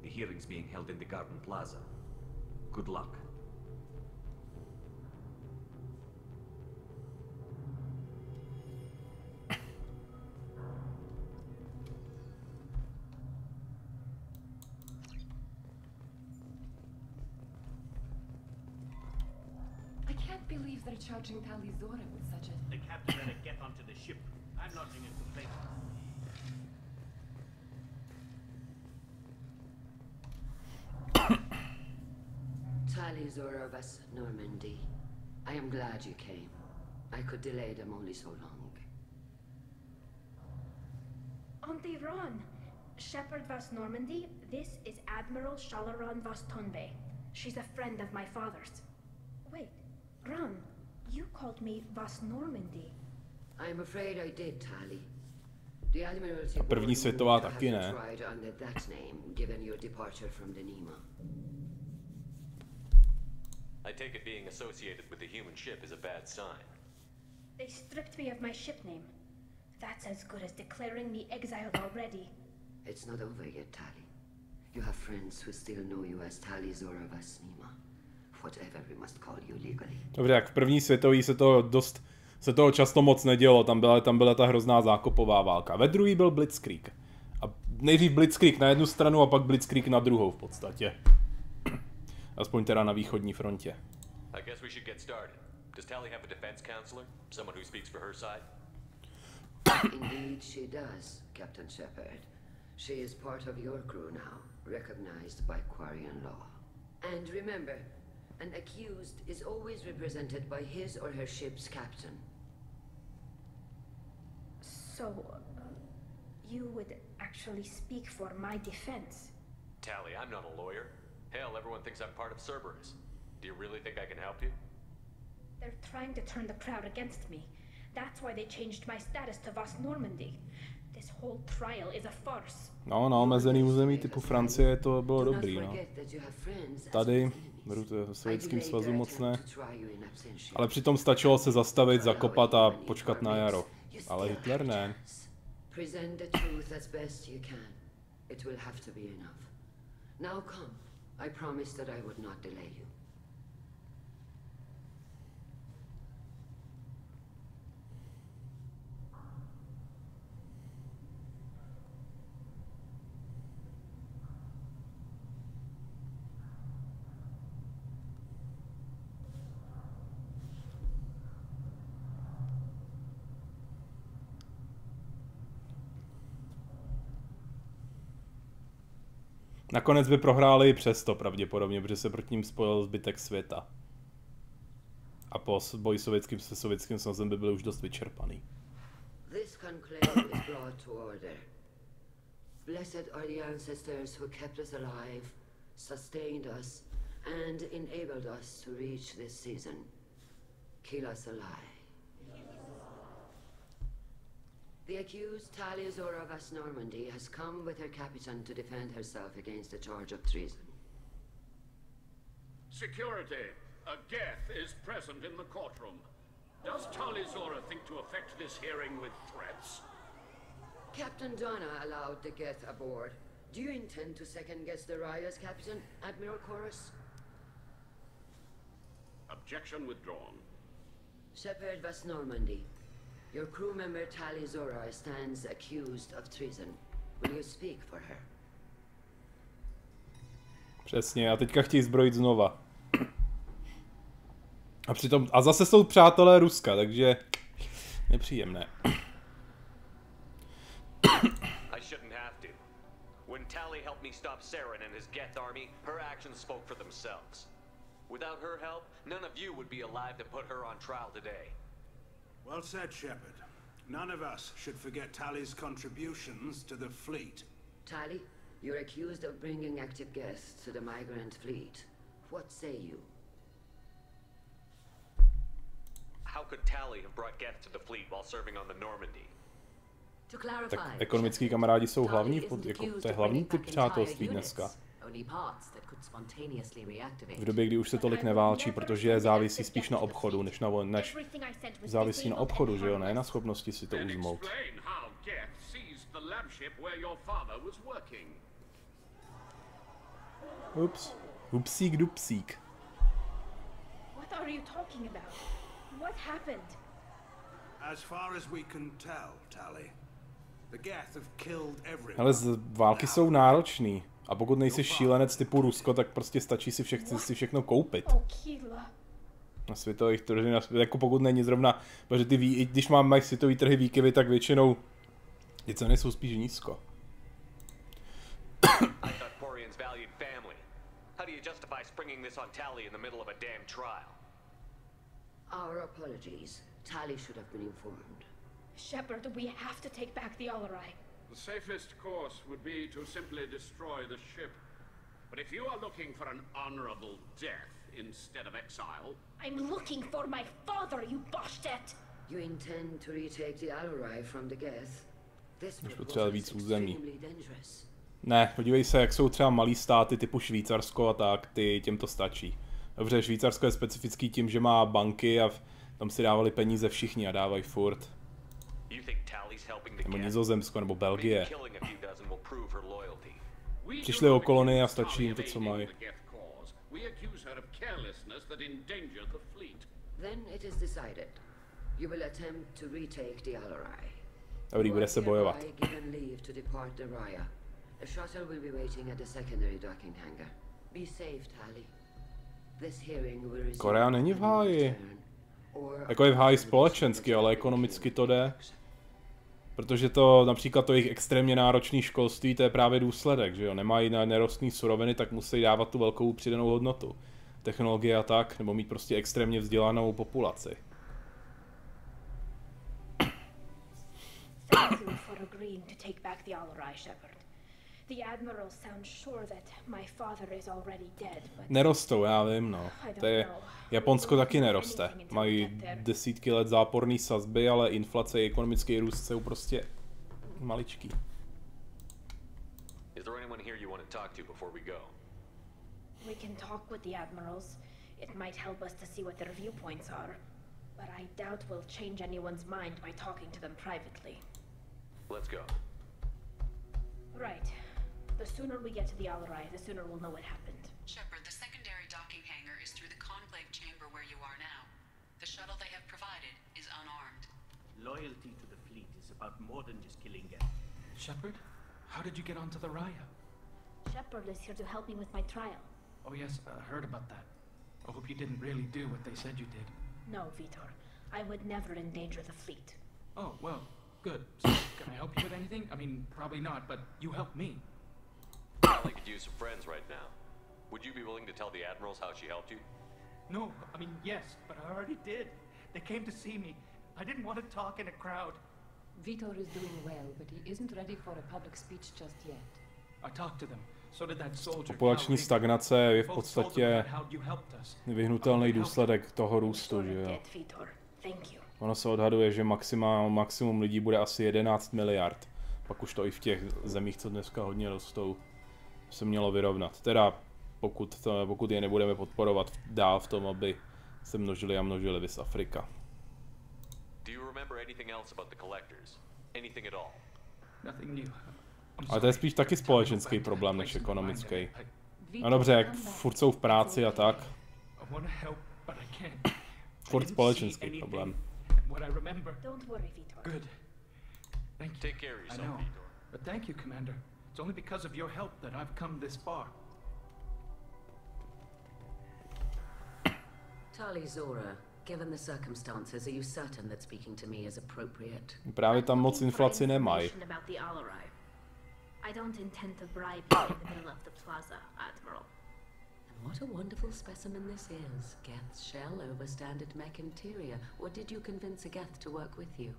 The hearing's being held in the Garden Plaza. Good luck. I can't believe they're charging Tali Zora with such a... The captain better get onto the ship. I'm lodging a complaint. Tali Zora Vas Normandy. I am glad you came. I could delay them only so long. Auntie Ron! Shepard Vas Normandy, this is Admiral Shalaran Vas Tonbe. She's a friend of my father's. Wait, Ron, you called me Vas Normandy. I'm afraid I did, Tali. The Admiralty První světová taky ne. tried under that name, given your departure from the Nima. I take it being associated with the human ship is a bad sign. They stripped me of my ship name. That's as good as declaring me exiled already. It's not over yet, Tali. You have friends who still know you as Tali Zora Vas Nima. Whatever we must call you legally. Dobře, jak v první světový se toho často moc nedělo, tam byla ta hrozná zákopová válka. Ve druhý byl Blitzkrieg. A nejdřív Blitzkrieg na jednu stranu a pak Blitzkrieg na druhou v podstatě. Aspoň teda na východní frontě. I guess we should get started. Does Tali have a defense counselor? Someone who speaks for her side? Indeed she does, Captain Shepard. She is part of your crew now, recognized by Kvarian law. And remember, an accused is always represented by his or her ship's captain. So, you would actually speak for my defense? Tali, I'm not a lawyer. Hell, everyone thinks I'm part of Cerberus. Do you really think I can help you? They're trying to turn the crowd against me. That's why they changed my status to Vas Normandy. This whole trial is a farce. No, na omezený území typu Francie to bylo dobrý, no. Tady, v Sovětském svazu moc ne. Ale přitom stačilo se zastavit, zakopat a počkat na jaro. Ale Hitler ne. Present the truth as best you can. It will have to be enough. Now come. I promised that I would not delay you. Nakonec by prohráli i přesto pravděpodobně, protože se proti ním spojil zbytek světa. A po boji se sovětským svazem by byli už dost vyčerpaný. This conclave is brought to order. Blessed are the ancestors who kept us alive, sustained us, and enabled us to reach this season. Kill us alive. The accused Tali Zora Vas Normandy has come with her captain to defend herself against the charge of treason. Security. A Geth is present in the courtroom. Does Tali Zora think to affect this hearing with threats? Captain Donna allowed the Geth aboard. Do you intend to second-guess the Raya's captain, Admiral Chorus? Objection withdrawn. Shepard Vas Normandy. Your crew member Tali Zora stands accused of treason. Will you speak for her? Přesně, a teďka chtějí zbrojit znova. A zase jsou přátelé Ruska, takže nepříjemné. I shouldn't have to. When Tali helped me stop Saren and his Geth army, her actions spoke for themselves. Without her help, none of you would be alive to put her on trial today. Well said, Shepard. None of us should forget Tali's contributions to the fleet. Tali, you're accused of bringing active Geth to the migrant fleet. What say you? How could Tali have brought Geth to the fleet while serving on the Normandy? Tak ekonomický kamarádi jsou hlavní, jako to je hlavní typ přátelství dneska. V době, kdy už se tolik neválčí, protože závisí spíš na obchodu, než závisí na obchodu, že jo, ne na schopnosti si to uzmout. Ups. Upsík dupsík. What are you talking about? What happened? As far as we can tell, Tali, the Geth have killed everyone. Ale války jsou náročný. A pokud nejsi šílenec typu Rusko, tak prostě stačí si všechno koupit. Na světových trzích, jako pokud není zrovna, protože ty když mají světový trhy výkyvy, tak většinou ty ceny jsou spíš nízko. Our apologies. Tali should have been informed. Shepard, we have to take back the Alarai. The safest course would be to simply destroy the ship. But if you are looking for an honorable death instead of exile... I'm looking for my father, you bastet! You intend to retake the Alarai from the Geth? This Už potřeba víc území. dangerous. Ne, podívej se, jak jsou třeba malý státy typu Švýcarsko a tak, těm to stačí. Dobře, Švýcarsko je specifický tím, že má banky a tam si dávali peníze všichni a dávají furt. Nebo Nizozemsko, nebo Belgie. Přišli o kolony a stačí jim to, co mají. Dobrý, bude se bojovat. Korea není v háji. Jako je v háji společensky, ale ekonomicky to jde. Protože to, například to jejich extrémně náročné školství, to je právě důsledek, že jo. Nemají nerostné suroviny, tak musí dávat tu velkou přidanou hodnotu. Technologie a tak, nebo mít prostě extrémně vzdělanou populaci. Thank you for agreeing to take back the Alarai, Shepard. The Admiral sounds sure that my father is already dead, but... Nerostou, já vím, no. To je, Japonsko taky neroste. Mají desítky let záporné sazby, ale inflace i ekonomický růst jsou prostě maličký. Is there anyone here you want to talk to before we go? We can talk with the Admirals. It might help us to see what their viewpoints are. But I doubt we'll change anyone's mind by talking to them privately. Let's go. Right. The sooner we get to the Alarai, the sooner we'll know what happened. Shepard, the secondary docking hangar is through the conclave chamber where you are now. The shuttle they have provided is unarmed. Loyalty to the fleet is about more than just killing Geth. Shepard, how did you get onto the Raya? Shepard is here to help me with my trial. Oh yes, I heard about that. I hope you didn't really do what they said you did. No, Vitor. I would never endanger the fleet. Oh, well, good. So, can I help you with anything? I mean, probably not, but you helped me. I could use some friends right now. Would you be willing to tell the Admirals how she helped you? No, I mean, yes, but I already did. They came to see me. I didn't want to talk in a crowd. Vitor is doing well, but he isn't ready for a public speech just yet. I talked to them. So did that soldier. Populační stagnace je v podstatě nevyhnutelný důsledek toho růstu, že jo. Ono se odhaduje, že maximum lidí bude asi 11 miliard. Pak už to i v těch zemích, co dneska hodně rostou, se mělo vyrovnat. Teda pokud je nebudeme podporovat dál v tom, aby se množili a množili vys Afrika. Ale to je spíš taky společenský problém než ekonomický. No dobře, jak furt jsou v práci a tak. Furt společenský problém. Take care of yourself, Vitor. But thank you, Commander. It's only because of your help that I've come this far. Tali Zora, Given the circumstances, are you certain that speaking to me is appropriate? Právě tam moc inflaci nemají. I don't intend to bribe you in the middle of the plaza, Admiral. And what a wonderful specimen this is. Geth's shell over standard mech interior. Or did you convince a Geth to work with you?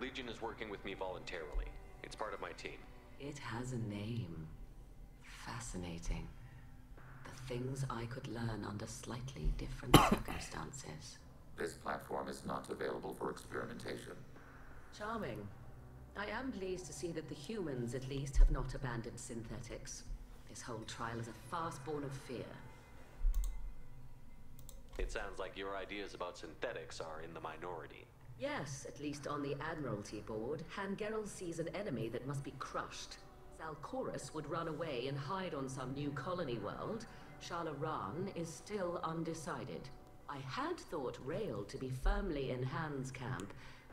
Legion is working with me voluntarily. It's part of my team. It has a name. Fascinating. The things I could learn under slightly different circumstances. This platform is not available for experimentation. Charming. I am pleased to see that the humans, at least, have not abandoned synthetics. This whole trial is a farce born of fear. It sounds like your ideas about synthetics are in the minority. Yes, at least on the Admiralty board, Hangerel sees an enemy that must be crushed. Zalcorus would run away and hide on some new colony world. Shalaran is still undecided. I had thought Rail to be firmly in Han's camp,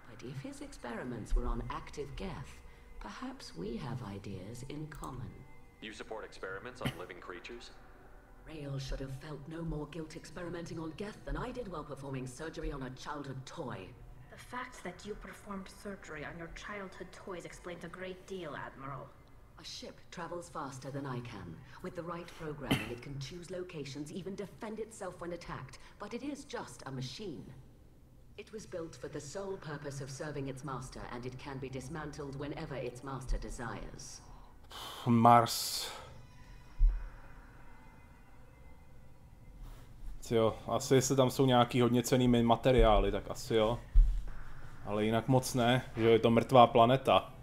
but if his experiments were on active Geth, perhaps we have ideas in common. You support experiments on living creatures? Rail should have felt no more guilt experimenting on Geth than I did while performing surgery on a childhood toy. The fact that you performed surgery on your childhood toys explains a great deal, Admiral. A ship travels faster than I can. With the right programming, it can choose locations, even defend itself when attacked. But it is just a machine. It was built for the sole purpose of serving its master, and it can be dismantled whenever its master desires. Mars. Jo, asi jestli tam jsou nějaký hodně cenný materiály, tak asi jo. Ale jinak moc ne, že je to mrtvá planeta.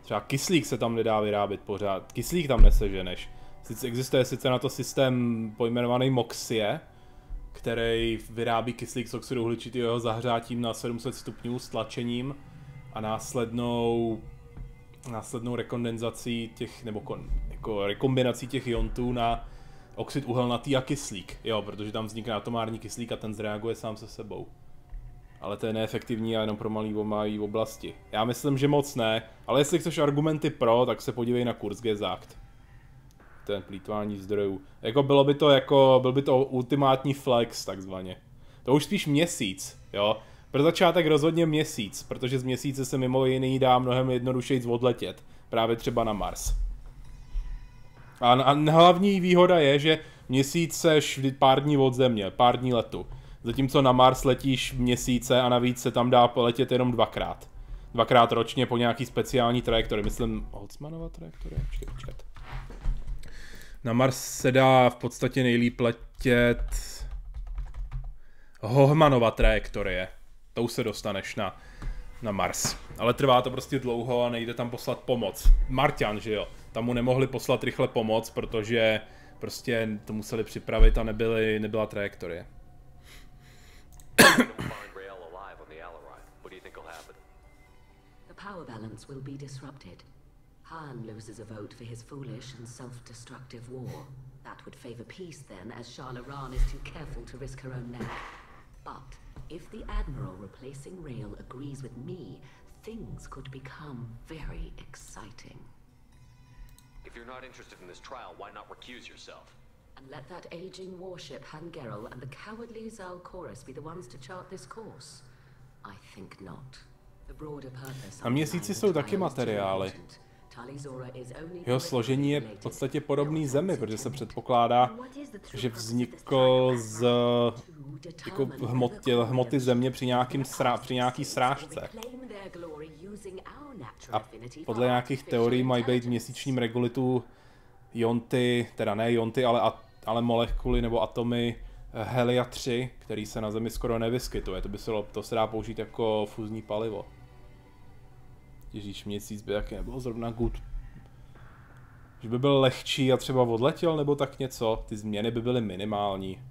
Třeba kyslík se tam nedá vyrábět pořád, kyslík tam neseženeš. Existuje sice na to systém pojmenovaný MOXie, který vyrábí kyslík z oxidu uhličitého zahřátím na 700 stupňů s tlačením a následnou rekondenzací těch, nebo jako rekombinací těch iontů na oxid uhelnatý a kyslík. Jo, protože tam vznikne atomární kyslík a ten zreaguje sám se sebou. Ale to je neefektivní a jenom pro malý oblasti. Já myslím, že moc ne, ale jestli chceš argumenty pro, tak se podívej na Kurzgesagt. Ten plýtvání zdrojů. Jako byl by to ultimátní flex, takzvaně. To už spíš měsíc, jo. Pro začátek rozhodně měsíc, protože z měsíce se mimo jiný dá mnohem jednodušeji odletět. Právě třeba na Mars. A hlavní výhoda je, že měsíc seš pár dní od Země, pár dní letu. Zatímco na Mars letíš měsíce a navíc se tam dá letět jenom dvakrát. Dvakrát ročně po nějaký speciální trajektory, myslím Holtzmanova trajektorie? Počkat. Na Mars se dá v podstatě nejlíp letět Hohmannova trajektorie. Tou se dostaneš na Mars. Ale trvá to prostě dlouho a nejde tam poslat pomoc. Marťan, že jo? Tam mu nemohli poslat rychle pomoc, protože prostě to museli připravit a nebyla trajektorie. The power balance will be disrupted. Han loses a vote for his foolish and self-destructive war. That would favor peace then, as Shalaran is too careful to risk her own neck. But if the Admiral replacing Rail agrees with me, things could become very exciting. If you're not interested in this trial, why not recuse yourself? And let that aging warship Hangerel and the cowardly Zalcorus be the ones to chart this course? I think not. The broader purpose. Na měsíci jsou taky materiály. Jeho složení je v podstatě podobný Zemi, protože se předpokládá, že vznikl z jako hmoty Země při nějaký srážce. A podle nějakých teorií mají být v měsíčním regolitu ionty, teda ne ionty, ale molekuly nebo atomy helia 3, který se na Zemi skoro nevyskytuje. To se dá použít jako fúzní palivo. Ježíš, měsíc by taky nebylo zrovna good. Že by byl lehčí a třeba odletěl nebo tak něco, ty změny by byly minimální.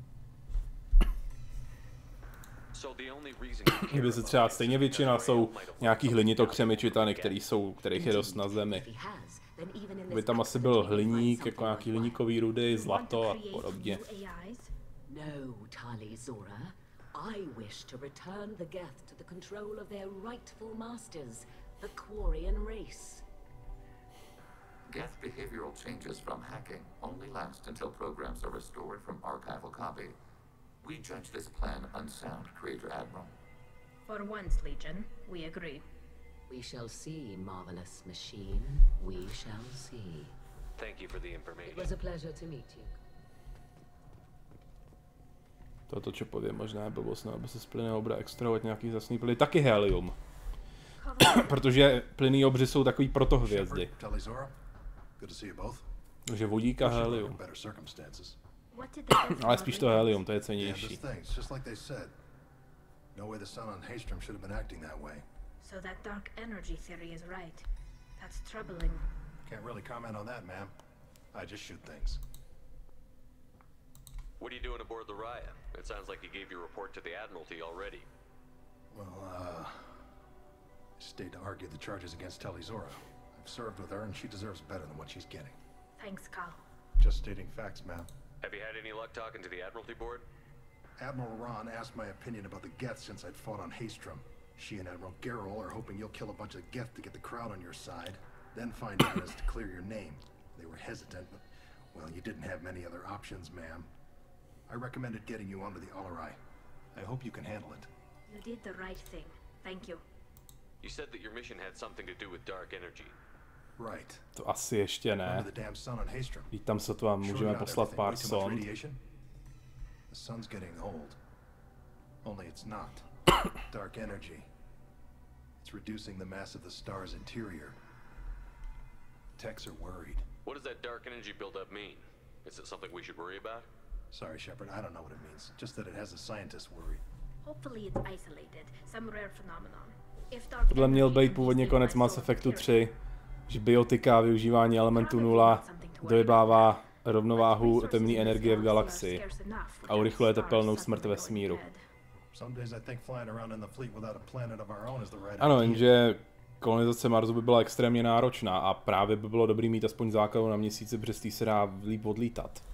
Kdyby se třeba stejně většina jsou nějaký hlinitokřemy kterých je dost na Zemi. By tam asi byl hliník, jako nějaký hliníkový rudy, zlato a podobně. No, Tali Zora. I wish to return the Geth to the control of their rightful masters, the Kvarian race. Geth behavioral changes from hacking only last until programs are restored from archival copy. We judge this plan unsound, Creator Admiral. For once, Legion, we agree. We shall see, marvelous machine. We shall see. Thank you for the information. It was a pleasure to meet you. Toto, čo poviem, možná je blbosť, aby se z plynného bude extrahovat nějaký zasný plyn. Taky helium. Protože plynný obři jsou takový protohvězdy. Takže vodík a helium. Ale spíš to helium, to je cennější. So that dark energy theory is right. That's troubling. Can't really comment on that, ma'am. I just shoot things. What are you doing aboard the Raya? It sounds like you gave your report to the Admiralty already. Well, I stayed to argue the charges against Talizora. I've served with her, and she deserves better than what she's getting. Thanks, Carl. Just stating facts, ma'am. Have you had any luck talking to the Admiralty board? Admiral Ron asked my opinion about the Geth since I'd fought on Haystrom. She and Admiral Garrel are hoping you'll kill a bunch of Geth to get the crowd on your side, then find evidence to clear your name. They were hesitant, but, well, you didn't have many other options, ma'am. I recommended getting you onto the Alarai. I hope you can handle it. You did the right thing. Thank you. You said that your mission had something to do with dark energy. Right. To asi ještě ne. Víš, tam se to vám můžeme poslat pár sond. The sun's getting old. Only it's not. Dark energy. It's reducing the mass of the star's interior. Techs are worried. What does that dark energy buildup mean? Is it something we should worry about? Sorry, Shepard, I don't know what it means. Just that it has the scientists worried. Hopefully it's isolated, some rare phenomenon. Tohle měl být původně konec Mass Effectu 3, že biotika a využívání elementu 0 dojebává rovnováhu temné energie v galaxii a urychluje tepelnou smrt vesmíru. Ano, jenže kolonizace Marsu by byla extrémně náročná a právě by bylo dobrý mít aspoň základnu na Měsíci, protože z té se dá líp odlítat.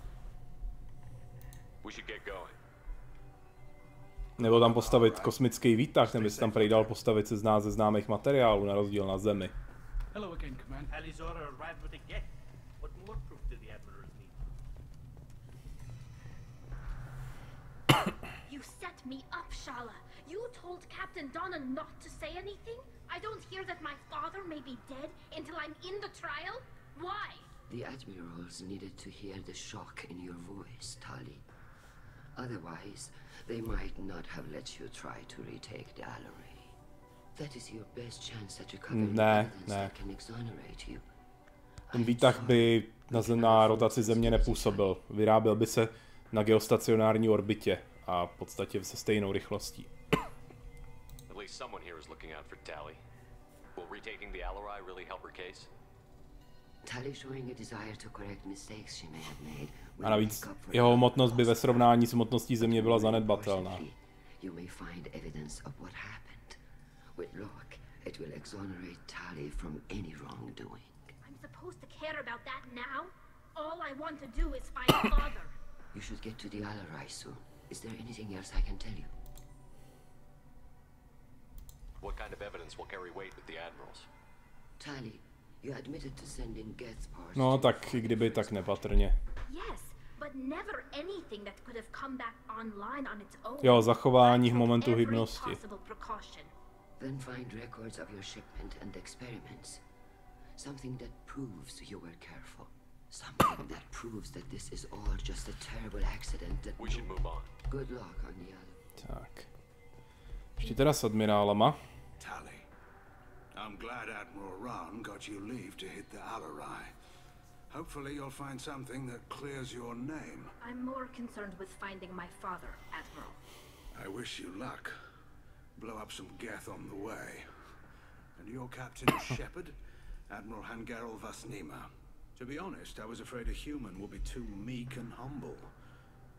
Nebo tam postavit kosmický výtah, nebo si tam prej dal postavit se ze známých materiálů, na rozdíl na Zemi. Hello again, Command. Talizora arrived with a Geth. What more proof do the admirals need? You set me up, Shala. You told Captain Donna not to say anything? I don't hear that my father may be dead until I'm in the trial? Why? The admirals needed to hear the shock in your voice, Tali. Otherwise, they might not have let you try to retake the Alarai. That is your best chance at recovering evidence that can exonerate you. Ten výtah by na rotaci Země nepůsobil. Vyráběl by se na geostacionární orbitě a v podstatě se stejnou rychlostí. At least someone here is looking out for Tali. Will retaking the Alarai really help her case? Tali showing a desire to correct mistakes she may have made. A navíc jeho hmotnost by ve srovnání s hmotností Země byla zanedbatelná. You may find evidence of what happened. With luck, it will exonerate Tali from any wrongdoing. I'm supposed to care about that now? All I want to do is find father. You should get to the Alarai soon. Is there anything else I can tell you? What kind of evidence will carry weight with the admirals? Tali, you admitted to sending Geth parts. No, tak i kdyby, tak nepatrně. Yes, but never anything that could have come back online on its own. Jo, zachování momentu hybnosti. Then find records of your shipment and experiments. Something that proves you were careful. Something that proves that this is all just a terrible accident that we should move on. Good luck on the other. Tak. Ještě teda s admirálama. Tali, I'm glad Admiral Ron got you leave to hit the Alarai. Hopefully you'll find something that clears your name. I'm more concerned with finding my father, Admiral. I wish you luck. Blow up some Geth on the way. And your captain is Shepard, Admiral Hangarel Vasnima. To be honest, I was afraid a human would be too meek and humble.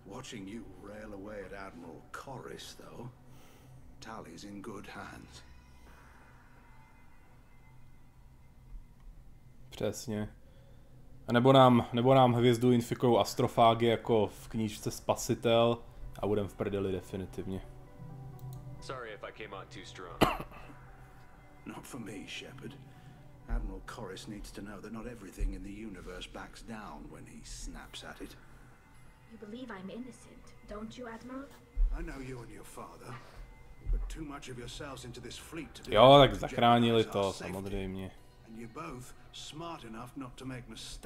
Watching you rail away at Admiral Corris, though, Tali's in good hands. Přesně. A nebo nám hvězdu infikujou astrofágy jako v knížce Spasitel a budem v prdeli definitivně. Sorry if I came on too strong. Not for me, Shepard. Admiral Corris needs to know that not everything in the universe backs down when he snaps at it. You believe I'm innocent, don't you, Admiral? Jo, tak zachránili to, samozřejmě.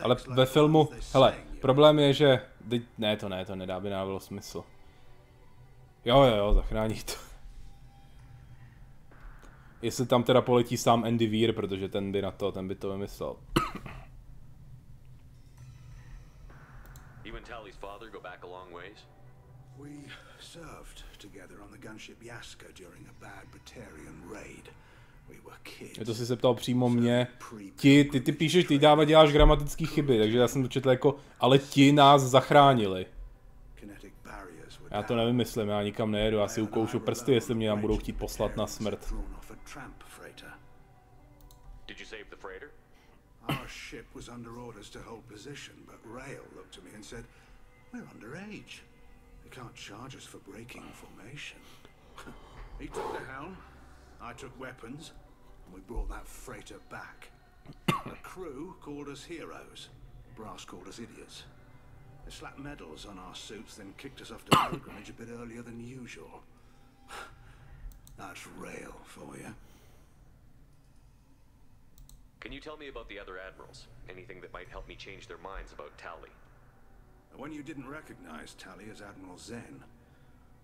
Ale ve filmu, hele, problém je, že... Ne, to nedá, by nedávalo smysl. Jo, zachrání to. Jestli tam teda poletí sám Andy Weir, protože ten by to vymyslel. You and Tally's father go back a long ways? We served together on the gunship Yaska during a bad Batarian raid. We were kids. Je to si se ptal přímo mě. Ty píšeš, ty děláš gramatické chyby, takže já jsem to četl jako, ale ti nás zachránili. Já to nevymyslím, já nikam nejedu, já si ukoušu prsty, jestli mě tam budou chtít poslat na smrt. Did you save the freighter? Our ship was under orders to hold position, but Rail looked at me and said, "We're underage. They can't charge us for breaking formation." He took the helm, I took weapons, and we brought that freighter back. The crew called us heroes. The brass called us idiots. They slapped medals on our suits, then kicked us off to pilgrimage a bit earlier than usual. That's Rail for you. Can you tell me about the other admirals? Anything that might help me change their minds about Tally? When you didn't recognize Tally as Admiral Zen,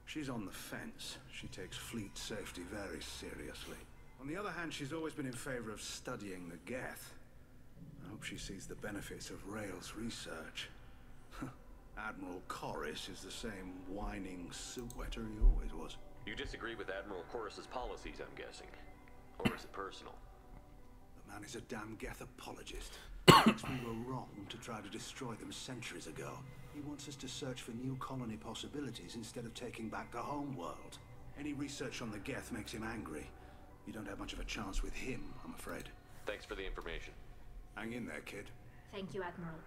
she's on the fence. She takes fleet safety very seriously. On the other hand, she's always been in favor of studying the Geth. I hope she sees the benefits of Rail's research. Admiral Corris is the same whining suit-wetter he always was. You disagree with Admiral Corris's policies, I'm guessing. Or is it personal? The man is a damn Geth apologist. He thinks we were wrong to try to destroy them centuries ago. He wants us to search for new colony possibilities instead of taking back the home world. Any research on the Geth makes him angry. You don't have much of a chance with him, I'm afraid. Thanks for the information. Hang in there, kid. Thank you, Admiral.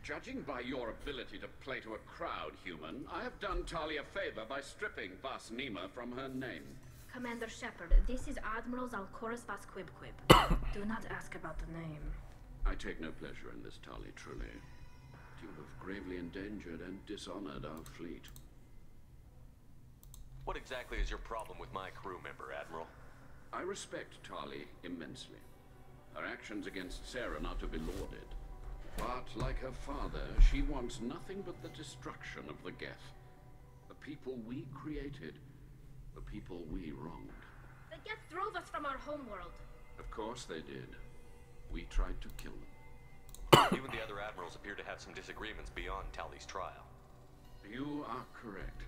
Judging by your ability to play to a crowd, human, I have done Tali a favor by stripping Vas Nima from her name. Commander Shepard, this is Admiral Zalcoris Vas Quibquib. Do not ask about the name. I take no pleasure in this, Tali, truly. You have gravely endangered and dishonored our fleet. What exactly is your problem with my crew member, Admiral? I respect Tali immensely. Her actions against Sarah are to be lauded. But, like her father, she wants nothing but the destruction of the Geth. The people we created. The people we wronged. The Geth drove us from our homeworld. Of course they did. We tried to kill them. You and the other admirals appear to have some disagreements beyond Tali's trial. You are correct.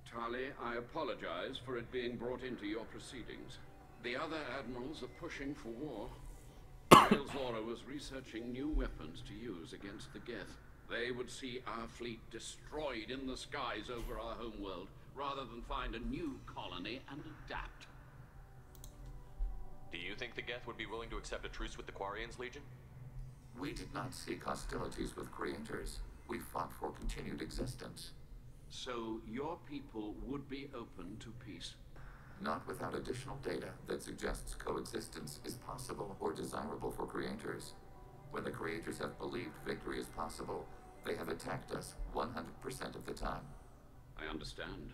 Tali, I apologize for it being brought into your proceedings. The other admirals are pushing for war. Zora was researching new weapons to use against the Geth. They would see our fleet destroyed in the skies over our homeworld, rather than find a new colony and adapt. Do you think the Geth would be willing to accept a truce with the Kvarians, Legion? We did not seek hostilities with creators. We fought for continued existence. So your people would be open to peace? Not without additional data that suggests coexistence is possible or desirable for creators. When the creators have believed victory is possible, they have attacked us 100% of the time. I understand.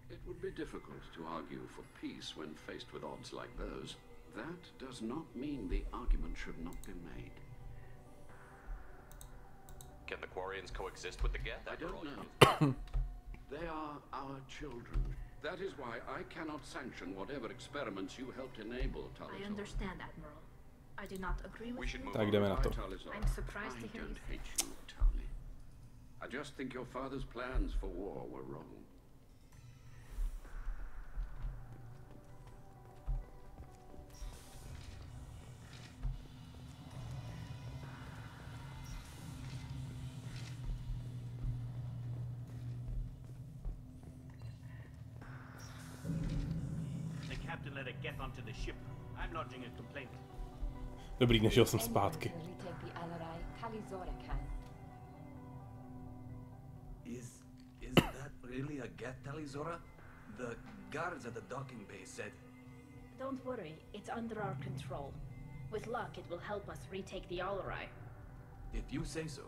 It would be difficult to argue for peace when faced with odds like those. That does not mean the argument should not be made. Can the Kvarians coexist with the Geth? I don't know. They are our children. That is why I cannot sanction whatever experiments you helped enable, Tali. I understand, Admiral. I do not agree with you. Tak jdeme na to. I'm surprised to hear I don't hate you, Tali. I just think your father's plans for war were wrong. Let it get onto the ship. I'm lodging a complaint. Dobrý, nešel jsem zpátky. Is that really a Geth, Talizora? The guards at the docking bay said. Don't worry, it's under our control. With luck, it will help us retake the Alarai. If you say so.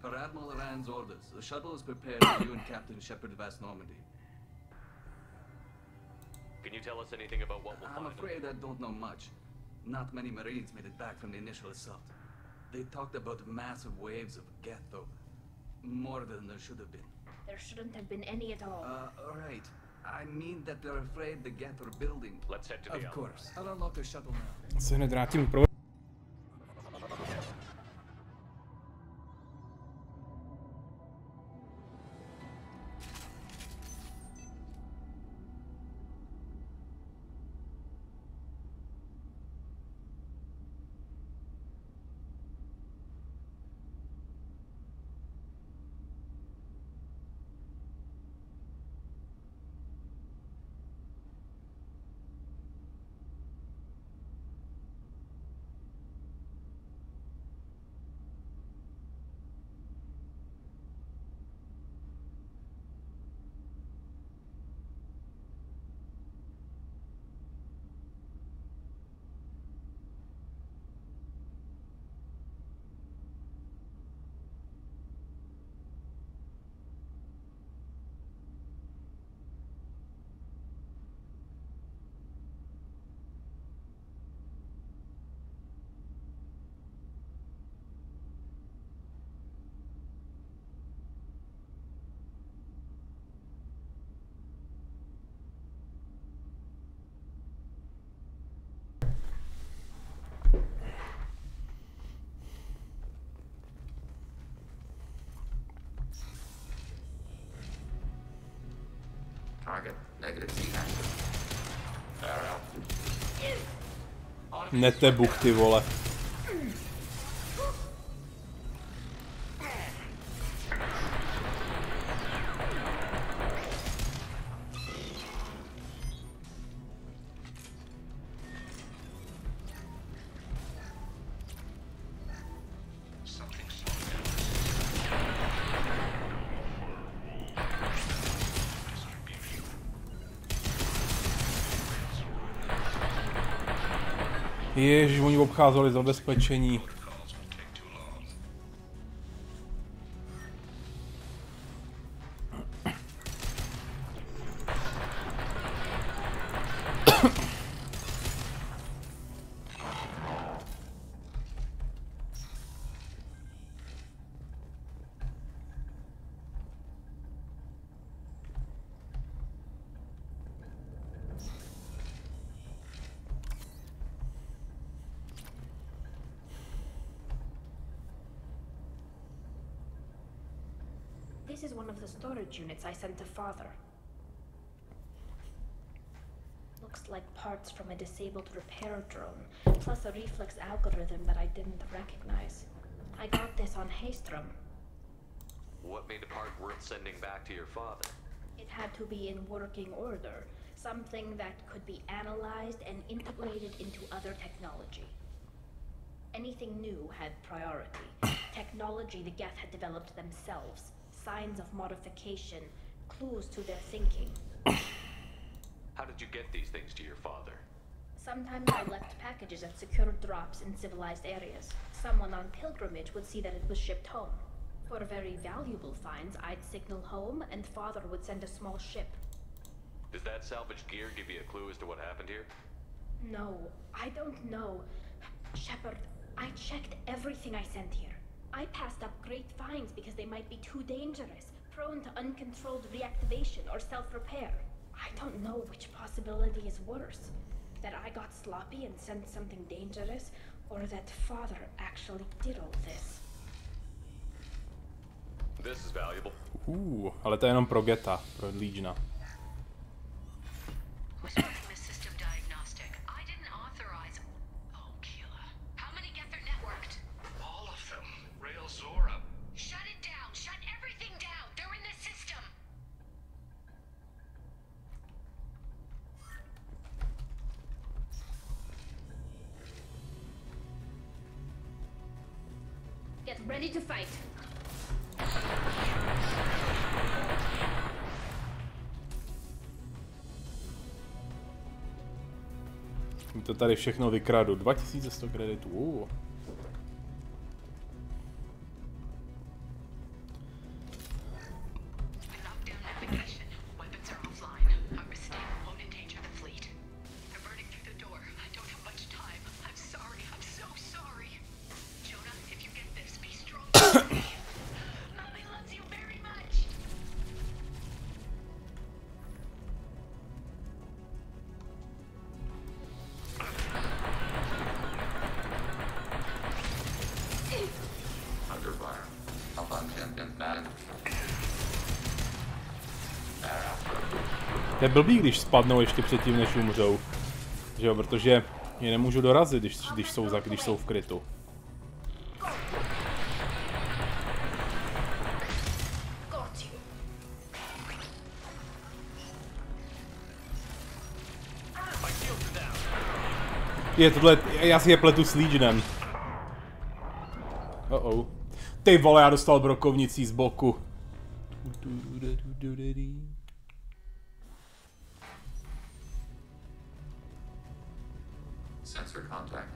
Per Admiral Rand's orders, the shuttle is prepared for you and Captain Shepard Vast Normandy. Can you tell us anything about what we'll I'm find? afraid I don't know much. Not many Marines made it back from the initial assault. They talked about massive waves of Geth, though. More than there should have been. There shouldn't have been any at all. Right. I mean that they're afraid the Geth are building. Let's head to the Of course. I'll unlock the shuttle now. Se hned vrátím pro... Target negative C-active. Fair out. Netebuch, ty vole. Ježiš, oni obcházeli zabezpečení. This is one of the storage units I sent to Father. Looks like parts from a disabled repair drone, plus a reflex algorithm that I didn't recognize. I got this on Haystrom. What made the part worth sending back to your father? It had to be in working order, something that could be analyzed and integrated into other technology. Anything new had priority. Technology the Geth had developed themselves. Signs of modification, clues to their thinking. How did you get these things to your father? Sometimes I left packages at secure drops in civilized areas. Someone on pilgrimage would see that it was shipped home. For very valuable finds, I'd signal home and Father would send a small ship. Does that salvaged gear give you a clue as to what happened here? No, I don't know. Shepard, I checked everything I sent here. I passed up great finds because they might be too dangerous, prone to uncontrolled reactivation or self-repair. I don't know which possibility is worse. That I got sloppy and sent something dangerous, or that Father actually did all this. This is valuable. Ale to je jenom pro Geta, pro Legiona. Get ready to fight. Mi to tady všechno vykradu. 2100 kreditů. To je blbý, když spadnou ještě předtím, než umřou. Že jo, protože je nemůžu dorazit, když jsou v krytu. Je tohle, já si je pletu s Legionem. Ty vole, já dostal brokovnicí z boku. Sensor contact.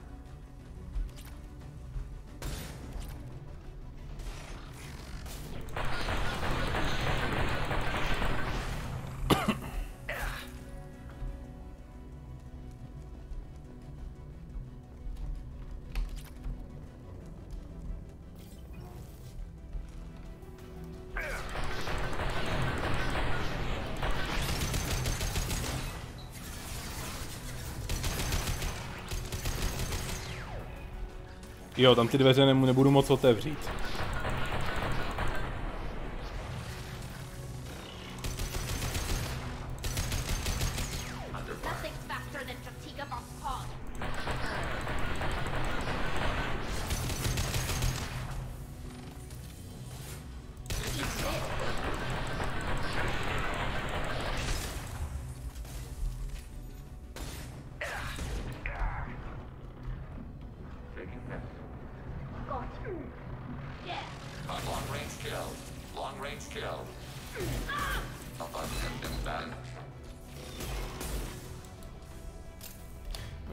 Jo, tam ty dveře nebudu moc otevřít.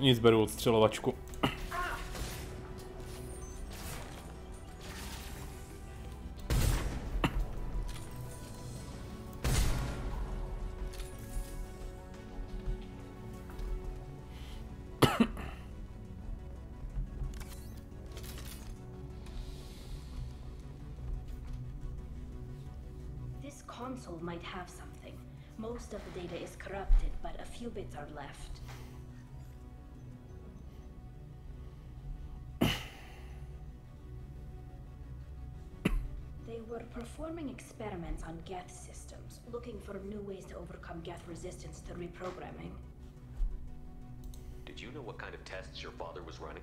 Nic, beru odstřelovačku. This console might have something. Most of the data is corrupted, but a few bits are left. They were performing experiments on Geth systems, looking for new ways to overcome Geth resistance to reprogramming. Did you know what kind of tests your father was running?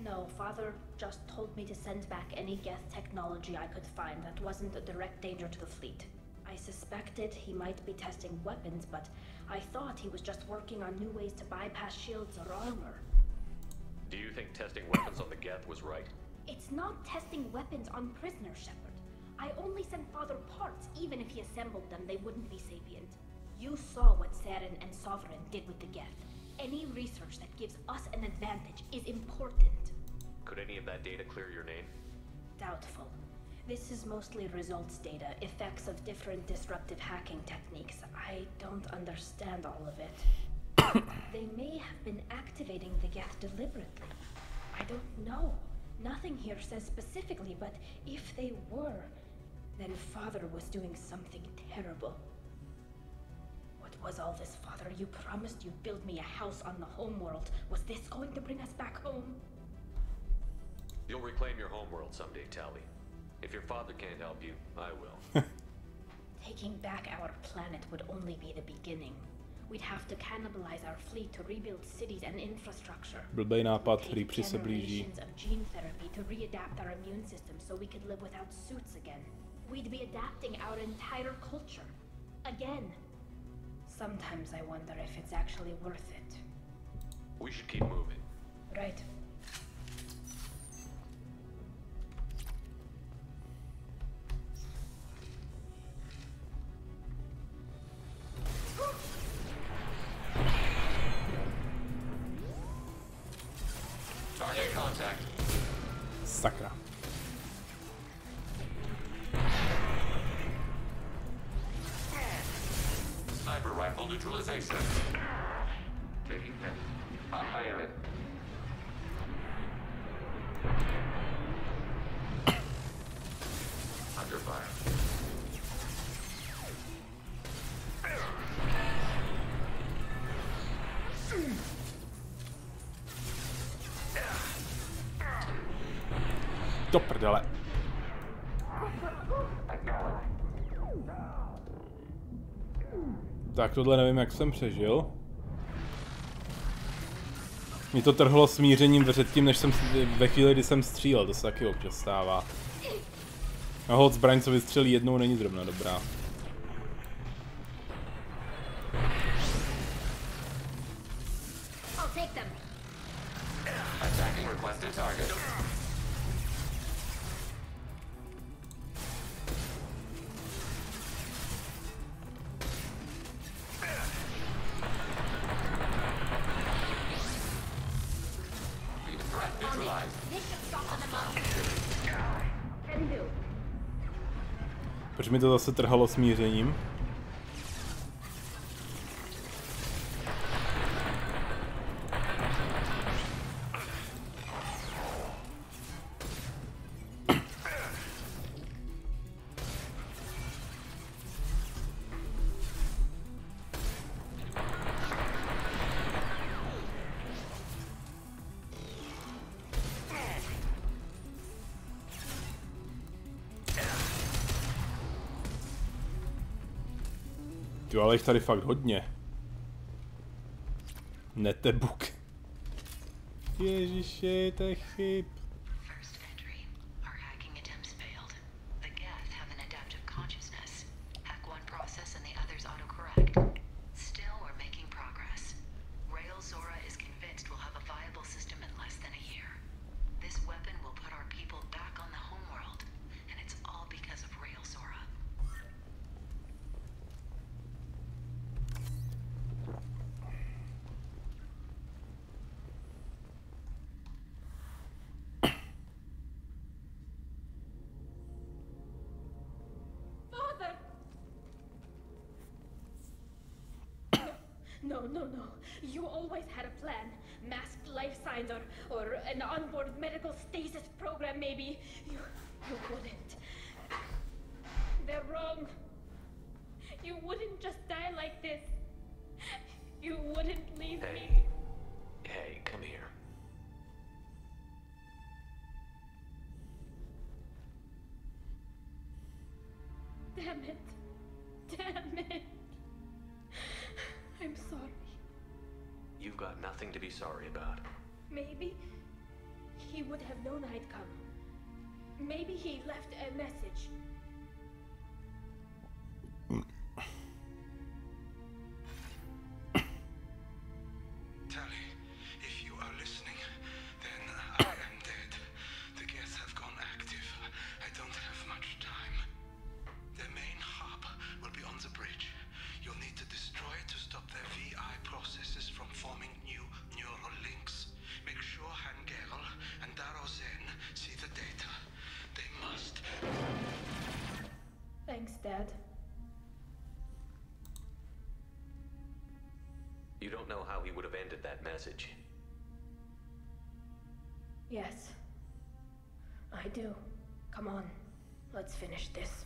No, Father just told me to send back any Geth technology I could find that wasn't a direct danger to the fleet. I suspected he might be testing weapons, but I thought he was just working on new ways to bypass shields or armor. Do you think testing weapons on the Geth was right? It's not testing weapons on prisoners, Shepard. I only sent Father parts. Even if he assembled them, they wouldn't be sapient. You saw what Saren and Sovereign did with the Geth. Any research that gives us an advantage is important. Could any of that data clear your name? Doubtful. This is mostly results data, effects of different disruptive hacking techniques. I don't understand all of it. They may have been activating the Geth deliberately. I don't know. Nothing here says specifically, but if they were, then Father was doing something terrible. What was all this, Father? You promised you'd build me a house on the homeworld. Was this going to bring us back home? You'll reclaim your homeworld someday, Tali. If your father can't help you, I will. Taking back our planet would only be the beginning. We'd have to cannibalize our fleet to rebuild cities and infrastructure. Blbej nápad, který se blíží. Of gene therapy to readapt our immune system so we could live without suits again. We'd be adapting our entire culture. Again. Sometimes I wonder if it's actually worth it. We should keep moving. Right. Target contact. Sakra. Sniper rifle neutralization. Taking hit. On bayonet. Under fire. Do prdele. Tak tohle nevím, jak jsem přežil. Mě to trhlo smířením předtím, než jsem ve chvíli, kdy jsem střílel, to se taky občas stává. No hod zbraň, co vystřelí jednou, není zrovna dobrá. Proč mi to zase trhalo smířením? Jo, ale jich tady fakt hodně. Netebuk. Ježiši, to je chyb. No. You always had a plan. Masked life signs or an onboard medical stasis program maybe. You wouldn't. They're wrong. You wouldn't just die like this. You wouldn't leave me. Hey, come here. Damn it. I'm sorry. You've got nothing to be sorry about. Maybe he would have known I'd come. Maybe he left a message. Tally, if you are listening, then I am dead. The Geth have gone active. I don't have much time. The main hub will be on the bridge. You'll need to destroy it to stop their VI processes from forming new neural links. Make sure Hangerl and Darozen see the data. They must. Thanks, Dad. You don't know how he would have ended that message. Yes. I do. Come on. Let's finish this.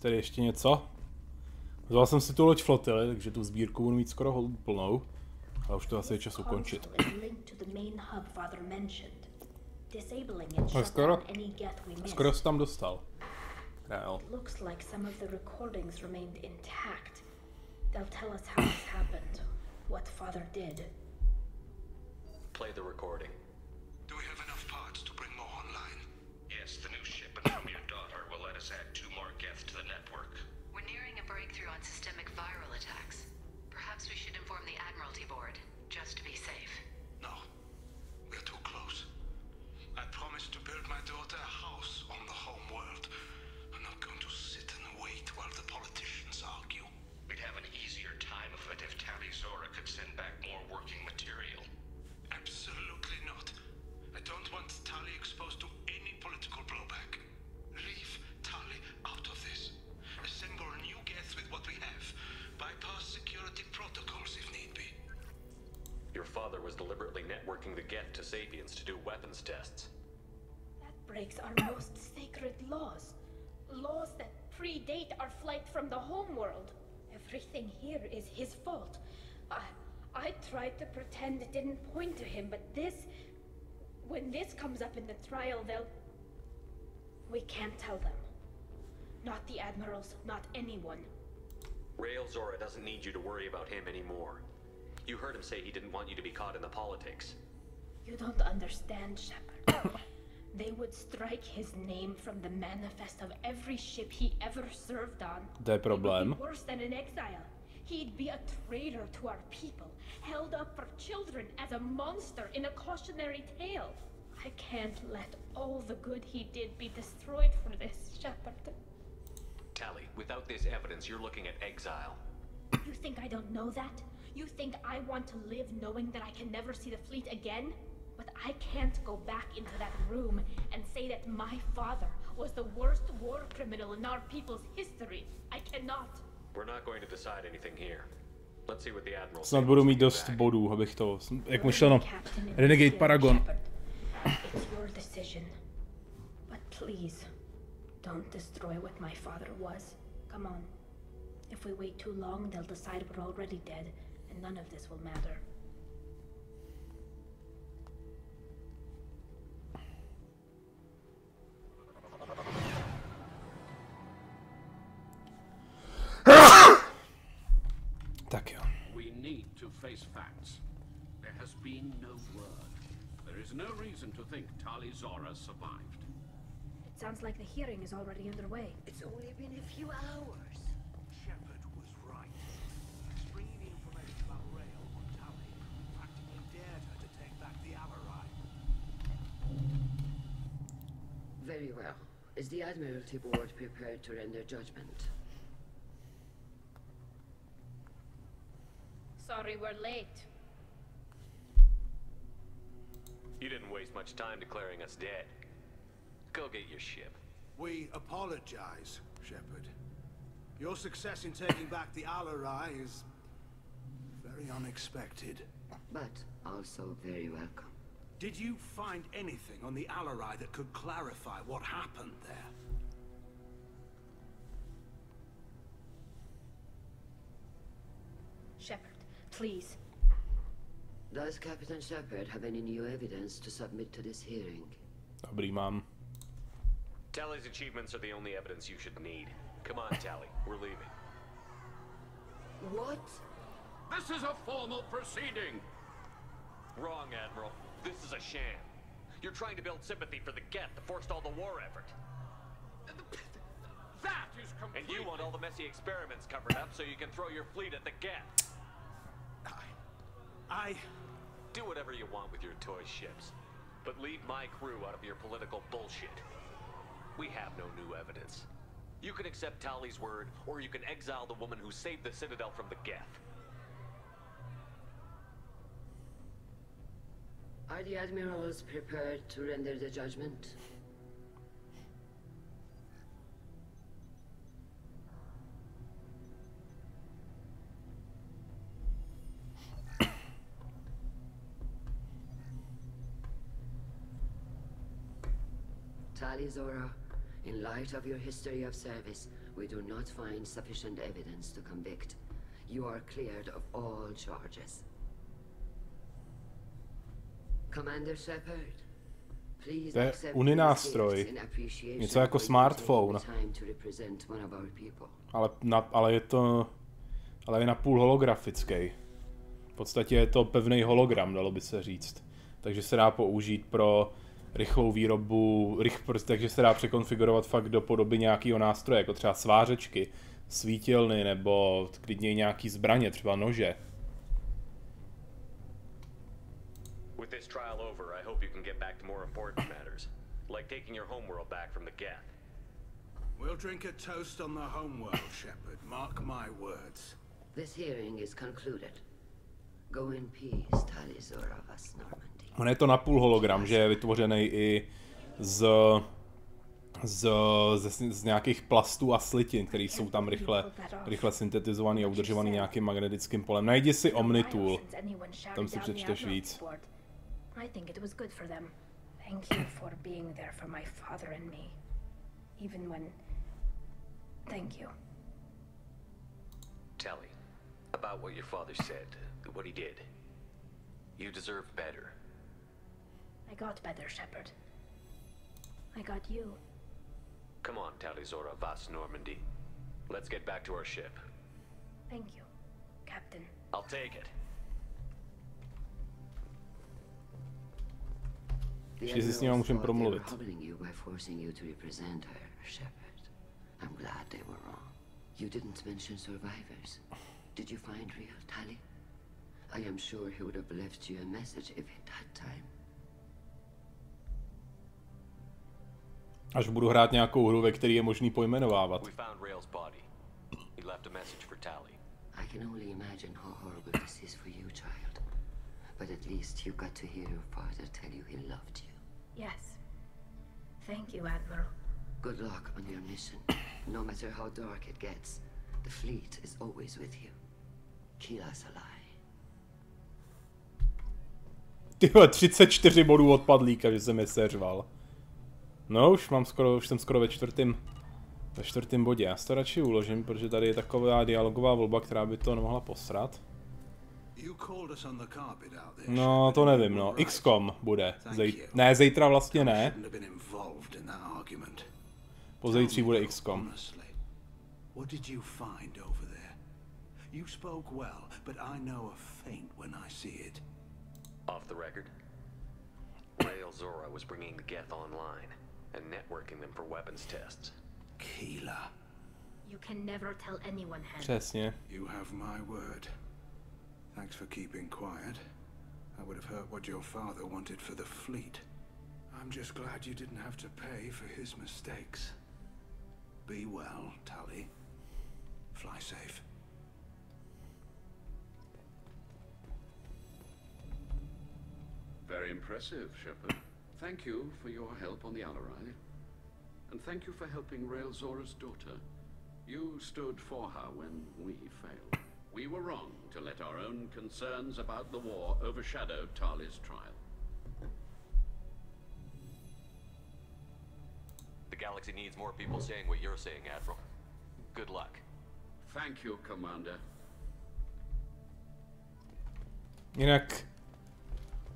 Tady ještě něco. Vzal jsem si tu loď flotily, takže tu sbírku budu mít skoro plnou. Ale už to asi je čas ukončit. Skoro se tam dostal. Král. Looks like some of the recordings remained intact. They'll tell us how this happened, what Father did. Play the recording. Do we have enough parts to bring more online? Yes, the new shipment from your daughter will let us add 2 more Geth to the network. We're nearing a breakthrough on systemic viral attacks. Perhaps we should inform the Admiralty Board, just to be safe. No. We're too close. I promised to build my daughter a house on the home world. I'm not going to sit and wait while the breaks our most sacred laws. Laws that predate our flight from the homeworld. Everything here is his fault. I tried to pretend it didn't point to him, but when this comes up in the trial, we can't tell them. Not the admirals, not anyone. Rail Zora doesn't need you to worry about him anymore. You heard him say he didn't want you to be caught in the politics. You don't understand, Shepard. They would strike his name from the manifest of every ship he ever served on. To je problém. It would be worse than an exile. He'd be a traitor to our people, held up for children as a monster in a cautionary tale. I can't let all the good he did be destroyed for this, Shepard. Tali, without this evidence, you're looking at exile. You think I don't know that? You think I want to live knowing that I can never see the fleet again? But I can't go back into that room and say that my father was the worst war criminal in our people's history. I cannot. We're not going to decide anything here. Let's see what the admiral. Snad budu mít dost bodů, abych to, jak myšleno, Renegade Paragon. It's your decision. But please, don't destroy what my father was. Come on. If we wait too long, they'll decide we're already dead, and none of this will matter. Tak jo. We need to face facts. There has been no word. There is no reason to think Tali Zora survived. It sounds like the hearing is already underway. It's only been a few hours. Shepard was right. Bringing the information about Rail on Tali practically dared her to take back the Alarai. Very well. Is the Admiralty Board prepared to render judgment? Sorry we're late. You didn't waste much time declaring us dead. Go get your ship. We apologize, Shepard. Your success in taking back the Alarai is very unexpected. But also very welcome. Did you find anything on the Alarai that could clarify what happened there? Shepard, please. Does Captain Shepard have any new evidence to submit to this hearing? Dobrý, mám. Tali's achievements are the only evidence you should need. Come on, Tali. We're leaving. What? This is a formal proceeding. Wrong, Admiral. This is a sham. You're trying to build sympathy for the Geth to forestall the war effort. That is complete. And you want all the messy experiments covered up so you can throw your fleet at the Geth. I... Do whatever you want with your toy ships. But leave my crew out of your political bullshit. We have no new evidence. You can accept Tali's word, or you can exile the woman who saved the Citadel from the Geth. Are the admirals prepared to render the judgment? Tali Zora, in light of your history of service, we do not find sufficient evidence to convict. You are cleared of all charges. Commander Shepard, please To je accept uninástroj. in appreciation Něco jako for you smartphone. taking the time to represent one of our people. Ale je napůl holografický. V podstatě je to pevný hologram, dalo by se říct. Takže se dá použít pro rychlou výrobu, takže se dá překonfigurovat fakt do podoby nějakého nástroje, jako třeba svářečky, svítilny nebo klidně nějaký zbraně, třeba nože. With this trial over, I hope you can get back to more important matters, like taking your homeworld back from the Geth. We'll drink a toast on the homeworld, Shepard. Mark my words. This hearing is concluded. Go in peace, Tali Zora vas Normandy. On je to napůl hologram, že je vytvořený i z nějakých plastů a slitin, které jsou tam rychle syntetizovaný a udržovaný nějakým magnetickým polem. Najdi si Omnitool, tam si přečteš víc. I think it was good for them. Thank you for being there for my father and me. Even when... Thank you. Tally, about what your father said, what he did. You deserve better. I got better, Shepard. I got you. Come on, Tally Zora Vas Normandy. Let's get back to our ship. Thank you, Captain. I'll take it. Že si s ním můžeme promluvit. I'm glad they were wrong. You didn't mention survivors. Did you find real Tally? I am sure he would have left you a message if he'd had time. Až budu hrát nějakou hru, ve které je možný pojmenovávat. We found Rail's body. He left a message for Tally. I can only imagine how horrible this is for you, child. But at least you got to hear your father tell you he loved you. Yes. Thank you, Admiral. Good luck on your mission. No matter how dark it gets, the fleet is always with you. Kila's alive. Tyhle 34 bodů od padlíka, že jsem je seřval. No, už jsem skoro ve čtvrtém bodě. Já si to radši uložím, protože tady je taková dialogová volba, která by to nemohla posrat. No, to nevím, no. XCOM bude. Ne, zítra vlastně ne. Pozítří bude XCOM. What did you find over there? You spoke well, but I know a feint when I see it. Off the record, Rail Zora was bringing the Geth online and networking them for weapons tests. Keela. You can never tell anyone, Hen. Přesně. You have my word. Thanks for keeping quiet. I would have heard what your father wanted for the fleet. I'm just glad you didn't have to pay for his mistakes. Be well, Tally. Fly safe. Very impressive, Shepard. Thank you for your help on the Alarai. And thank you for helping Rail Zora's daughter. You stood for her when we failed. We were wrong to let our own concerns about the war overshadow Tali's trial. The galaxy needs more people saying what you're saying, Admiral. Good luck. Thank you, Commander. Jinak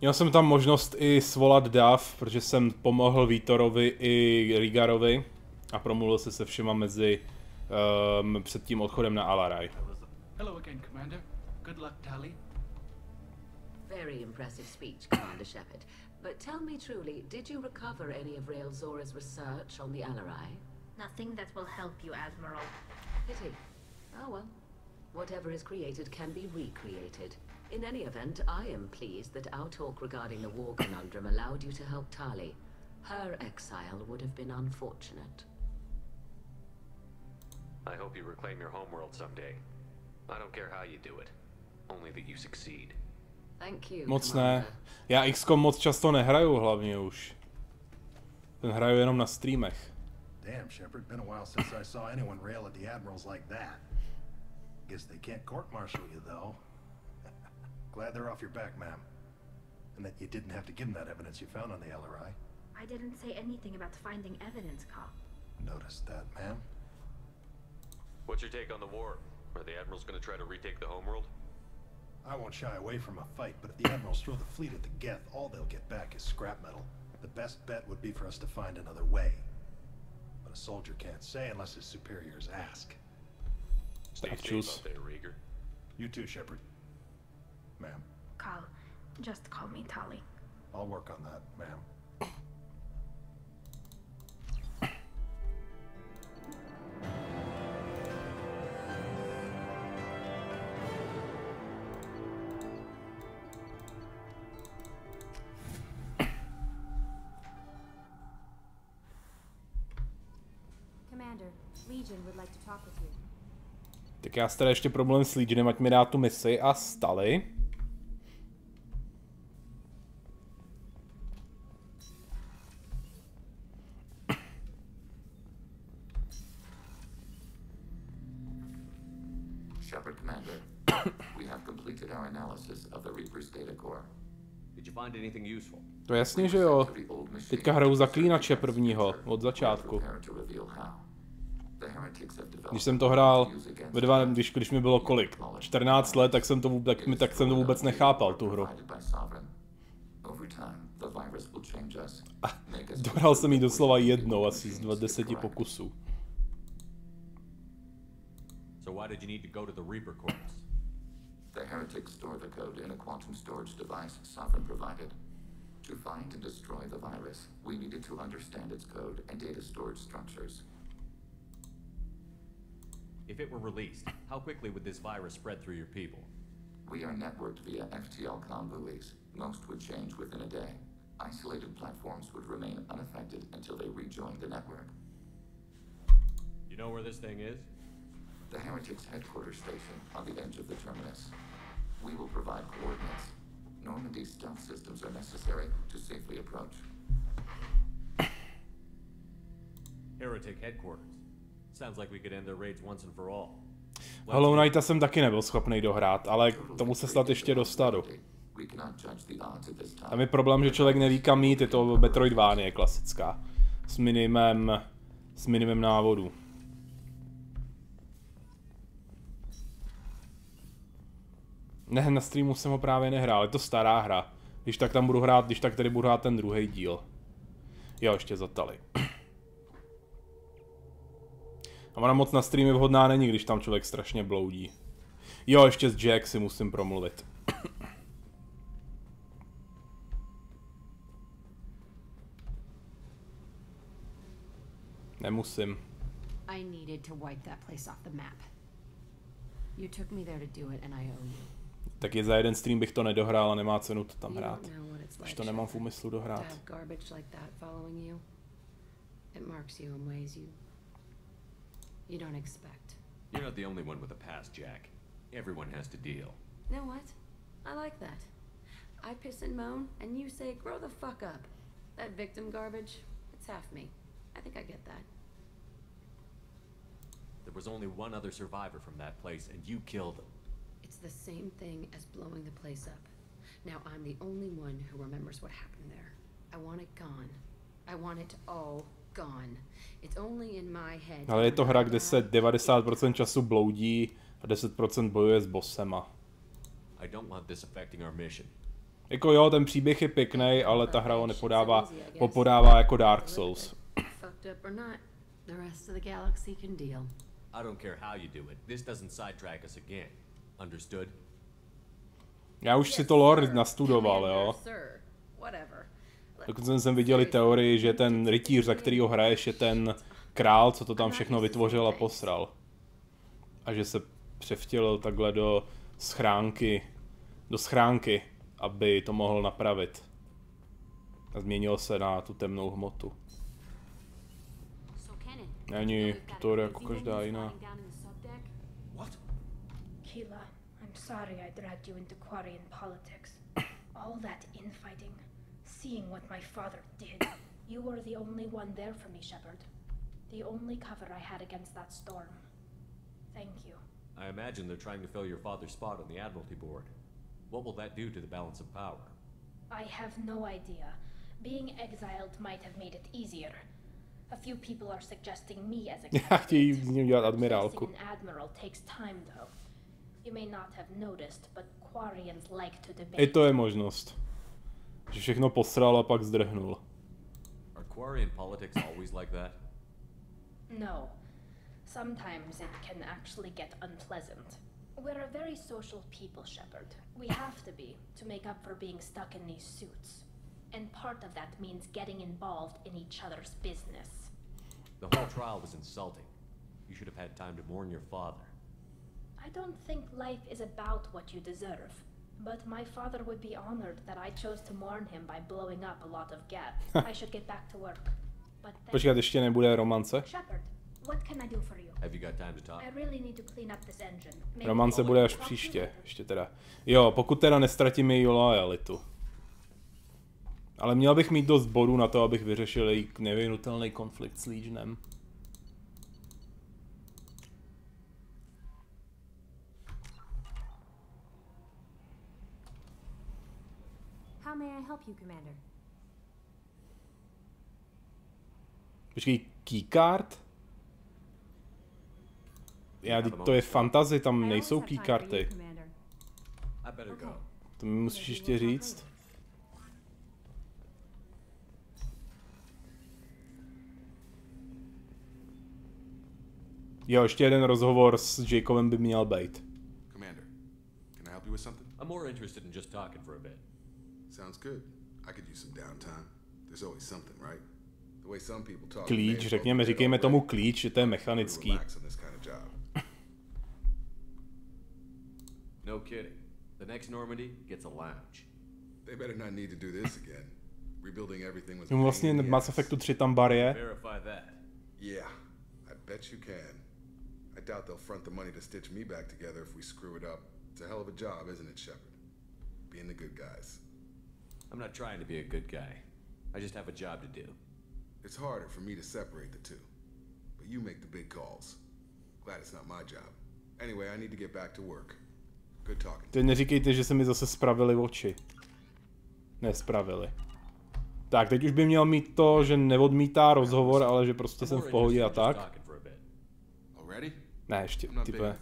měl jsem tam možnost i svolat DAV, protože jsem pomohl Vítorovi i Rigarovi a promluvil se všema mezi před tím odchodem na Alarai. Hello again, Commander. Good luck, Tally. Very impressive speech, Commander Shepard. But tell me truly, did you recover any of Rail Zora's research on the Alarai? Nothing that will help you, Admiral. Pity. Oh well. Whatever is created can be recreated. In any event, I am pleased that our talk regarding the war conundrum allowed you to help Tali. Her exile would have been unfortunate. I hope you reclaim your homeworld someday. I don't care how you do it, only that you succeed. Thank you. Moc ne. Já XCOM moc často nehraju hlavně už. Ten hraju jenom na streamech. Damn, Shepard, been a while since I saw anyone rail at the admirals like that. Guess they can't court-martial you though. Glad they're off your back, ma'am. And that you didn't have to give them that evidence you found on the LRI. I didn't say anything about finding evidence, Cop. Noticed that, ma'am. What's your take on the war? Are the admirals going to try to retake the homeworld? I won't shy away from a fight, but if the admirals throw the fleet at the Geth, all they'll get back is scrap metal. The best bet would be for us to find another way. But a soldier can't say unless his superiors ask. Stay safe out there, Rieger. You too, Shepard. Ma'am. Carl, just call me Tali. I'll work on that, ma'am. Commander, Legion would like to talk with you. Tak já si tady ještě problém s Legionem, ať mi dá tu misi a stali. Shepard, Commander. We have completed our analysis of the Reaper's data core. Did you find anything useful? To je jasně, že jo. Teďka hraju zaklínače prvního, od začátku. Když jsem to hrál, když mi bylo kolik? 14 let, tak jsem to vůbec nechápal, tu hru. Dohrál jsem ji doslova jednou, asi z 10 pokusů. So why did you need to go to the Reaper cores? The heretics store the code in a quantum storage device Sovereign provided. To find and destroy the virus, we needed to understand its code and data storage structures. If it were released, how quickly would this virus spread through your people? We are networked via FTL buoys. Most would change within a day. Isolated platforms would remain unaffected until they rejoined the network. You know where this thing is? The Heretics headquarters station on the edge of the terminus. We will provide coordinates. Normandy's stealth systems are necessary to safely approach. Heretic headquarters. Sounds like we could end their raids once and for all. Hollow Knighta jsem taky nebyl schopný dohrát, ale k tomu se snad ještě dostanu. Tam je problém, že člověk neví kam jít, je to Metroidvanie klasická. S minimem návodů. Ne, na streamu jsem ho právě nehrál, je to stará hra. Když tak tam budu hrát, když tak tady budu hrát ten druhý díl. Jo, ještě zatali. A ona moc na streamy vhodná není, když tam člověk strašně bloudí. Jo, ještě s Jack si musím promluvit. Nemusím. I needed to wipe that place off the map. You took me there to do it and I owe you. Tak je za jeden stream bych to nedohrál a nemá cenu to tam hrát. Když to nemám v úmyslu dohrát. You don't expect. You're not the only one with a past, Jack. Everyone has to deal. Know what? I like that. I piss and moan, and you say, grow the fuck up. That victim garbage, it's half me. I think I get that. There was only one other survivor from that place, and you killed him. It's the same thing as blowing the place up. Now I'm the only one who remembers what happened there. I want it gone. I want it all gone. It's only in my head. Ale je to hra, kde se 90% času bloudí a 10% bojuje s bossema. I don't want this affecting our mission. Jako jo, ten příběh je pěkný, ale ta hra ho popodává jako Dark Souls. Fucked up or not, the rest of the galaxy can deal. I don't care how you do it. This doesn't sidetrack us again. Understood? Já už si to lore nastudoval, jo. Dokonce jsem viděl teorii, že ten rytíř, za kterýho hraješ, je ten král, co to tam všechno vytvořil a posral. A že se převtělil takhle do schránky, aby to mohl napravit. A změnil se na tu temnou hmotu. Není to jako každá jiná. Keela, I'm sorry I dragged you into Kvarian politics. All that infighting, seeing what my father did. You were the only one there for me, Shepard. The only cover I had against that storm. Thank you. I imagine they're trying to fill your father's spot on the Admiralty Board. What will that do to the balance of power? I have no idea. Being exiled might have made it easier. A few people are suggesting me as a candidate. Replacing an admiral takes time, though. You may not have noticed, but Kvarians like to debate. I to je možnost. Že všechno posral a pak zdrhnul. Are Kvarian politics always like that? No. Sometimes it can actually get unpleasant. We're a very social people, Shepard. We have to be, to make up for being stuck in these suits. And part of that means getting involved in each other's business. The whole trial was insulting. You should have had time to mourn your father. I don't think life is about what you deserve. But my father would be honored that I chose to mourn him by blowing up a lot of gas. I should get back to work. Počkat, ještě nebude romance? Shepard, what can I do for you? Have you got time to talk? I really need to clean up this engine. Romance bude až příště, ještě teda. Jo, pokud teda nestratím její lojalitu. Ale měl bych mít dost bodů na to, abych vyřešil její nevyhnutelný konflikt s Legionem. How may I help you, Commander? Počkej, keycard? To je fantasy, tam nejsou keycardy. To mi musíš ještě říct. Jo, ještě jeden rozhovor s Jacobem by měl být. Commander, can I help you with something? I'm more interested in just talking for a bit. Sounds good. I could use some downtime. There's always something, right? The way some people talk. Klíč, řekněme, říkejme tomu klíč, že to je mechanický. No kidding. The next Normandy gets a lounge. They better not need to do this again. Rebuilding everything was. Vlastně v Mass Effectu 3 tam bar je. Verify that. Yeah, I bet you can. I doubt they'll front the money to stitch me back together if we screw it up. It's a hell of a job, isn't it, Shepard? Being the good guys. I'm not trying to be a good guy. I just have a job to do. It's harder for me to separate the two. But you make the big calls. Glad it's not my job. Anyway, I need to get back to work. Good talking. Teď neříkejte, že se mi zase spravily oči. Nespravili. Tak, teď už by měl mít to, že neodmítá rozhovor, ale že prostě jsem v pohodě a tak. Ne, ještě, type.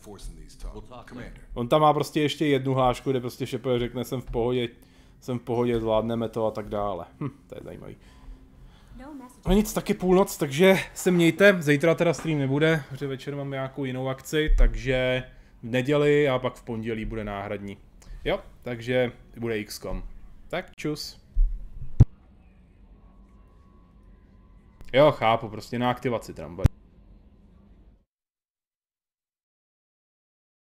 On tam má prostě ještě jednu hlášku, kde prostě Shepard řekne, jsem v pohodě, zvládneme to a tak dále. To je zajímavý. No nic, taky půlnoc, takže se mějte. Zítra teda stream nebude, protože večer mám nějakou jinou akci, takže v neděli a pak v pondělí bude náhradní. Jo, takže bude XCOM. Tak čus. Jo, chápu, prostě na aktivaci tramvaj.